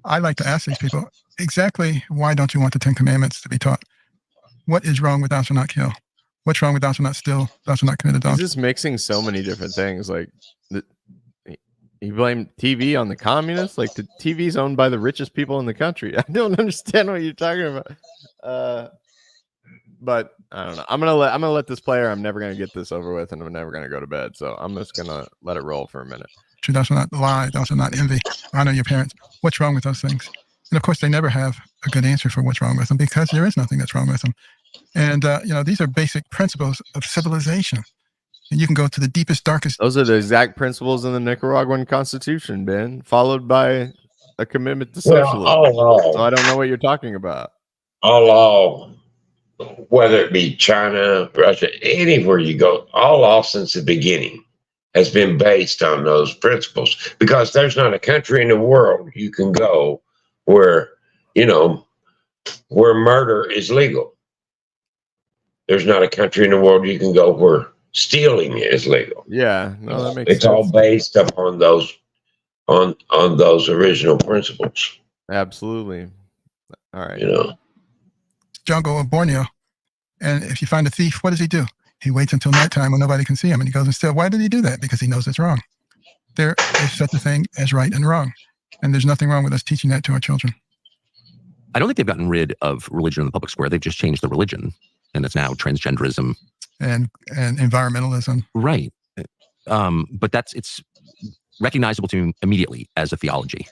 I like to ask these people, exactly why don't you want the 10 Commandments to be taught? What is wrong with thou shalt not kill? What's wrong with thou shalt not steal? Thou shalt not commit adultery? He's just mixing so many different things. Like, you blame TV on the communists? Like, the TV's owned by the richest people in the country. I don't understand what you're talking about. But I don't know. I'm gonna let this play, or I'm never gonna get this over with, and I'm never gonna go to bed. So I'm just gonna let it roll for a minute. Thou shalt not lie, thou shalt not envy, honor your parents. What's wrong with those things? And of course, they never have a good answer for what's wrong with them, because there is nothing that's wrong with them. And these are basic principles of civilization. And you can go to the deepest, darkest. Those are the exact principles in the Nicaraguan Constitution, Ben, followed by a commitment to socialism. So I don't know what you're talking about. All law, whether it be China, Russia, anywhere you go, all law since the beginning has been based on those principles, because there's not a country in the world you can go where, where murder is legal. There's not a country in the world you can go where stealing is legal. Yeah, no, that makes it's sense. all based upon those on those original principles. Absolutely. All right. Jungle of Borneo. And if you find a thief, what does he do? He waits until nighttime when nobody can see him, and he goes and steals. Why did he do that? Because he knows it's wrong. There is such a thing as right and wrong. And there's nothing wrong with us teaching that to our children. I don't think they've gotten rid of religion in the public square. They've just changed the religion, and it's now transgenderism and environmentalism. Right. But it's recognizable to me immediately as a theology.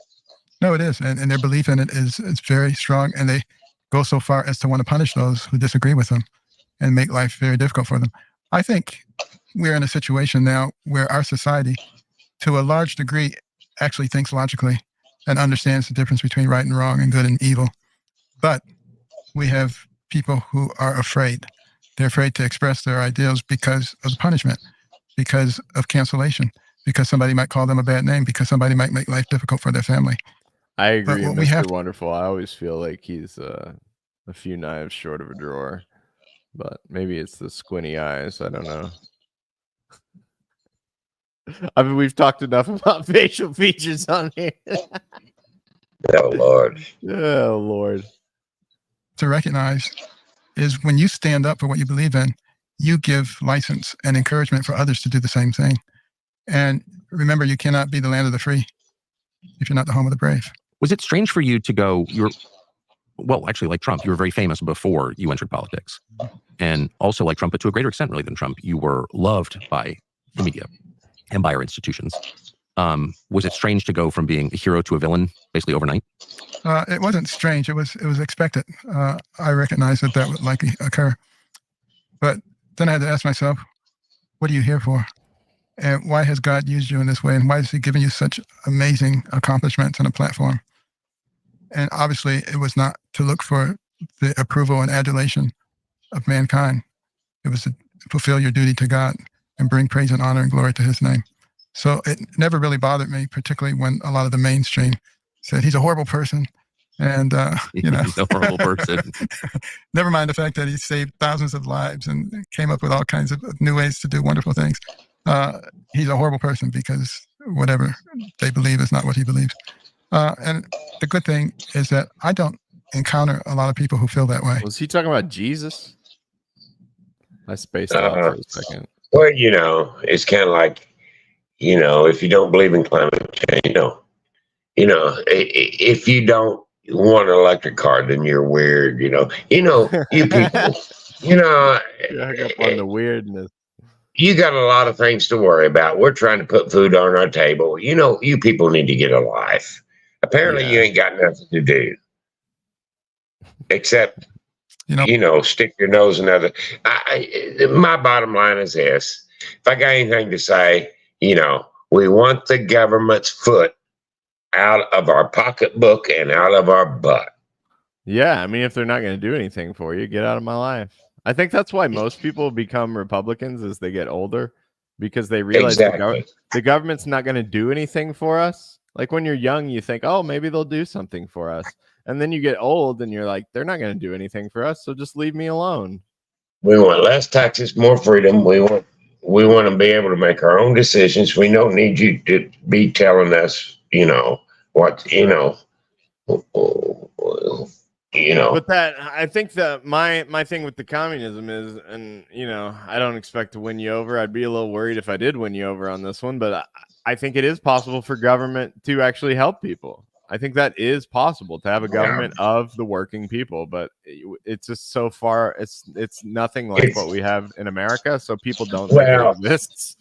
No, it is. And their belief in it is very strong. And they go so far as to want to punish those who disagree with them and make life very difficult for them. I think we're in a situation now where our society, to a large degree, actually thinks logically and understands the difference between right and wrong and good and evil. But we have people who are afraid. They're afraid to express their ideals because of the punishment, because of cancellation, because somebody might call them a bad name, because somebody might make life difficult for their family. I agree, Mr. Wonderful. I always feel like he's a few knives short of a drawer, but maybe it's the squinty eyes. I don't know. I mean, we've talked enough about facial features on here. Oh, Lord. Oh, Lord. To recognize is when you stand up for what you believe in, you give license and encouragement for others to do the same thing. And remember, you cannot be the land of the free if you're not the home of the brave. Was it strange for you to go, well, actually, like Trump, you were very famous before you entered politics. And also like Trump, but to a greater extent, really, than Trump, you were loved by the media and by our institutions. Was it strange to go from being a hero to a villain basically overnight? It wasn't strange. It was expected. I recognized that would likely occur. But then I had to ask myself, what are you here for? And why has God used you in this way? And why has he given you such amazing accomplishments and a platform? And obviously, it was not to look for the approval and adulation of mankind. It was to fulfill your duty to God and bring praise and honor and glory to his name. So it never really bothered me, particularly when a lot of the mainstream said he's a horrible person. And, you know, he's a horrible person. Never mind the fact that he saved thousands of lives and came up with all kinds of new ways to do wonderful things. He's a horrible person because whatever they believe is not what he believes. And the good thing is that I don't encounter a lot of people who feel that way. Was he talking about Jesus? I spaced out for a second. Well, you know, it's kind of like, you know, if you don't believe in climate change, you know, if you don't want an electric car, then you're weird. You people, I got on the weirdness. You got a lot of things to worry about. We're trying to put food on our table. You know, you people need to get a life. Apparently, you ain't got nothing to do except, stick your nose in other. My bottom line is this: if I got anything to say, we want the government's foot out of our pocketbook and out of our butt. Yeah, I mean, if they're not going to do anything for you, get out of my life. I think that's why most people become Republicans as they get older, because they realize the government's not going to do anything for us. Like when you're young, you think, oh, maybe they'll do something for us. And then you get old and you're like, they're not going to do anything for us, so just leave me alone. We want less taxes, more freedom. We want to be able to make our own decisions. We don't need you to be telling us, what. But that, I think that my thing with the communism is, and I don't expect to win you over. I'd be a little worried if I did win you over on this one, but I think it is possible for government to actually help people. I think that is possible to have a government of the working people, but it's just so far, it's nothing like what we have in America. So people don't think it exists.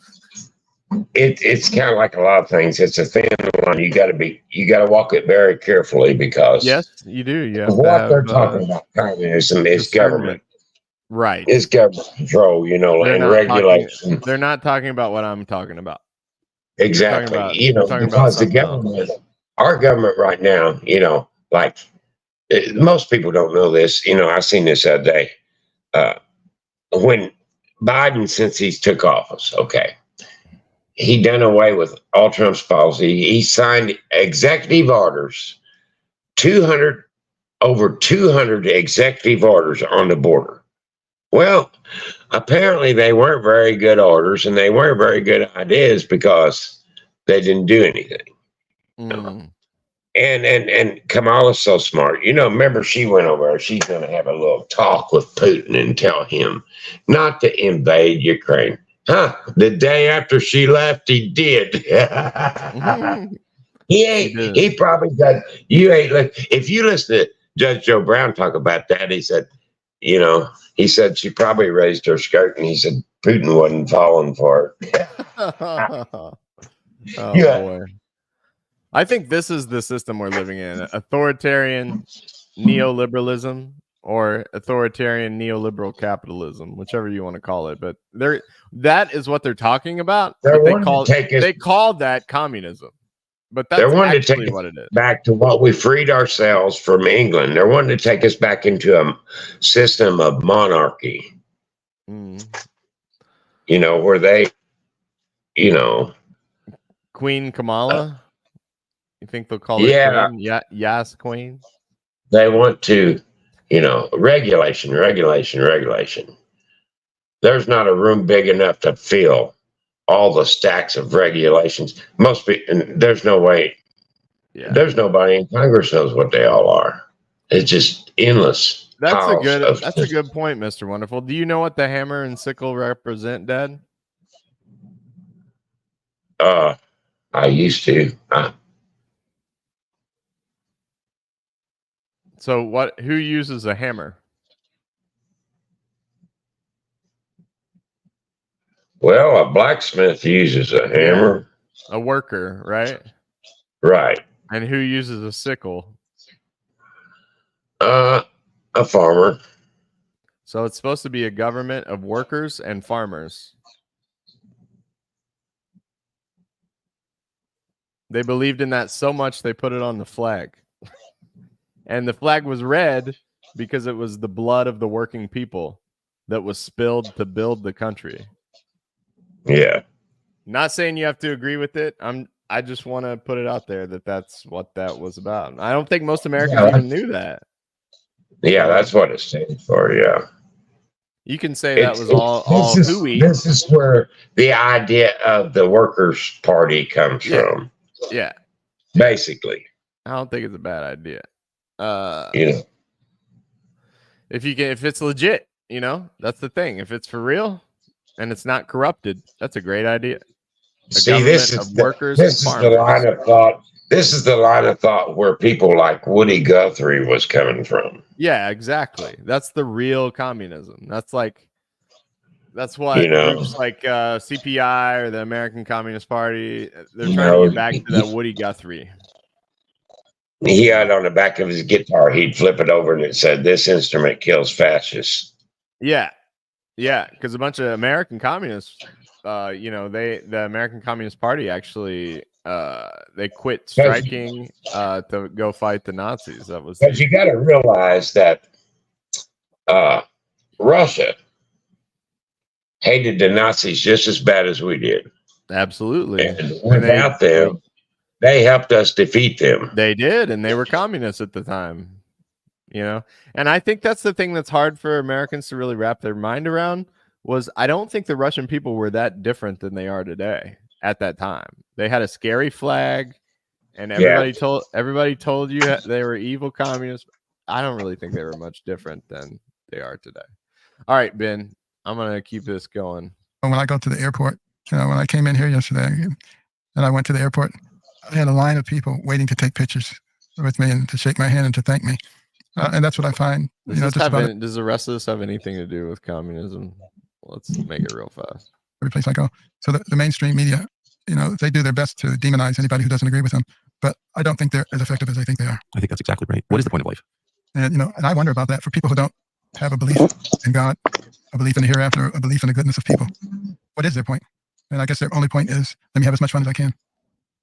It's kind of like a lot of things. It's a thin line. You got to walk it very carefully, because yes, you do. Yeah, what they're talking about communism is government, right? It's government control, and regulation. They're not talking about what I'm talking about. Exactly. Because the government, our government right now, like most people don't know this. I seen this the other day. When Biden, since he took office, he done away with all Trump's policy. He signed executive orders, over 200 executive orders on the border. Well, apparently they weren't very good orders, and they weren't very good ideas, because they didn't do anything. And Kamala's so smart. Remember, she went over there. She's going to have a little talk with Putin and tell him not to invade Ukraine. The day after she left, he did. He probably does. If you listen to Judge Joe Brown talk about that, he said, he said she probably raised her skirt, and he said Putin wasn't falling for it. Boy. I think this is the system we're living in: authoritarian neoliberalism, or authoritarian neoliberal capitalism, whichever you want to call it. But that is what they're talking about. They call that communism. But that's actually what it is. Back to what we freed ourselves from England. They're wanting to take us back into a system of monarchy. Where they, Queen Kamala. You think they'll call it Queen? Yes, Queen. They want to, regulation. There's not a room big enough to fill all the stacks of regulations. Most people, there's no way. Yeah. There's nobody in Congress knows what they all are. It's just endless. That's a house good. of That's a good point, Mr. Wonderful. Do you know what the hammer and sickle represent, Dad? I used to. So what? Who uses a hammer? Well, a blacksmith uses a hammer. A worker, right? Right. And who uses a sickle? A farmer. So it's supposed to be a government of workers and farmers. They believed in that so much they put it on the flag. And the flag was red because it was the blood of the working people that was spilled to build the country. Yeah. Not saying you have to agree with it. I just want to put it out there that that's what that was about. I don't think most Americans even knew that. Yeah, that's what it stands for. Yeah. You can say that was all hooey. This is where the idea of the Workers' Party comes from. Yeah. Basically. I don't think it's a bad idea. Yeah. If it's legit, that's the thing. If it's for real and it's not corrupted, that's a great idea. See, this is the line of thought. This is the line of thought where people like Woody Guthrie was coming from. Yeah, exactly. That's the real communism. That's what groups like CPI or the American Communist Party, they're trying to get back to that Woody Guthrie. He had on the back of his guitar, he'd flip it over and it said, "This instrument kills fascists." Yeah. Yeah, because a bunch of American communists, the American Communist Party actually they quit striking to go fight the Nazis. That was. But you got to realize that Russia hated the Nazis just as bad as we did. Absolutely. And without them, they helped us defeat them. They did, and they were communists at the time. And I think that's the thing that's hard for Americans to really wrap their mind around. Was I don't think the Russian people were that different than they are today. At that time, they had a scary flag, and everybody told you they were evil communists. I don't really think they were much different than they are today. All right, Ben, I'm gonna keep this going. When I go to the airport, when I came in here yesterday, and I went to the airport, I had a line of people waiting to take pictures with me and to shake my hand and to thank me. And that's what I find. Does the rest of this have anything to do with communism? Let's make it real fast. Every place I go. So the mainstream media, they do their best to demonize anybody who doesn't agree with them. But I don't think they're as effective as they think they are. I think that's exactly right. What is the point of life? And, and I wonder about that for people who don't have a belief in God, a belief in the hereafter, a belief in the goodness of people. What is their point? And I guess their only point is, let me have as much fun as I can,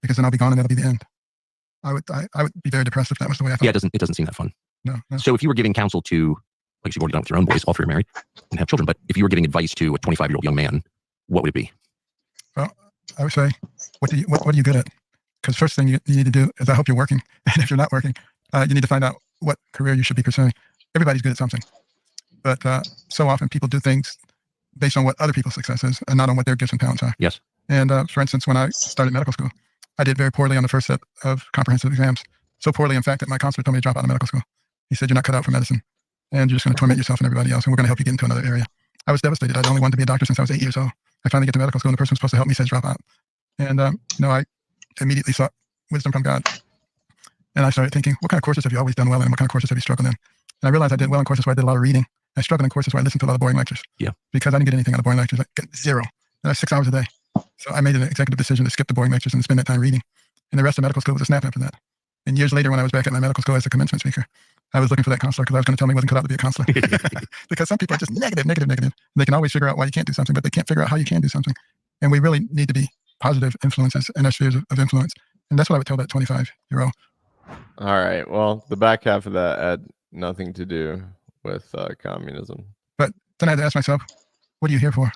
because then I'll be gone and that'll be the end. I would be very depressed if that was the way I thought. Yeah, it doesn't seem that fun. No. So if you were giving counsel to, like you've already done with your own boys, all three are married and have children, but if you were giving advice to a 25-year-old young man, what would it be? Well, I would say, what are you good at? Because first thing you need to do is, I hope you're working. And if you're not working, you need to find out what career you should be pursuing. Everybody's good at something. But so often people do things based on what other people's success is and not on what their gifts and talents are. Yes. And for instance, when I started medical school, I did very poorly on the first set of comprehensive exams. So poorly, in fact, that my counselor told me to drop out of medical school. He said, "You're not cut out for medicine, and you're just going to torment yourself and everybody else, and we're going to help you get into another area." I was devastated. I'd only wanted to be a doctor since I was 8 years old. I finally get to medical school, and the person who's supposed to help me says drop out. And I immediately sought wisdom from God. And I started thinking, what kind of courses have you always done well in, and what kind of courses have you struggled in? And I realized I did well in courses where I did a lot of reading. I struggled in courses where I listened to a lot of boring lectures. Yeah. Because I didn't get anything out of boring lectures. I get zero. And that's 6 hours a day. So I made an executive decision to skip the boring lectures and spend that time reading. And the rest of medical school was a snap after that. And years later, when I was back at my medical school as a commencement speaker, I was looking for that counselor because I was going to tell me he wasn't cut out to be a counselor. Because some people are just negative. They can always figure out why you can't do something, but they can't figure out how you can do something. And we really need to be positive influences in our spheres of influence. And that's what I would tell that 25-year-old. All right. Well, the back half of that had nothing to do with communism. But then I had to ask myself, what are you here for?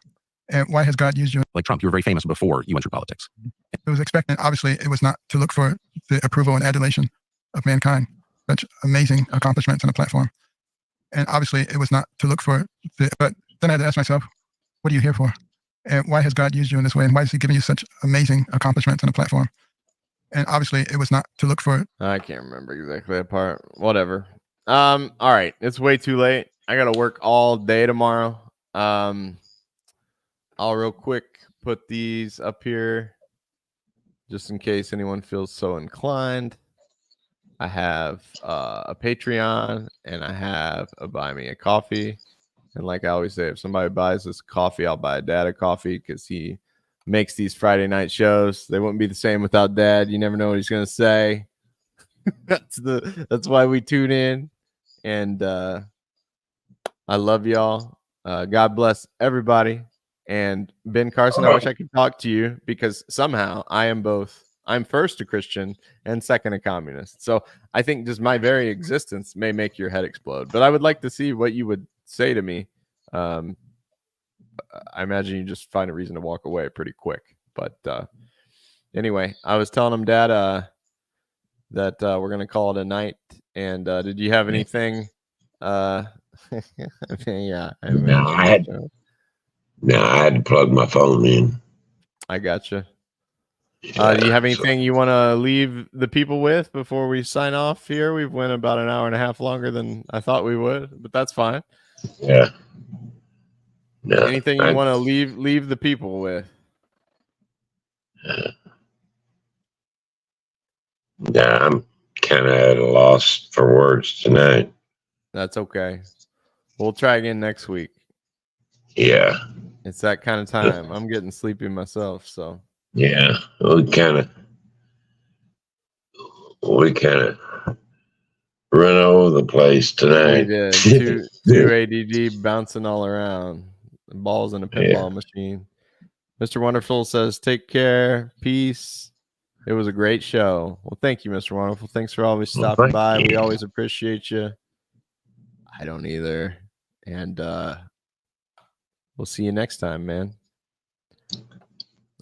And why has God used you? Like Trump, you were very famous before you entered politics. It was expected. Obviously, it was not to look for the approval and adulation of mankind. Such amazing accomplishments on a platform. And obviously, it was not to look for but then I had to ask myself, what are you here for? And why has God used you in this way? And why is he giving you such amazing accomplishments on a platform? And obviously, it was not to look for. I can't remember exactly that part. Whatever. All right. It's way too late. I got to work all day tomorrow. I'll real quick put these up here just in case anyone feels so inclined. I have a Patreon and I have a Buy Me a Coffee. And like I always say, if somebody buys this coffee, I'll buy Dad a coffee because he makes these Friday night shows. They wouldn't be the same without Dad. You never know what he's going to say. That's why we tune in. And I love y'all. God bless everybody. And Ben Carson, I wish I could talk to you because somehow I am both. I'm first a Christian and second a communist. So I think just my very existence may make your head explode. But I would like to see what you would say to me. I imagine you just find a reason to walk away pretty quick. But anyway, I was telling him, Dad, that we're going to call it a night. And did you have anything? Yeah, I had to plug my phone in. I gotcha. Do you have anything you want to leave the people with before we sign off here? We've went about an hour and a half longer than I thought we would, but that's fine. Yeah. No, anything you want to leave the people with? Nah, I'm kind of at a loss for words tonight. That's okay. We'll try again next week. Yeah. It's that kind of time. I'm getting sleepy myself, so. Yeah, we kind of run over the place tonight. We did. Two ADD bouncing all around. The balls in a pinball machine. Mr. Wonderful says, take care. Peace. It was a great show. Well, thank you, Mr. Wonderful. Thanks for always stopping by. We always appreciate you. I don't either. And we'll see you next time, man.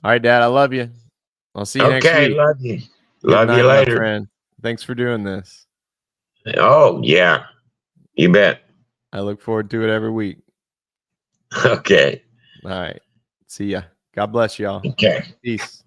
All right, Dad, I love you. I'll see you next week. Okay, love you. Good Love night, you my later. friend. Thanks for doing this. Oh, yeah. You bet. I look forward to it every week. Okay. All right. See ya. God bless y'all. Okay. Peace.